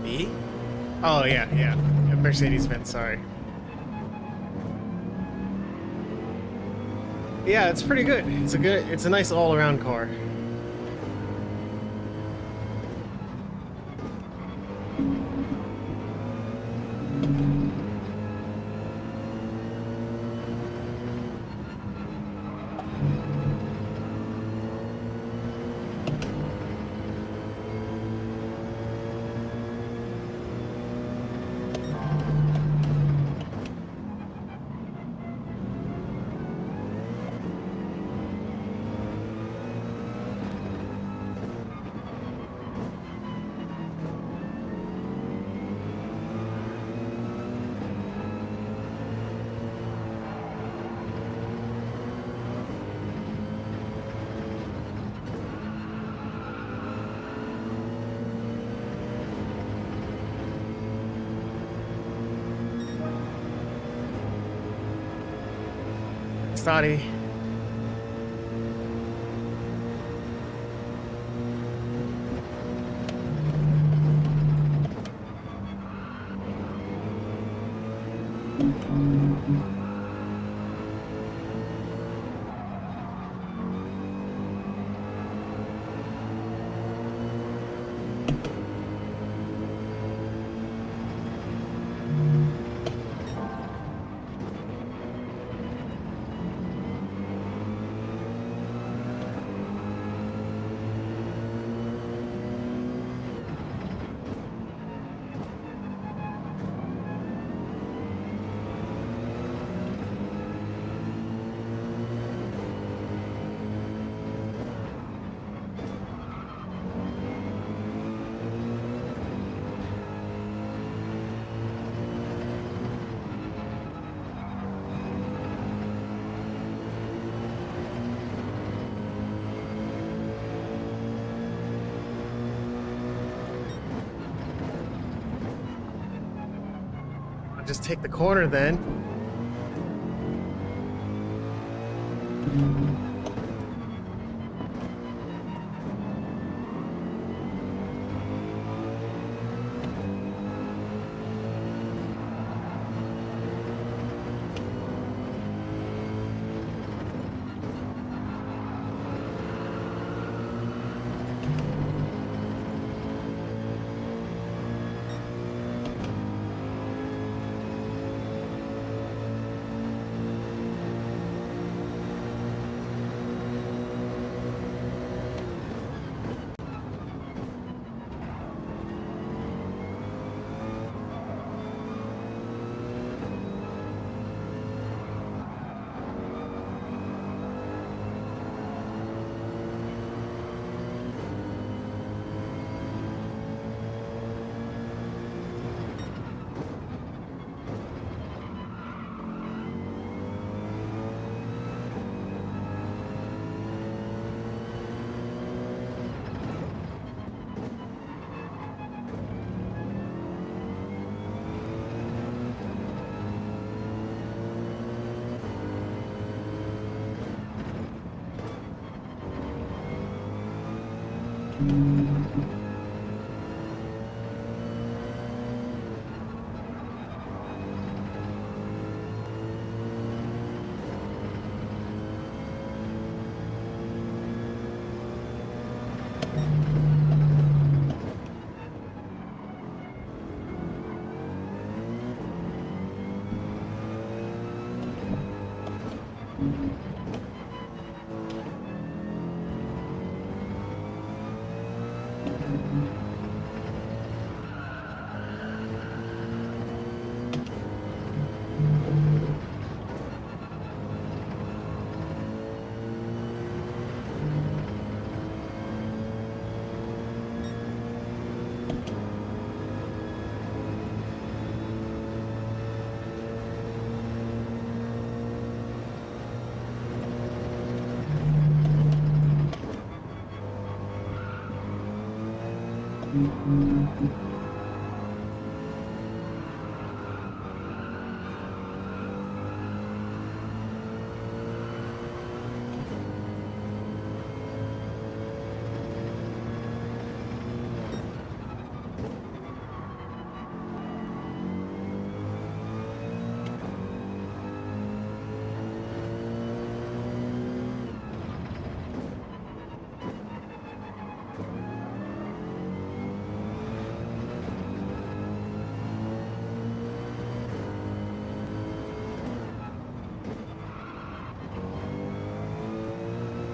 Me? Oh yeah, yeah. Mercedes-Benz, sorry. Yeah, it's pretty good. It's a nice all-around car. Starty. I'll just take the corner then.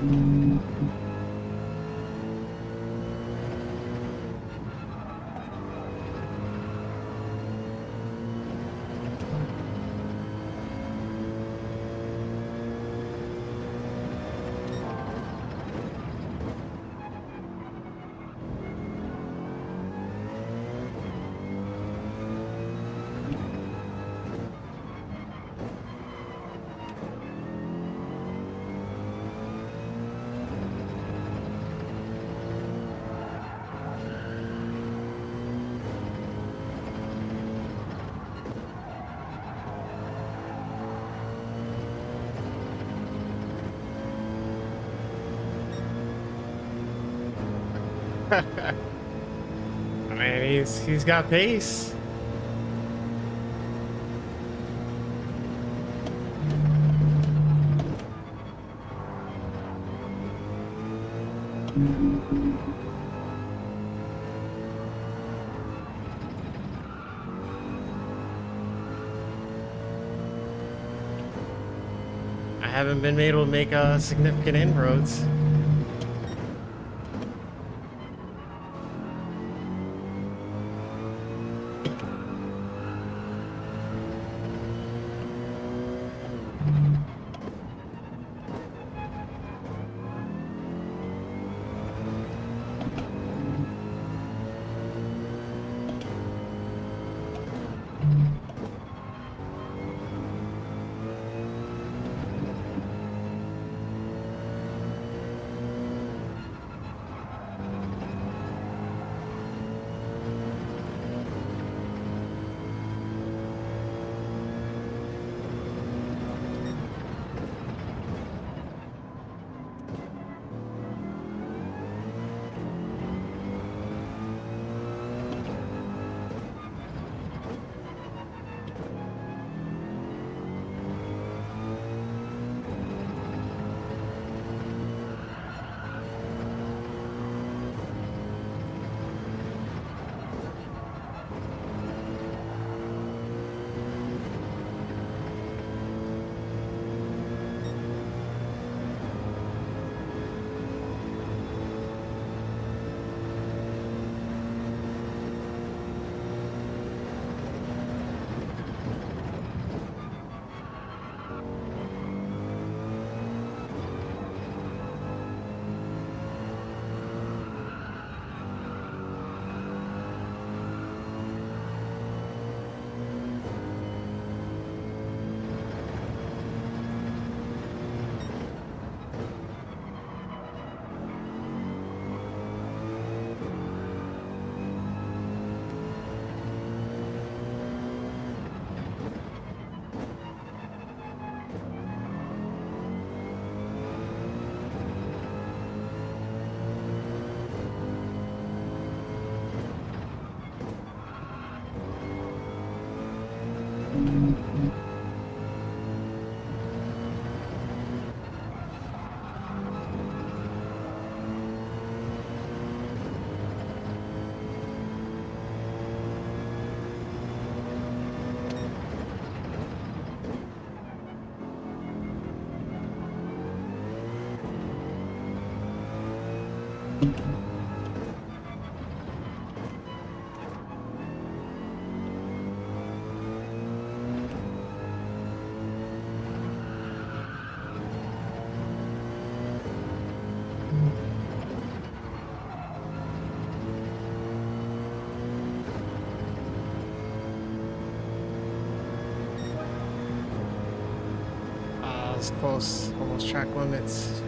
I mean, he's got pace. I haven't been able to make significant inroads. It's close, almost track limits.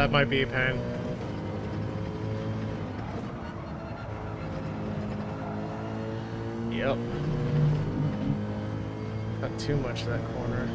that might be a pain. Yep. Not too much of that corner.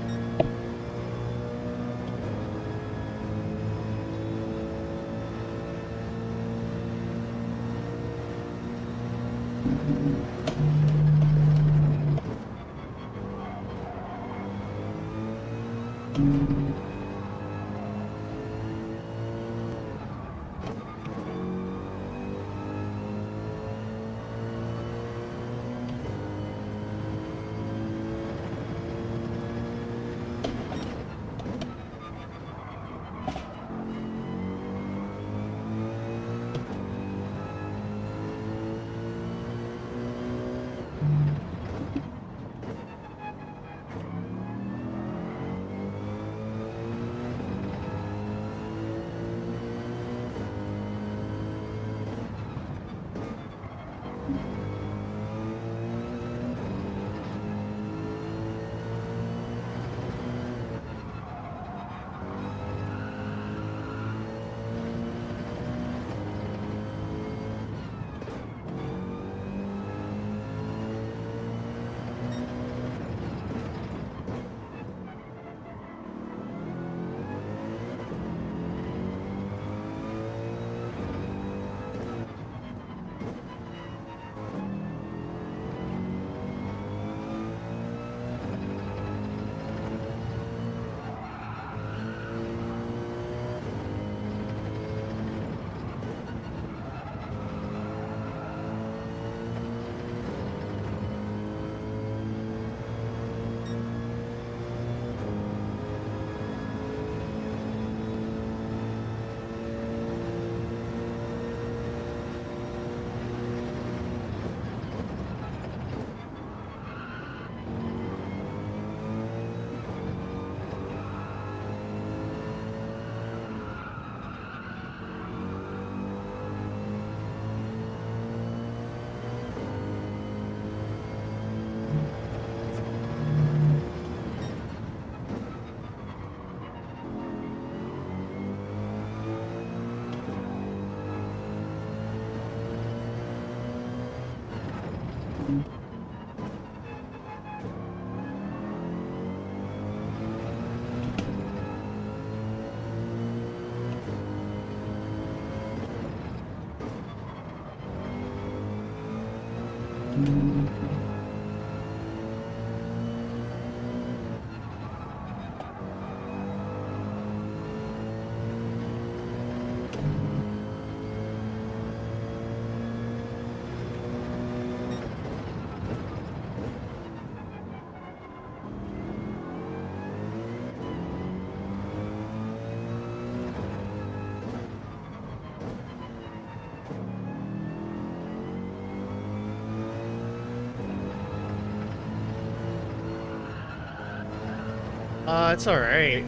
It's alright.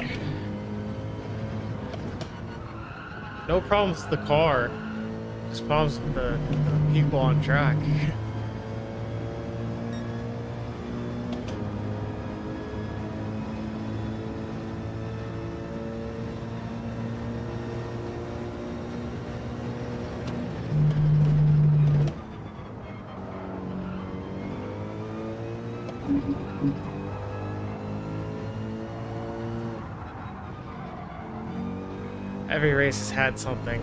No problems with the car. Just problems with the people on track. Every race has had something.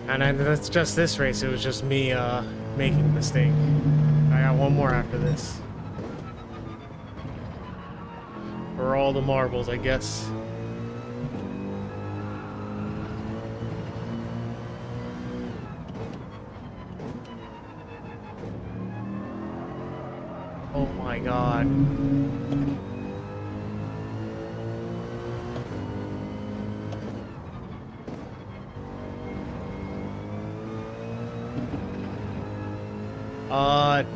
And that's just this race. It was just me making a mistake. I got one more after this. For all the marbles, I guess. Oh my god.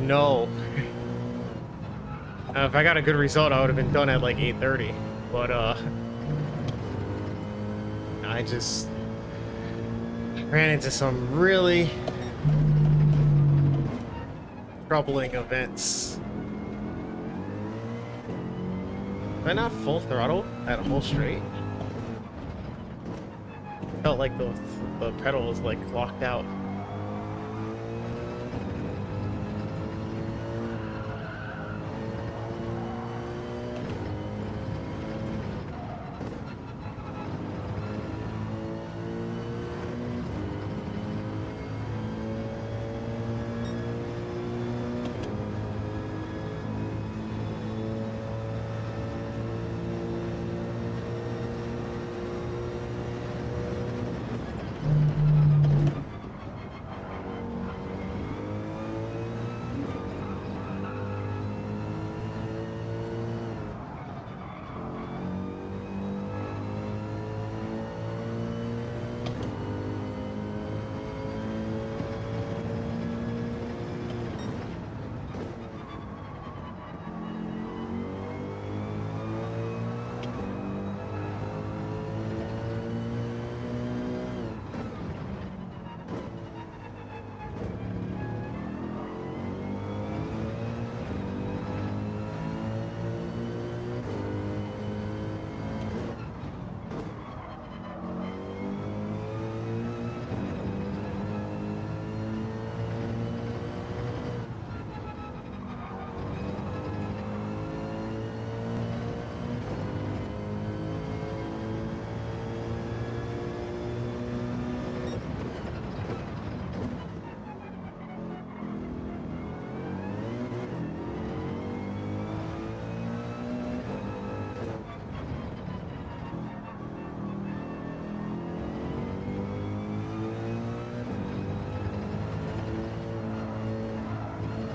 No. If I got a good result, I would have been done at like 8:30. But, I just ran into some really troubling events. Am I not full throttle at whole straight? felt like the pedal was like locked out.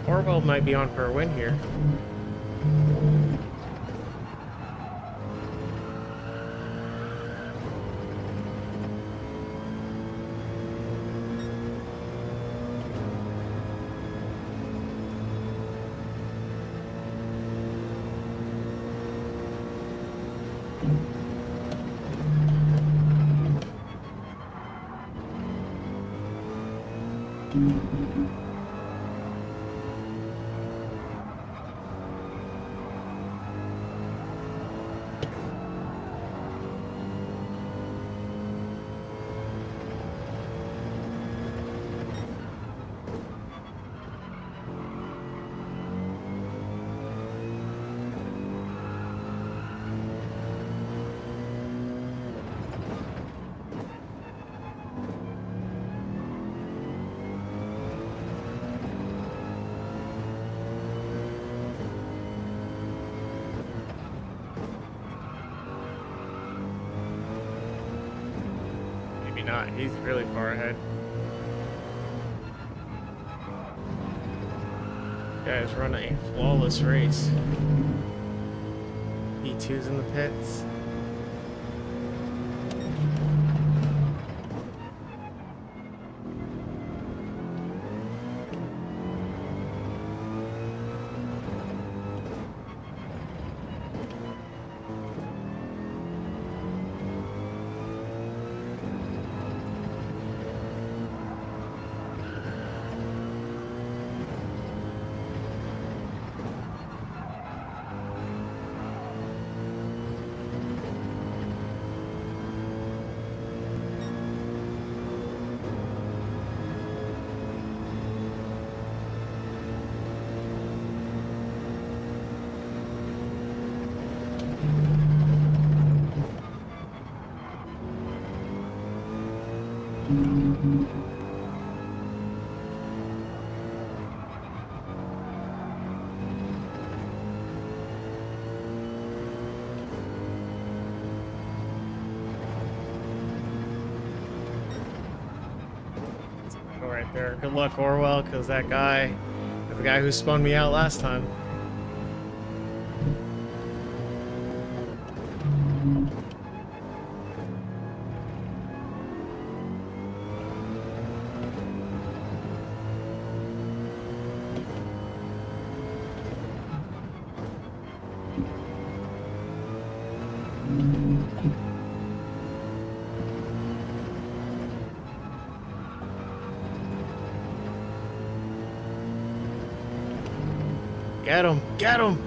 Orwell might be on for a win here. Not. He's really far ahead. Guys run a flawless race. E2's in the pits. Right there. Good luck, Orwell, because that guy, the guy who spun me out last time. Get him! Get him!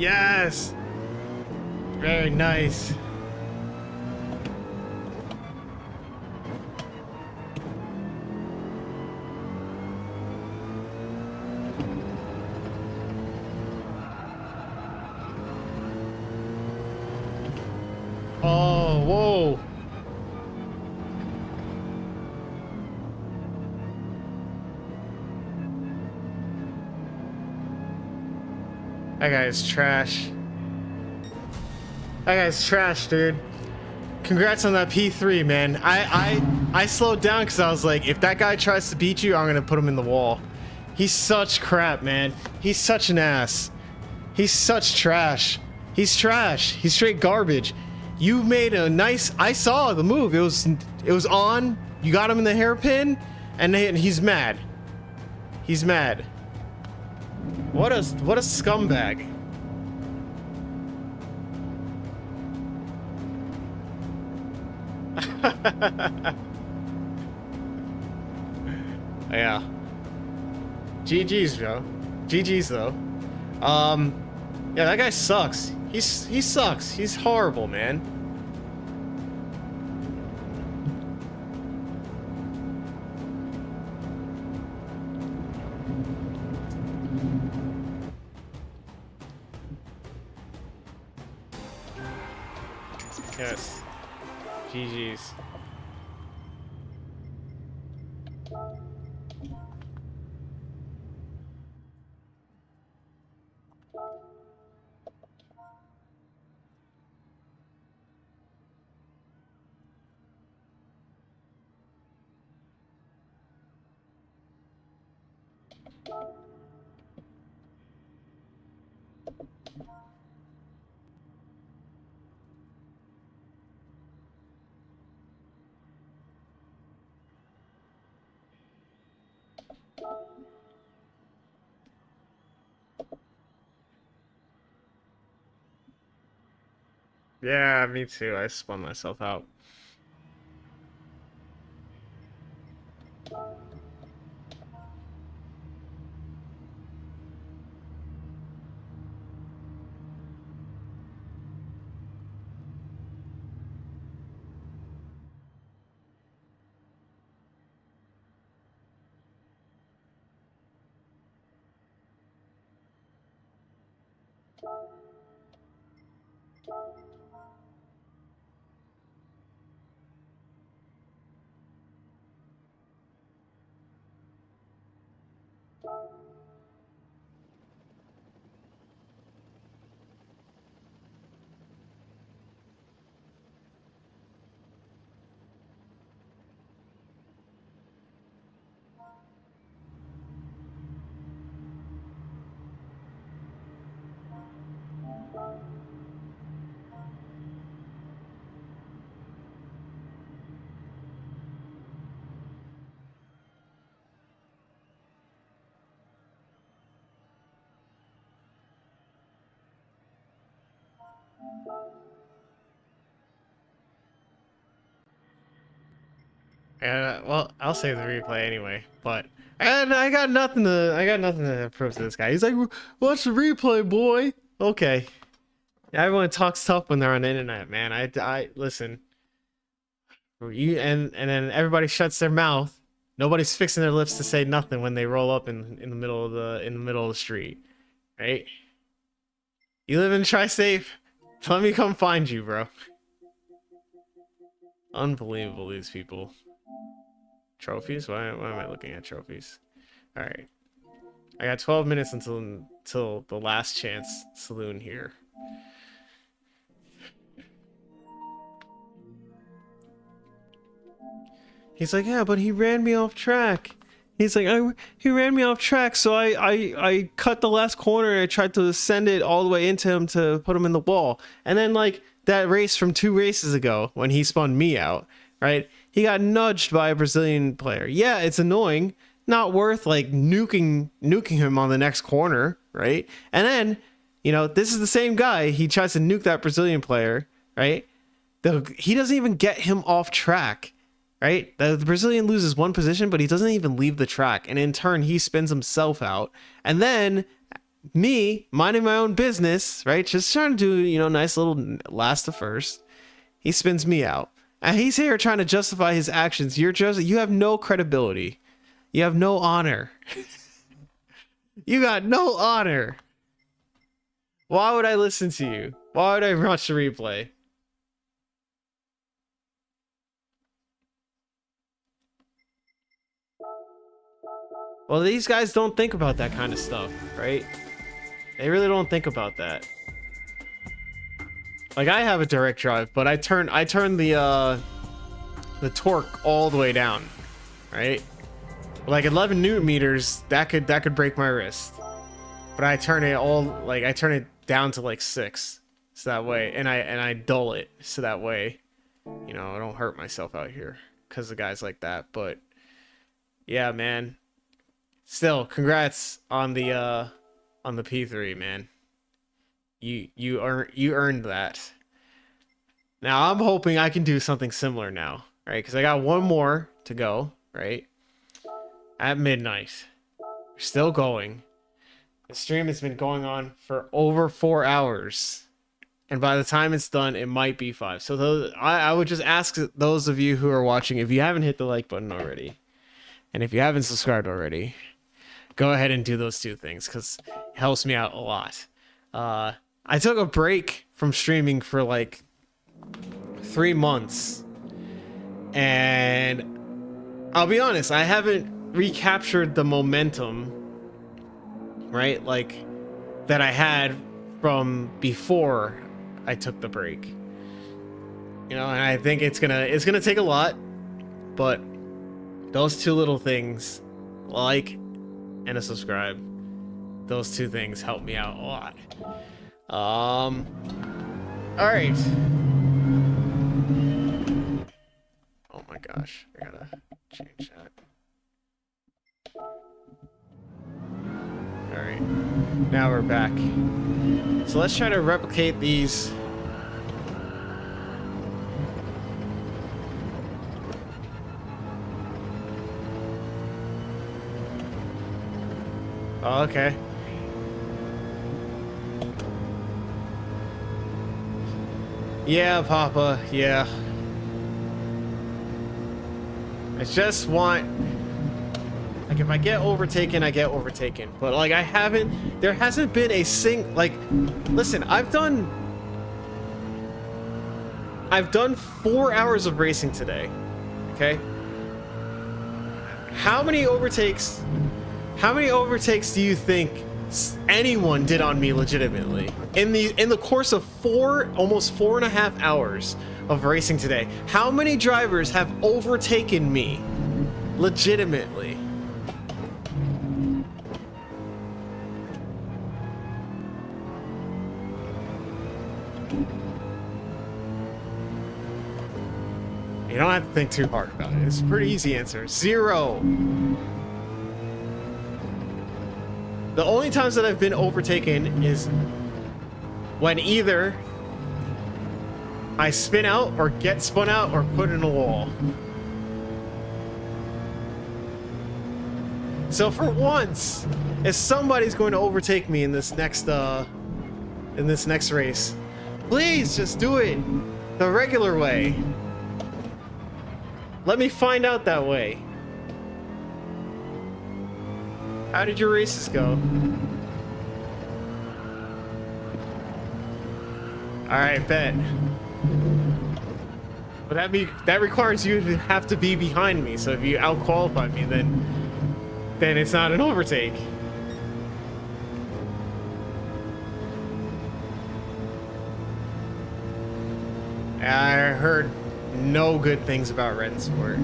Yes. Very nice. Oh, whoa. That guy's trash. That guy's trash, dude. Congrats on that P3, man. I slowed down because I was like, if that guy tries to beat you, I'm gonna put him in the wall. He's such crap, man. He's such an ass. He's such trash. He's trash. He's straight garbage. You made a nice. I saw the move. It was on. You got him in the hairpin, and he's mad. He's mad. What a scumbag. Yeah. GG's, bro. GG's though. Yeah, that guy sucks. He sucks. He's horrible, man. Yes. GG's. Yeah, me too. I spun myself out. Well, I'll save the replay anyway. But I got nothing to prove to this guy. He's like, "Watch the replay, boy." Okay. Yeah, everyone talks tough when they're on the internet, man. I listen. You and then everybody shuts their mouth. Nobody's fixing their lips to say nothing when they roll up in the middle of the street, right? You live in Tri-Safe. Let me come find you, bro. Unbelievable, these people. Trophies? Why am I looking at trophies? All right, I got 12 minutes until the last chance saloon here. He's like, yeah, but he ran me off track. He's like, he ran me off track, so I cut the last corner and I tried to send it all the way into him to put him in the wall. And then like that race from 2 races ago when he spun me out, right? He got nudged by a Brazilian player. Yeah, it's annoying. Not worth like nuking him on the next corner, right? And then, you know, this is the same guy. He tries to nuke that Brazilian player, right? He doesn't even get him off track. Right? The Brazilian loses 1 position, but he doesn't even leave the track. And in turn, he spins himself out. And then me minding my own business, right? Just trying to do, you know, nice little last to first. He spins me out. And he's here trying to justify his actions. You have no credibility. You have no honor. You got no honor. Why would I listen to you? Why would I watch the replay? Well, these guys don't think about that kind of stuff, right? They really don't think about that. Like, I have a direct drive, but I turn the torque all the way down, right? Like 11 newton meters, that could break my wrist. But I turn it down to like 6, so that way, and I dull it so that way, you know, I don't hurt myself out here because of guys like that. But yeah, man. Still, congrats on the P3, man. You earned that. Now I'm hoping I can do something similar now, right? Because I got one more to go, right? At midnight. We're still going. The stream has been going on for over 4 hours. And by the time it's done, it might be 5. So I would just ask those of you who are watching, if you haven't hit the like button already, and if you haven't subscribed already, go ahead and do those 2 things, because it helps me out a lot. I took a break from streaming for like 3 months. And I'll be honest, I haven't recaptured the momentum, right? Like, that I had from before I took the break. You know, and I think it's gonna take a lot, but those 2 little things, like and a subscribe, those 2 things help me out a lot. All right. Oh my gosh, I gotta change that. All right, now we're back. So let's try to replicate these. Oh, okay. Yeah, Papa, yeah. I just want... Like, if I get overtaken, I get overtaken. But, like, there hasn't been a like, listen, I've done 4 hours of racing today, okay? How many overtakes do you think anyone did on me legitimately in the course of almost 4.5 hours of racing today? How many drivers have overtaken me legitimately? You don't have to think too hard about it. It's a pretty easy answer. 0. The only times that I've been overtaken is when either I spin out or get spun out or put in a wall. So for once, if somebody's going to overtake me in this next race, please just do it the regular way. Let me find out that way. How did your races go? Alright, bet. But that requires you to have to be behind me, so if you outqualify me, then it's not an overtake. I heard no good things about Rensport.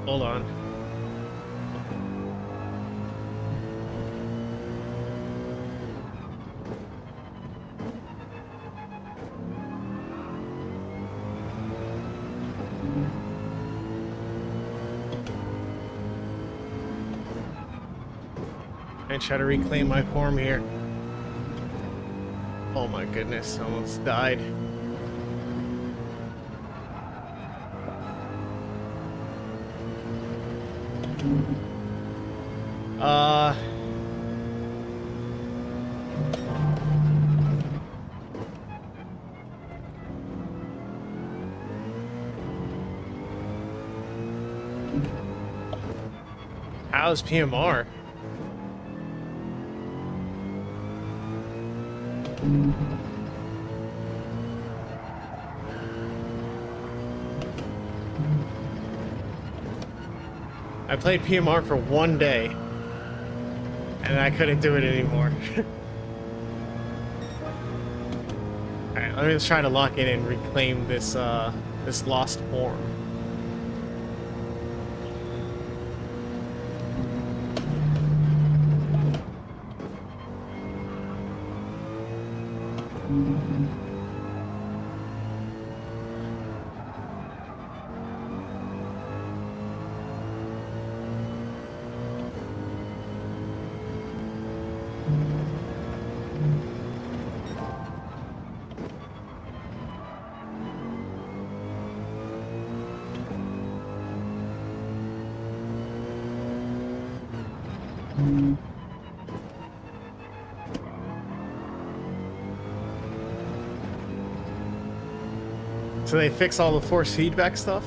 Hold on. I try to reclaim my form here. Oh my goodness, I almost died. How's PMR? I played PMR for one day, and I couldn't do it anymore. Alright, let me just try to lock in and reclaim this, this lost form. So they fix all the force feedback stuff?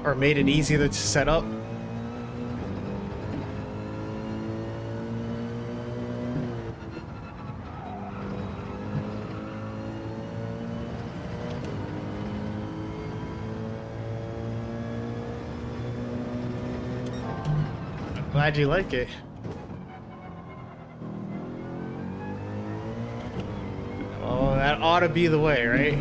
Or made it easier to set up? I'm glad you like it. Oh, that ought to be the way, right?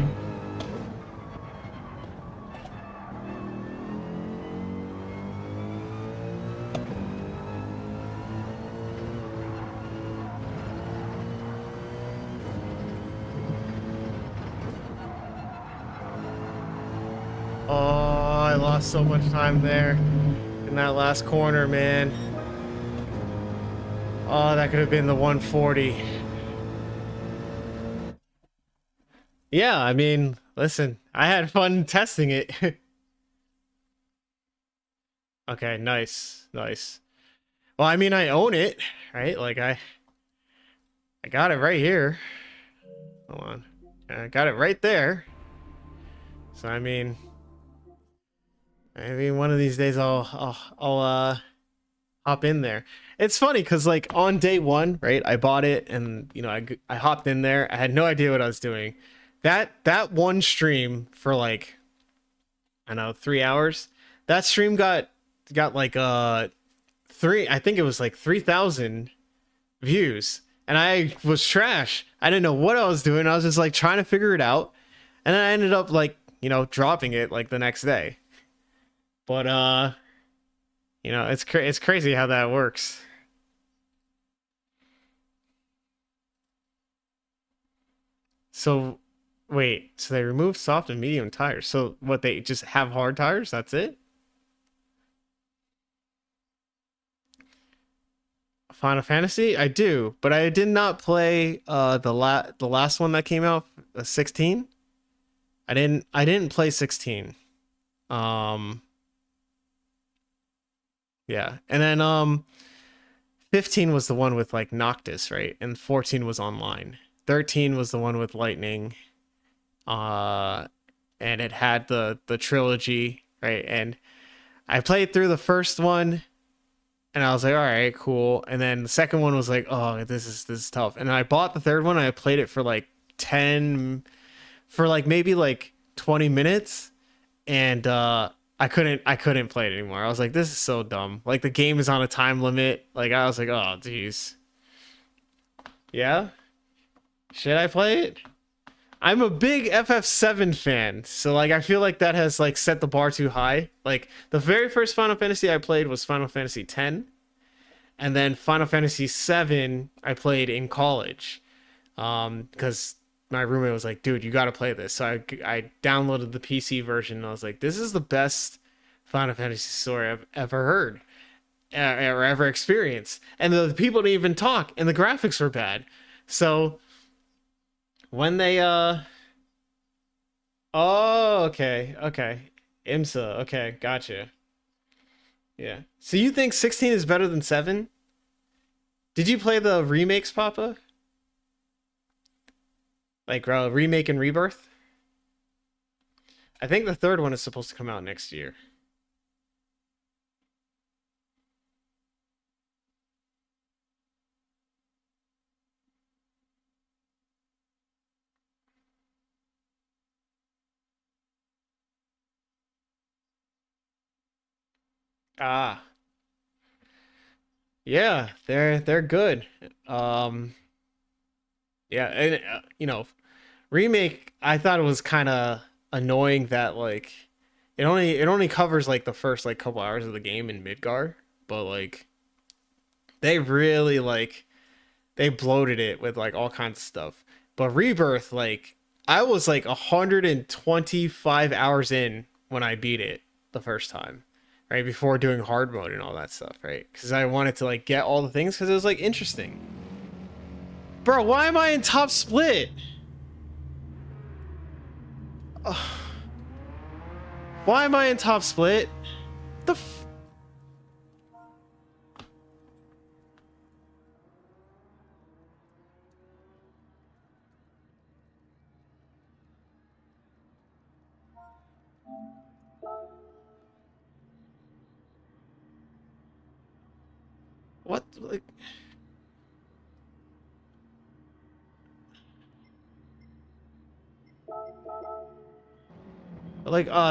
Oh, I lost so much time there in that last corner, man. Oh, that could have been the 140. Yeah, I mean, listen, I had fun testing it. Okay, nice, nice. Well, I mean, I own it, right? Like, I got it right here. Hold on. I got it right there. So, I mean, maybe one of these days I'll hop in there. It's funny because, like, on day one, right, I bought it and, you know, I hopped in there. I had no idea what I was doing. That one stream for, like, I don't know, 3 hours. That stream got like I think it was like 3,000 views, and I was trash. I didn't know what I was doing. I was just like trying to figure it out, and then I ended up, like, you know, dropping it like the next day. But you know, it's crazy how that works. So wait, so they removed soft and medium tires. So what, they just have hard tires? That's it? Final Fantasy? I do, but I did not play the last one that came out, 16. I didn't play 16. Um yeah. And then 15 was the one with, like, Noctis, right? And 14 was online. 13 was the one with Lightning. Uh and it had the trilogy, right? And I played through the first one, and I was like, all right, cool. And then the second one was like, oh, this is tough. And I bought the third one, and I played it for like 10, for like maybe like 20 minutes, and I couldn't play it anymore. I was like, this is so dumb. Like, the game is on a time limit. Like, I was like, oh geez. Yeah? Should I play it? I'm a big FF7 fan, so, like, I feel like that has, like, set the bar too high. Like, the very first Final Fantasy I played was Final Fantasy X, and then Final Fantasy VII I played in college, because my roommate was like, dude, you got to play this. So I downloaded the PC version, and I was like, this is the best Final Fantasy story I've ever heard. ever experienced. And the people didn't even talk, and the graphics were bad. So when they oh, okay, okay. IMSA, okay, gotcha. Yeah. So you think 16 is better than 7? Did you play the remakes, Papa? Like remake and rebirth? I think the third one is supposed to come out next year. Ah, yeah, they're good. Um, yeah, and remake. I thought it was kind of annoying that like it only covers like the first like couple hours of the game in Midgar, but like they really like they bloated it with like all kinds of stuff. But Rebirth, like I was like 125 hours in when I beat it the first time, right before doing hard mode and all that stuff, right? Because I wanted to like get all the things because it was like interesting. Bro, why am I in top split? Ugh. Why am I in top split? The f what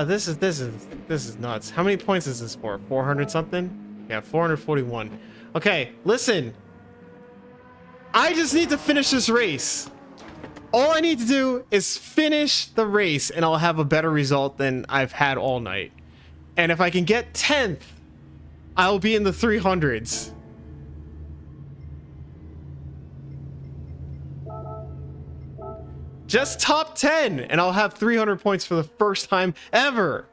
this is nuts. How many points is this for? 400 something? Yeah, 441. Okay, listen. I just need to finish this race. All I need to do is finish the race and I'll have a better result than I've had all night. And if I can get 10th, I'll be in the 300s. Just top 10 and I'll have 300 points for the first time ever.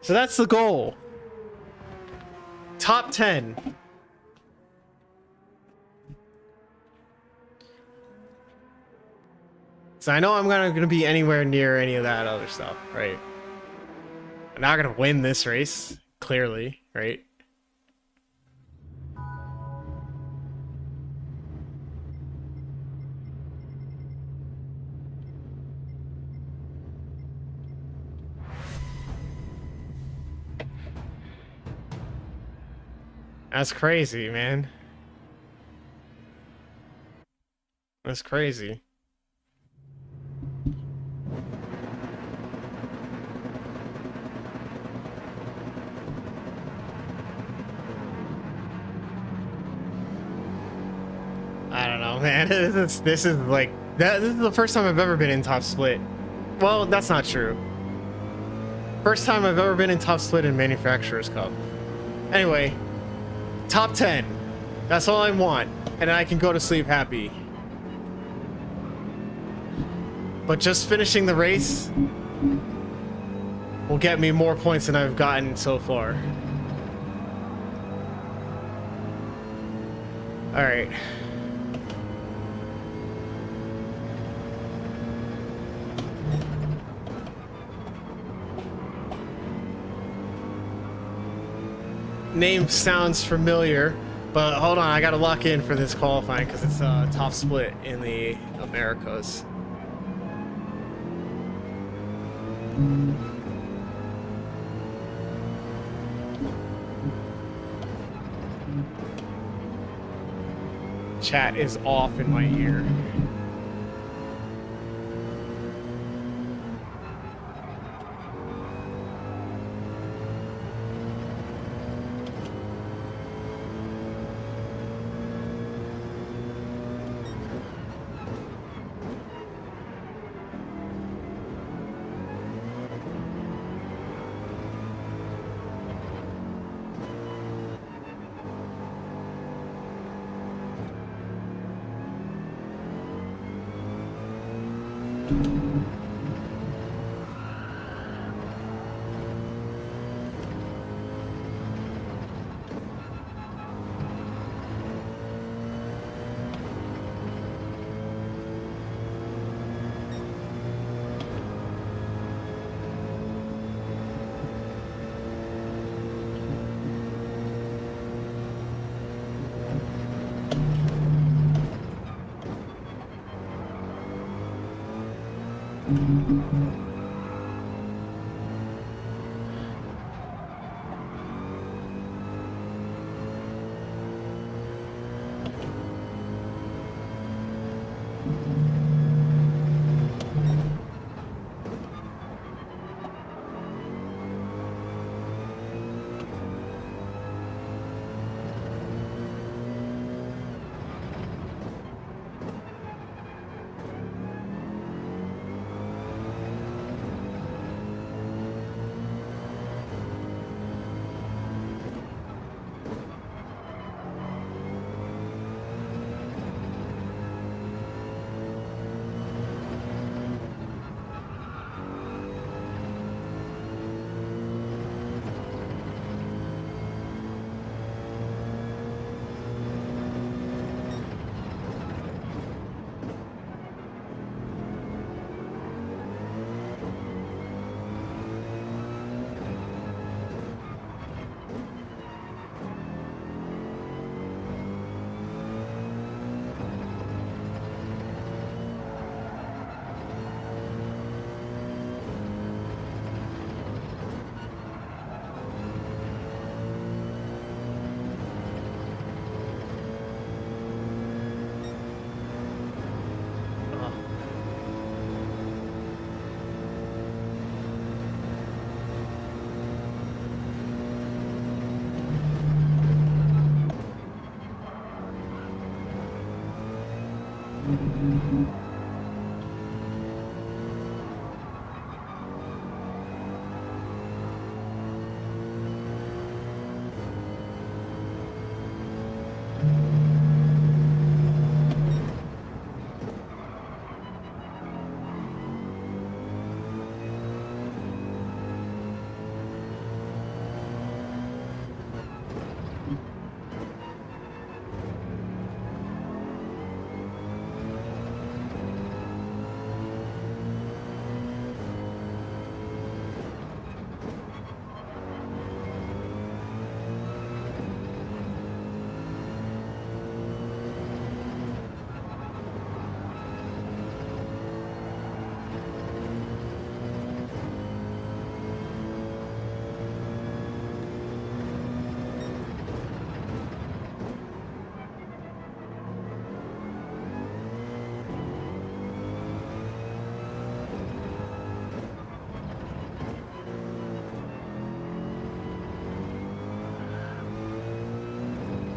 So that's the goal. Top 10. So I know I'm not gonna be anywhere near any of that other stuff, right? I'm not gonna win this race, clearly, right? That's crazy, man. That's crazy. I don't know, man. This is like that. This is the first time I've ever been in top split. Well, that's not true. First time I've ever been in top split in Manufacturers Cup. Anyway, top 10. That's all I want, and I can go to sleep happy. But just finishing the race will get me more points than I've gotten so far. All right. Name sounds familiar, but hold on, I gotta lock in for this qualifying because it's a top split in the Americas. Chat is off in my ear.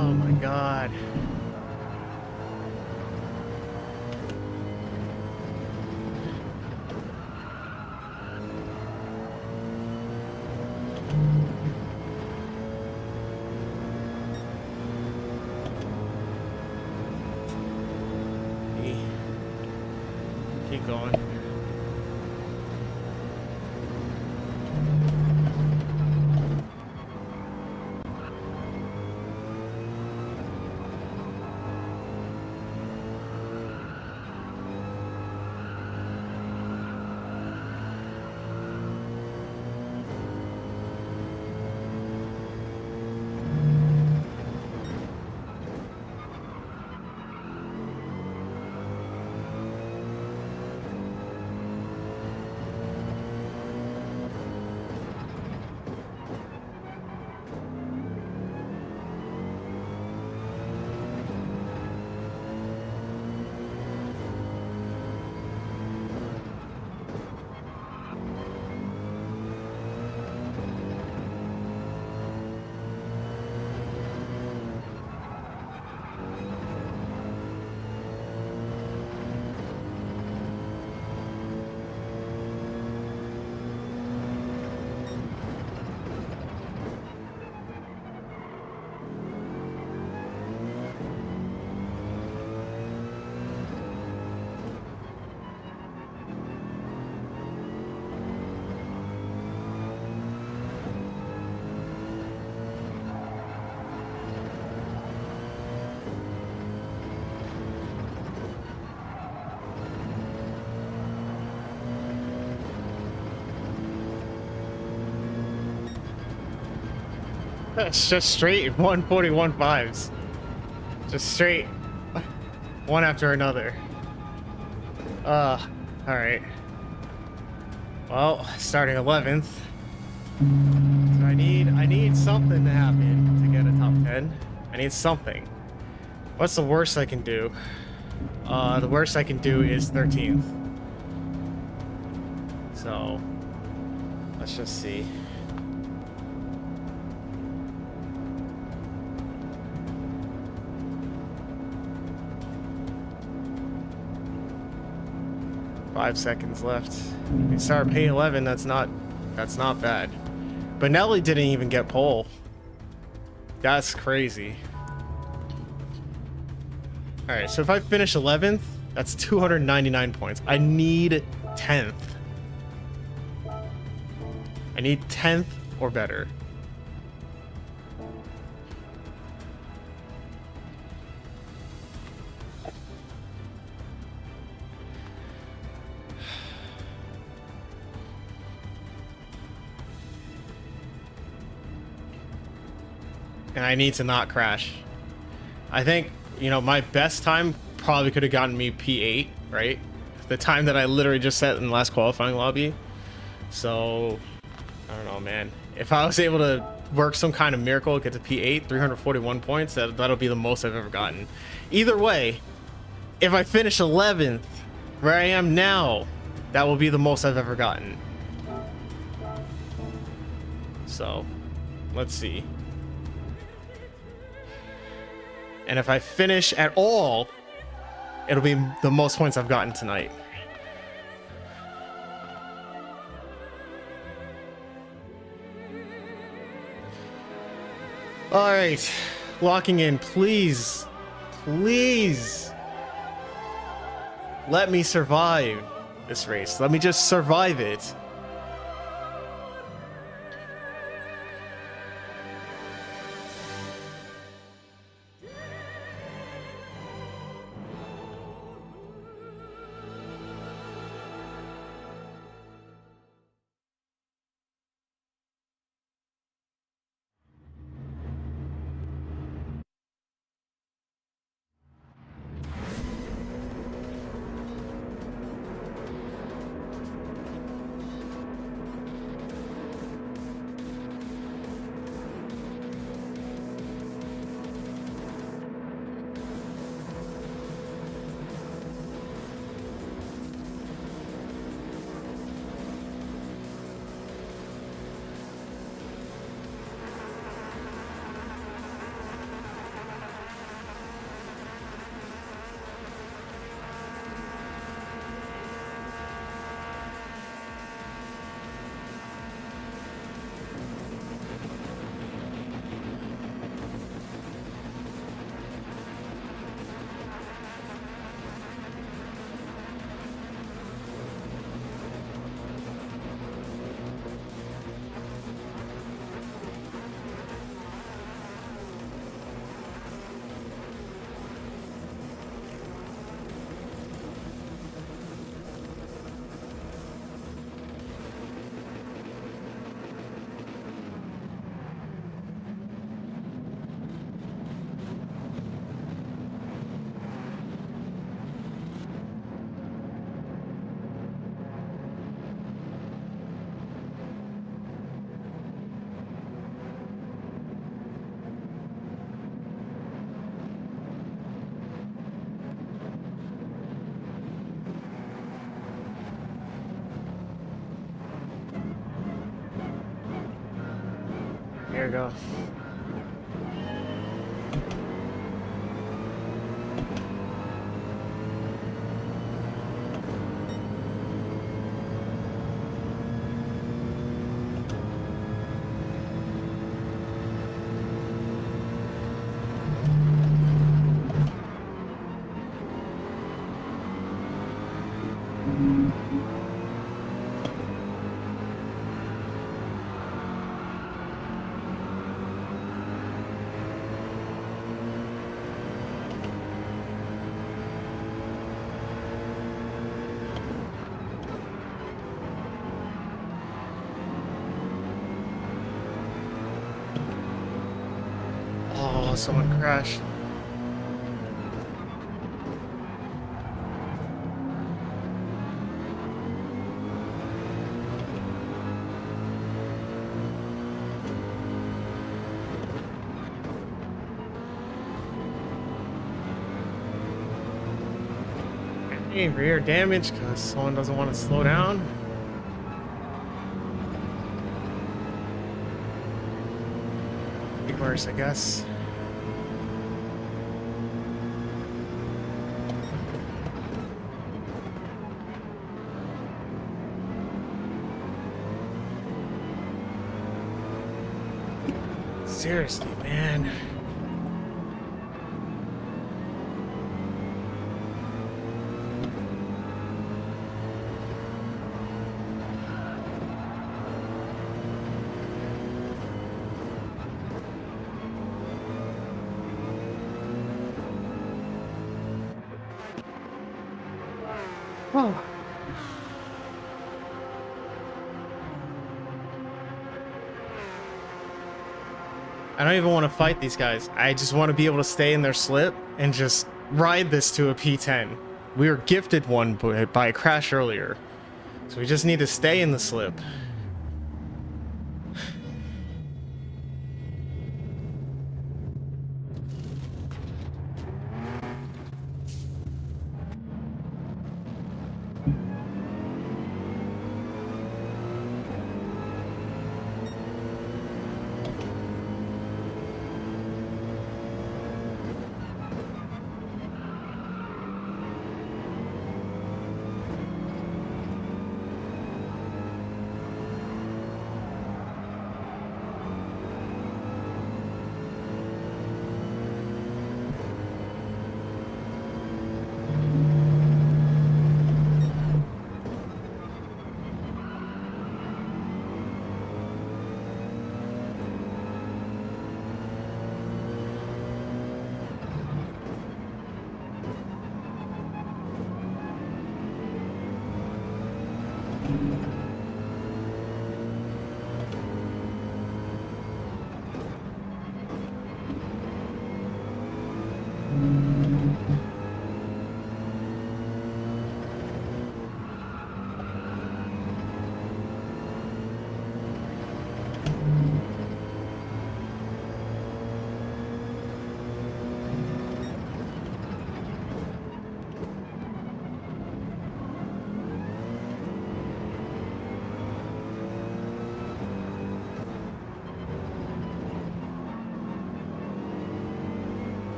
Oh my God. Keep going. It's just straight 141 fives. Just straight one after another. Alright. Well, starting 11th. So I need something to happen to get a top 10. I need something. What's the worst I can do? The worst I can do is 13th. So let's just see. Five seconds left. We start P11. That's not bad. But Nelly didn't even get pole. That's crazy. All right, so if I finish 11th, that's 299 points. I need 10th. I need 10th or better. And I need to not crash. I think, you know, my best time probably could have gotten me P8, right? The time that I literally just set in the last qualifying lobby. So, I don't know, man. If I was able to work some kind of miracle, get to P8, 341 points, that'll be the most I've ever gotten. Either way, if I finish 11th, where I am now, that will be the most I've ever gotten. So, let's see. And if I finish at all, it'll be the most points I've gotten tonight. All right, locking in, please, please let me survive this race. Let me just survive it. Here we go. Oh, someone crashed. Okay, rear damage because someone doesn't want to slow down. Be worse, I guess. Seriously, man. Oh. I don't even want to fight these guys. I just want to be able to stay in their slip and just ride this to a P10. We were gifted one by a crash earlier. So we just need to stay in the slip.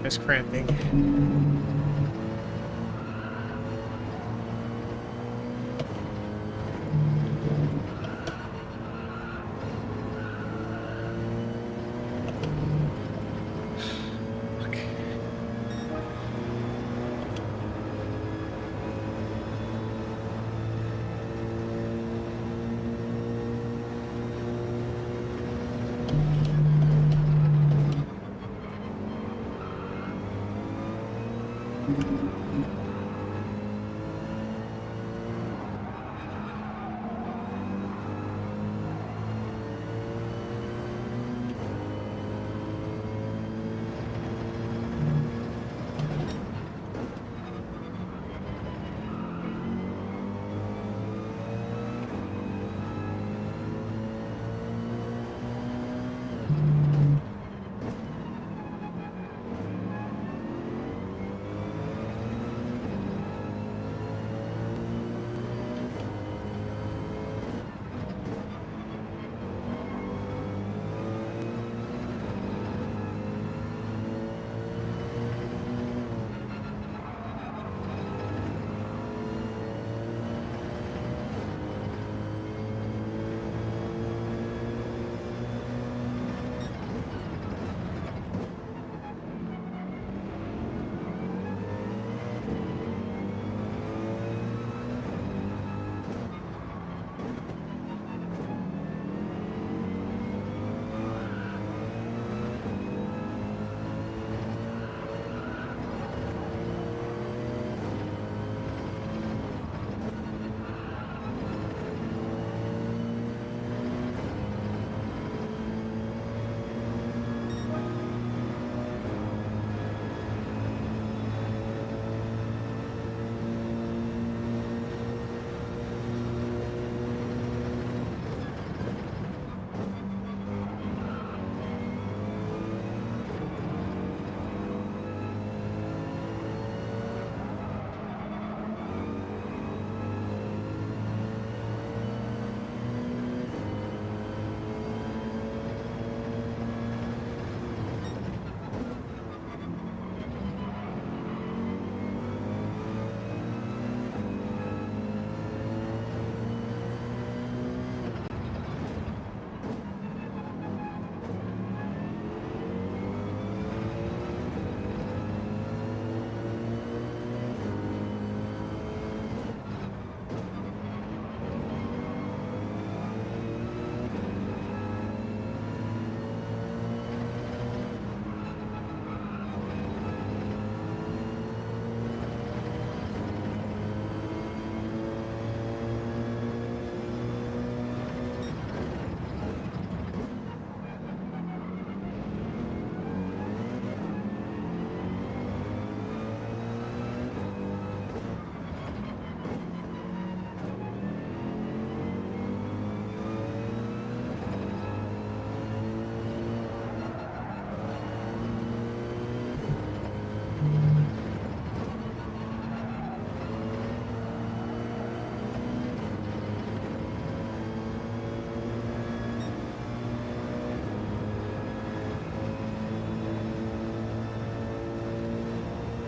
It's cramping.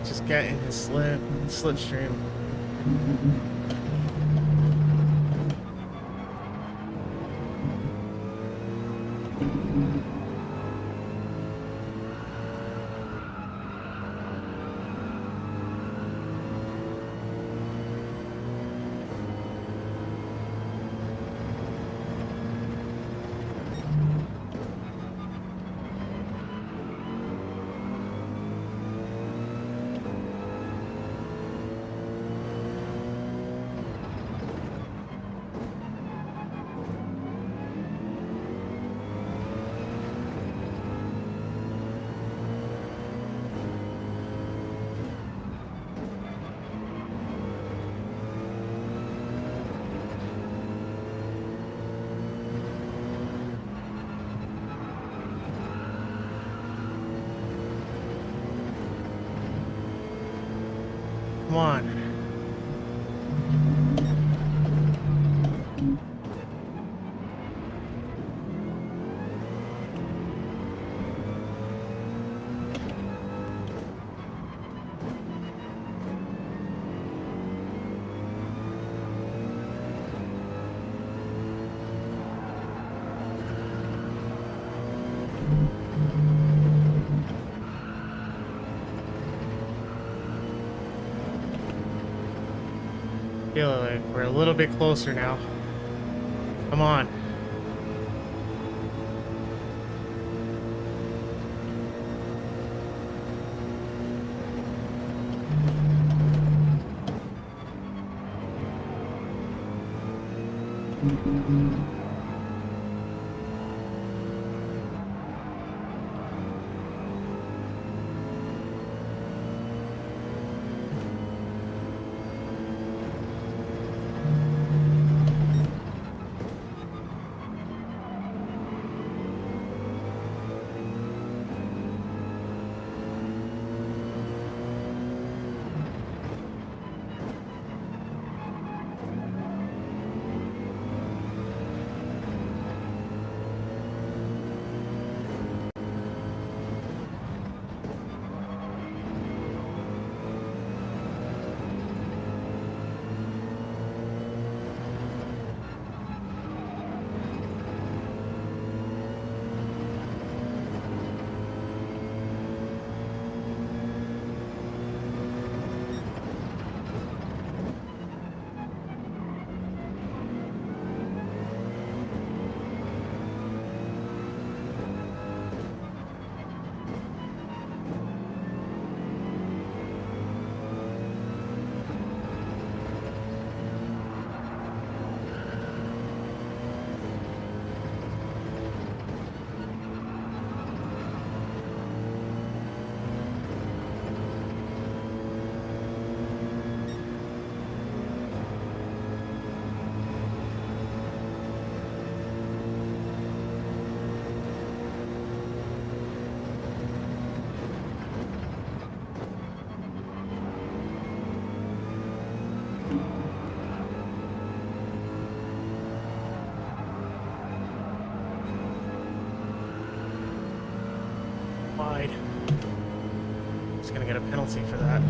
Just get in his slipstream. Come on. Feel like we're a little bit closer now. Come on. Wide. Just gonna get a penalty for that.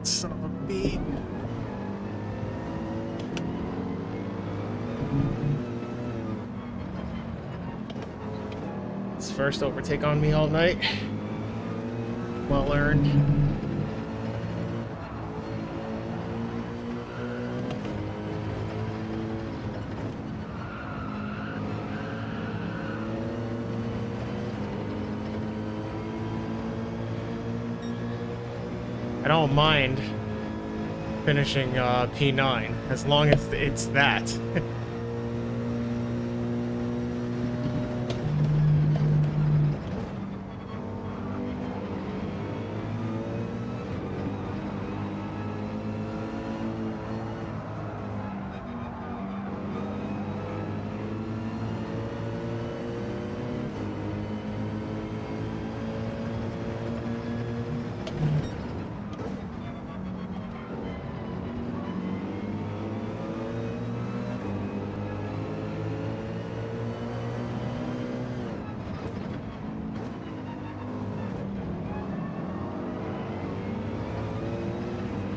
Son of a bee. It's first overtake on me all night. Well earned. I don't mind finishing P9 as long as it's that.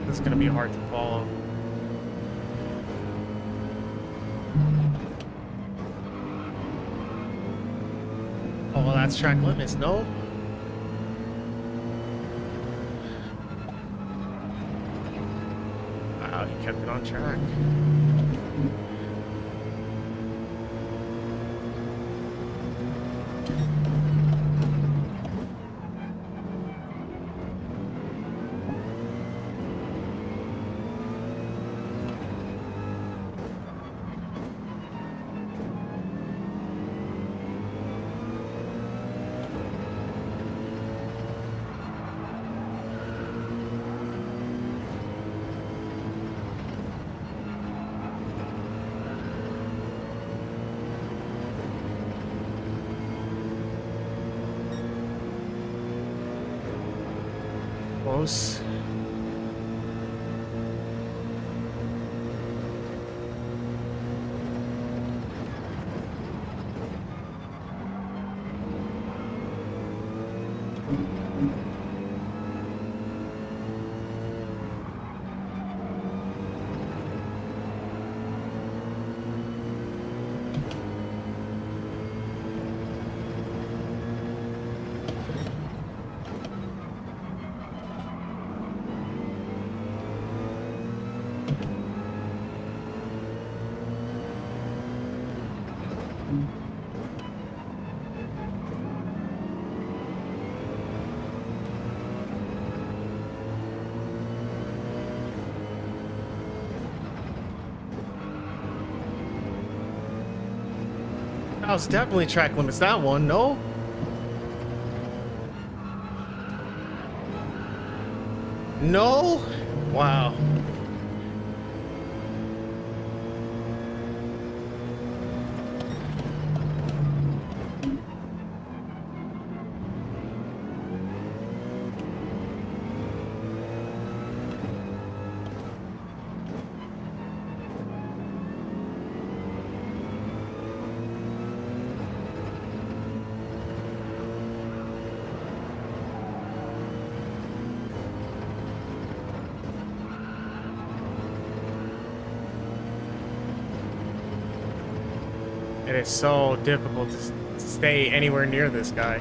This is gonna be hard to follow. Oh, well, that's track limits, no? Wow, he kept it on track. Close. That was definitely track limits, that one, no? No? Wow. It is so difficult to stay anywhere near this guy.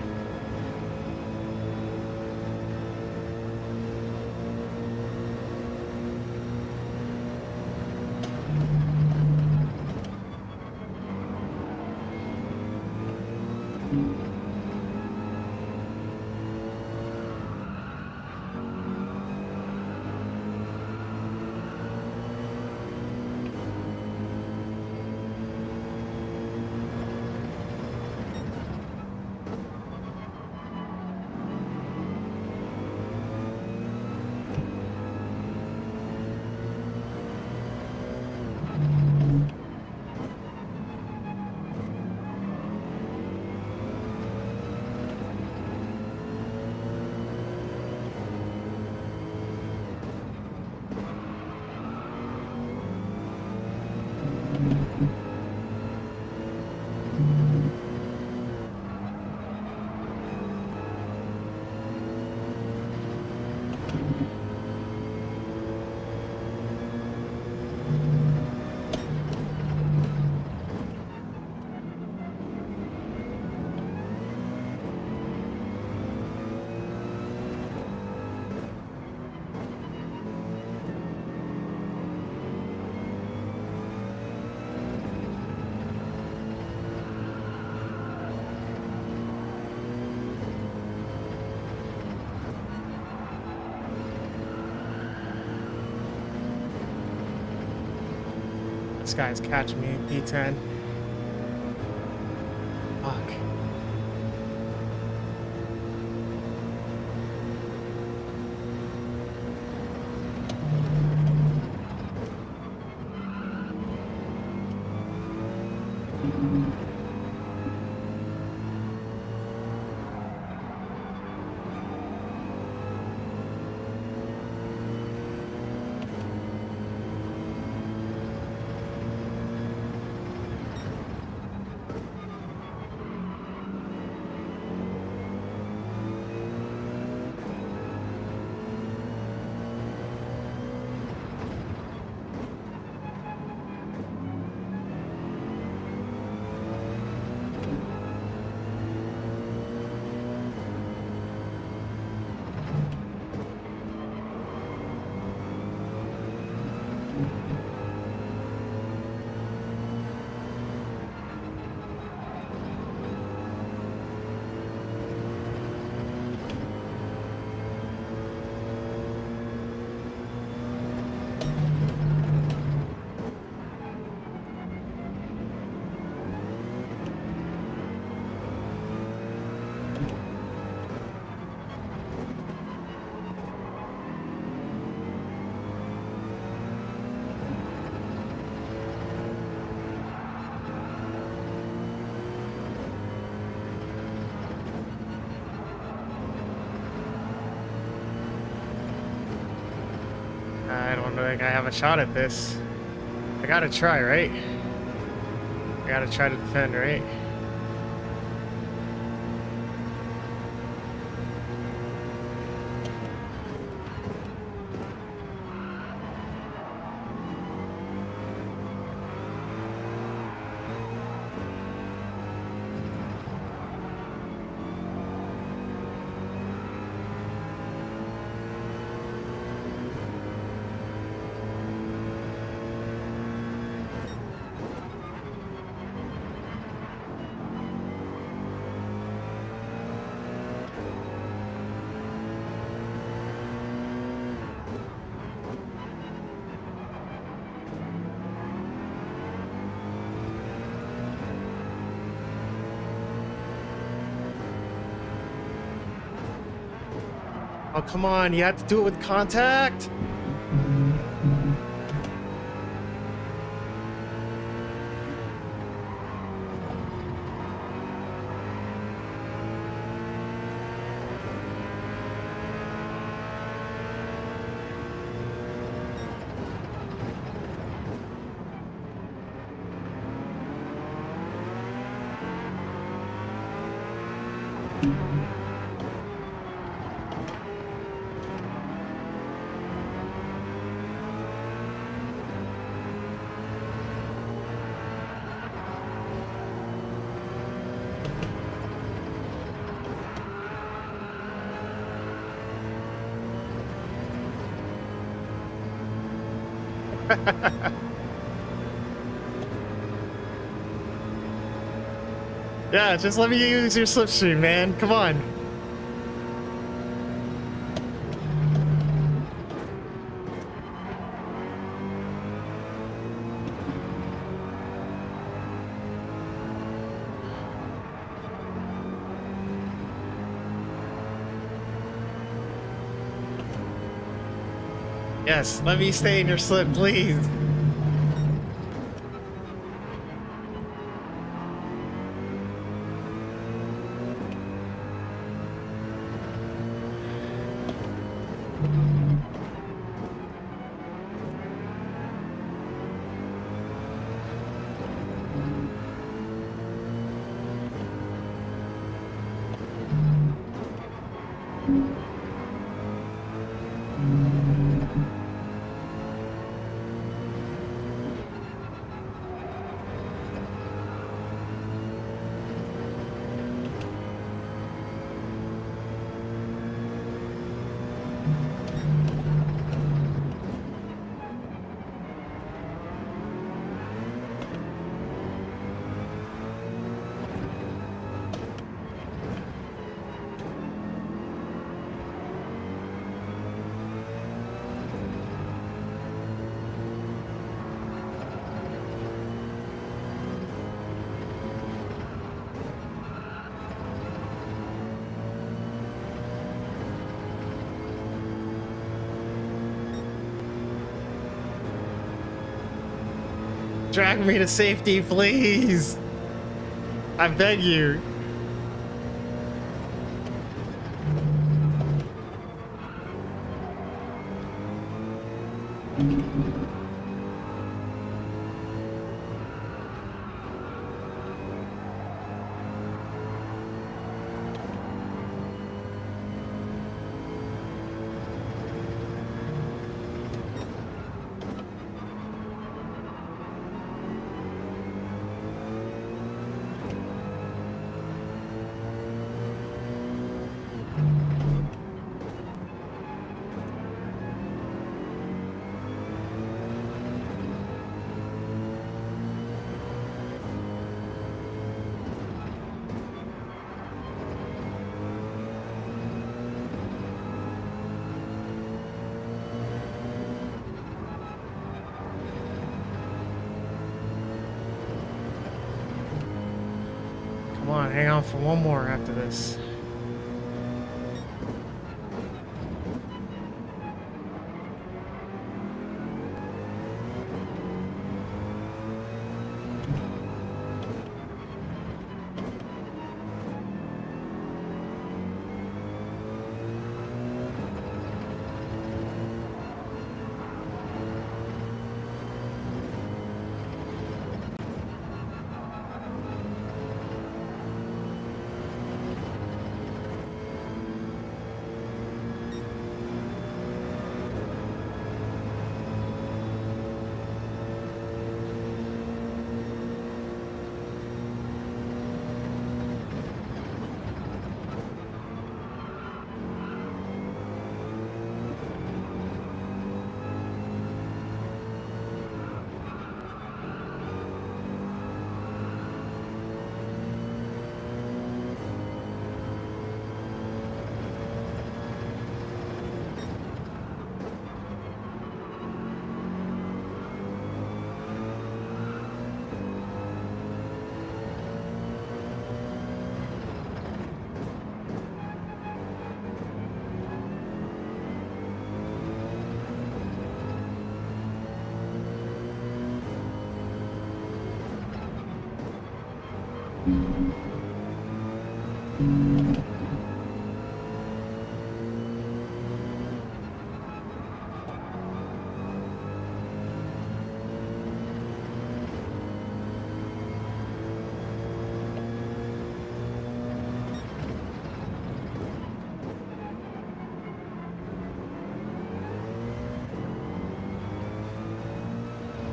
This guy's catching me, P10. Fuck. I don't think I have a shot at this. I gotta try, right? I gotta try to defend, right? Oh, come on, you have to do it with contact? Yeah, just let me use your slipstream, man. Come on. Yes, let me stay in your slip, please. Drag me to safety, please. I beg you. Come on, hang on for one more after this.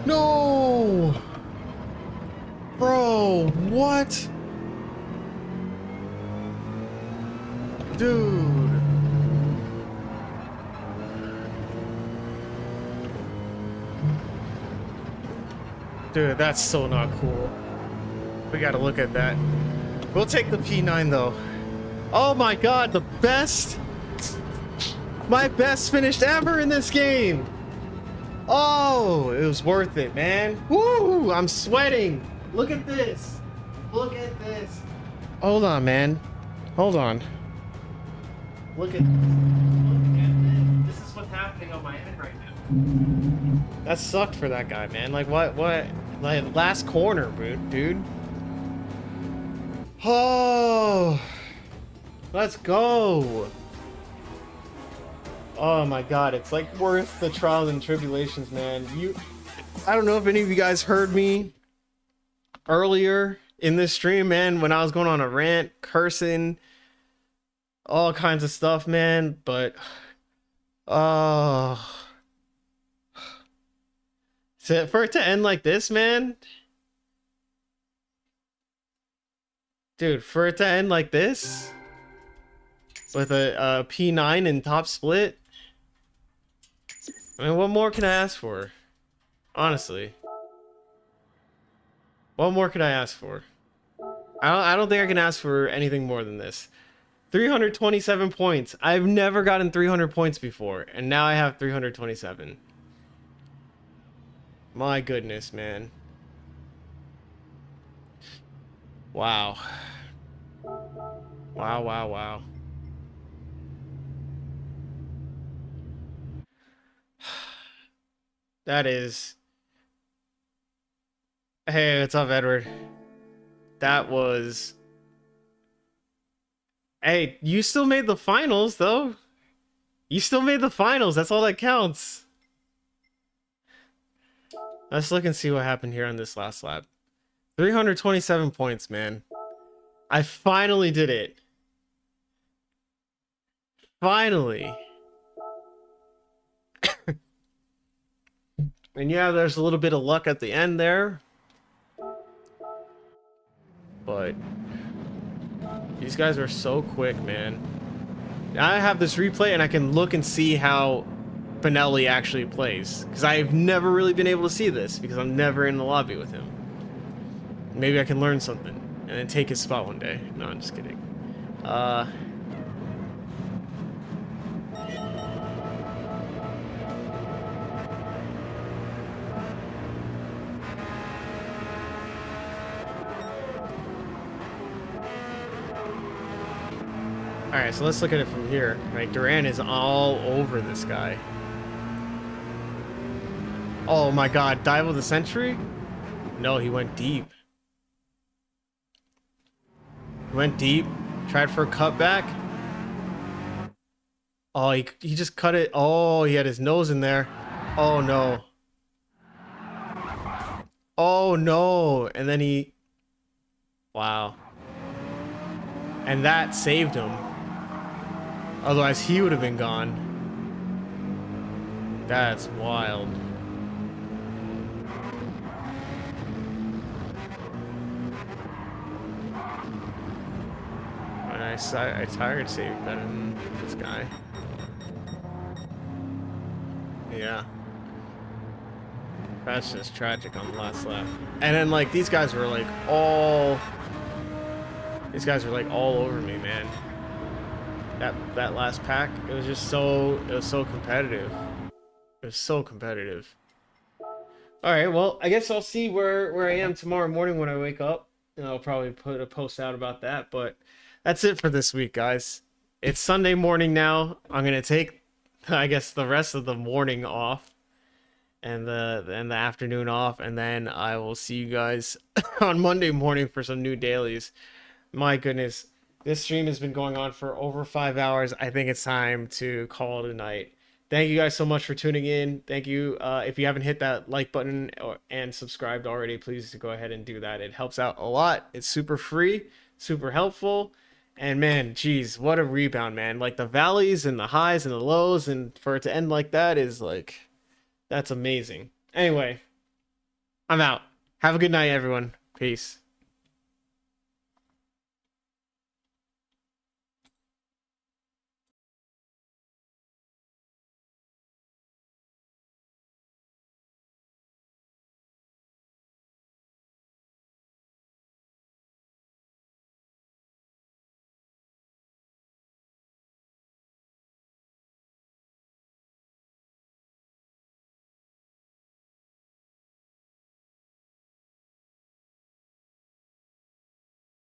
No! Bro, what? Dude. Dude, that's so not cool. We gotta look at that. We'll take the P9 though. Oh my god, the best! My best finish ever in this game! Oh, it was worth it, man. Woo! I'm sweating. Look at this. Look at this. Hold on, man. Hold on. Look at this. Look at this. This is what's happening on my end right now. That sucked for that guy, man. Like, what? Like, last corner, dude. Oh. Let's go. Oh my god, it's like worth the trials and tribulations, man. I don't know if any of you guys heard me earlier in this stream, man, when I was going on a rant, cursing, all kinds of stuff, man, but for it to end like this, man, dude, for it to end like this with a P9 in top split, I mean, what more can I ask for? Honestly. What more can I ask for? I don't think I can ask for anything more than this. 327 points. I've never gotten 300 points before, and now I have 327. My goodness, man. Wow. Wow. That is Hey, what's up, Edward? That was. Hey, you still made the finals, though. You still made the finals. That's all that counts. Let's look and see what happened here on this last lap. 327 points, man. I finally did it. Finally. And yeah, there's a little bit of luck at the end there. But these guys are so quick, man. Now I have this replay and I can look and see how Benelli actually plays. Because I've never really been able to see this because I'm never in the lobby with him. Maybe I can learn something and then take his spot one day. No, I'm just kidding. Alright, so let's look at it from here. Right, Duran is all over this guy. Oh my god, dive of the century? No, he went deep. Went deep, tried for a cutback. Oh, he just cut it. Oh, he had his nose in there. Oh no. Oh no. And then he... Wow. And that saved him. Otherwise, he would have been gone. That's wild. I tired saved better than this guy. Yeah. That's just tragic on the last lap. And then like these guys were like all over me, man. That last pack, it was so competitive. It was so competitive. All right, well, I guess I'll see where I am tomorrow morning when I wake up, and I'll probably put a post out about that, but that's it for this week, guys. It's Sunday morning now. I'm going to take, I guess, the rest of the morning off and the afternoon off, and then I will see you guys on Monday morning for some new dailies. My goodness, this stream has been going on for over 5 hours. I think it's time to call it a night. Thank you guys so much for tuning in. Thank you. If you haven't hit that like button and subscribed already, please go ahead and do that. It helps out a lot. It's super free, super helpful. And man, geez, what a rebound, man. Like the valleys and the highs and the lows, and for it to end like that is like, that's amazing. Anyway, I'm out. Have a good night, everyone. Peace.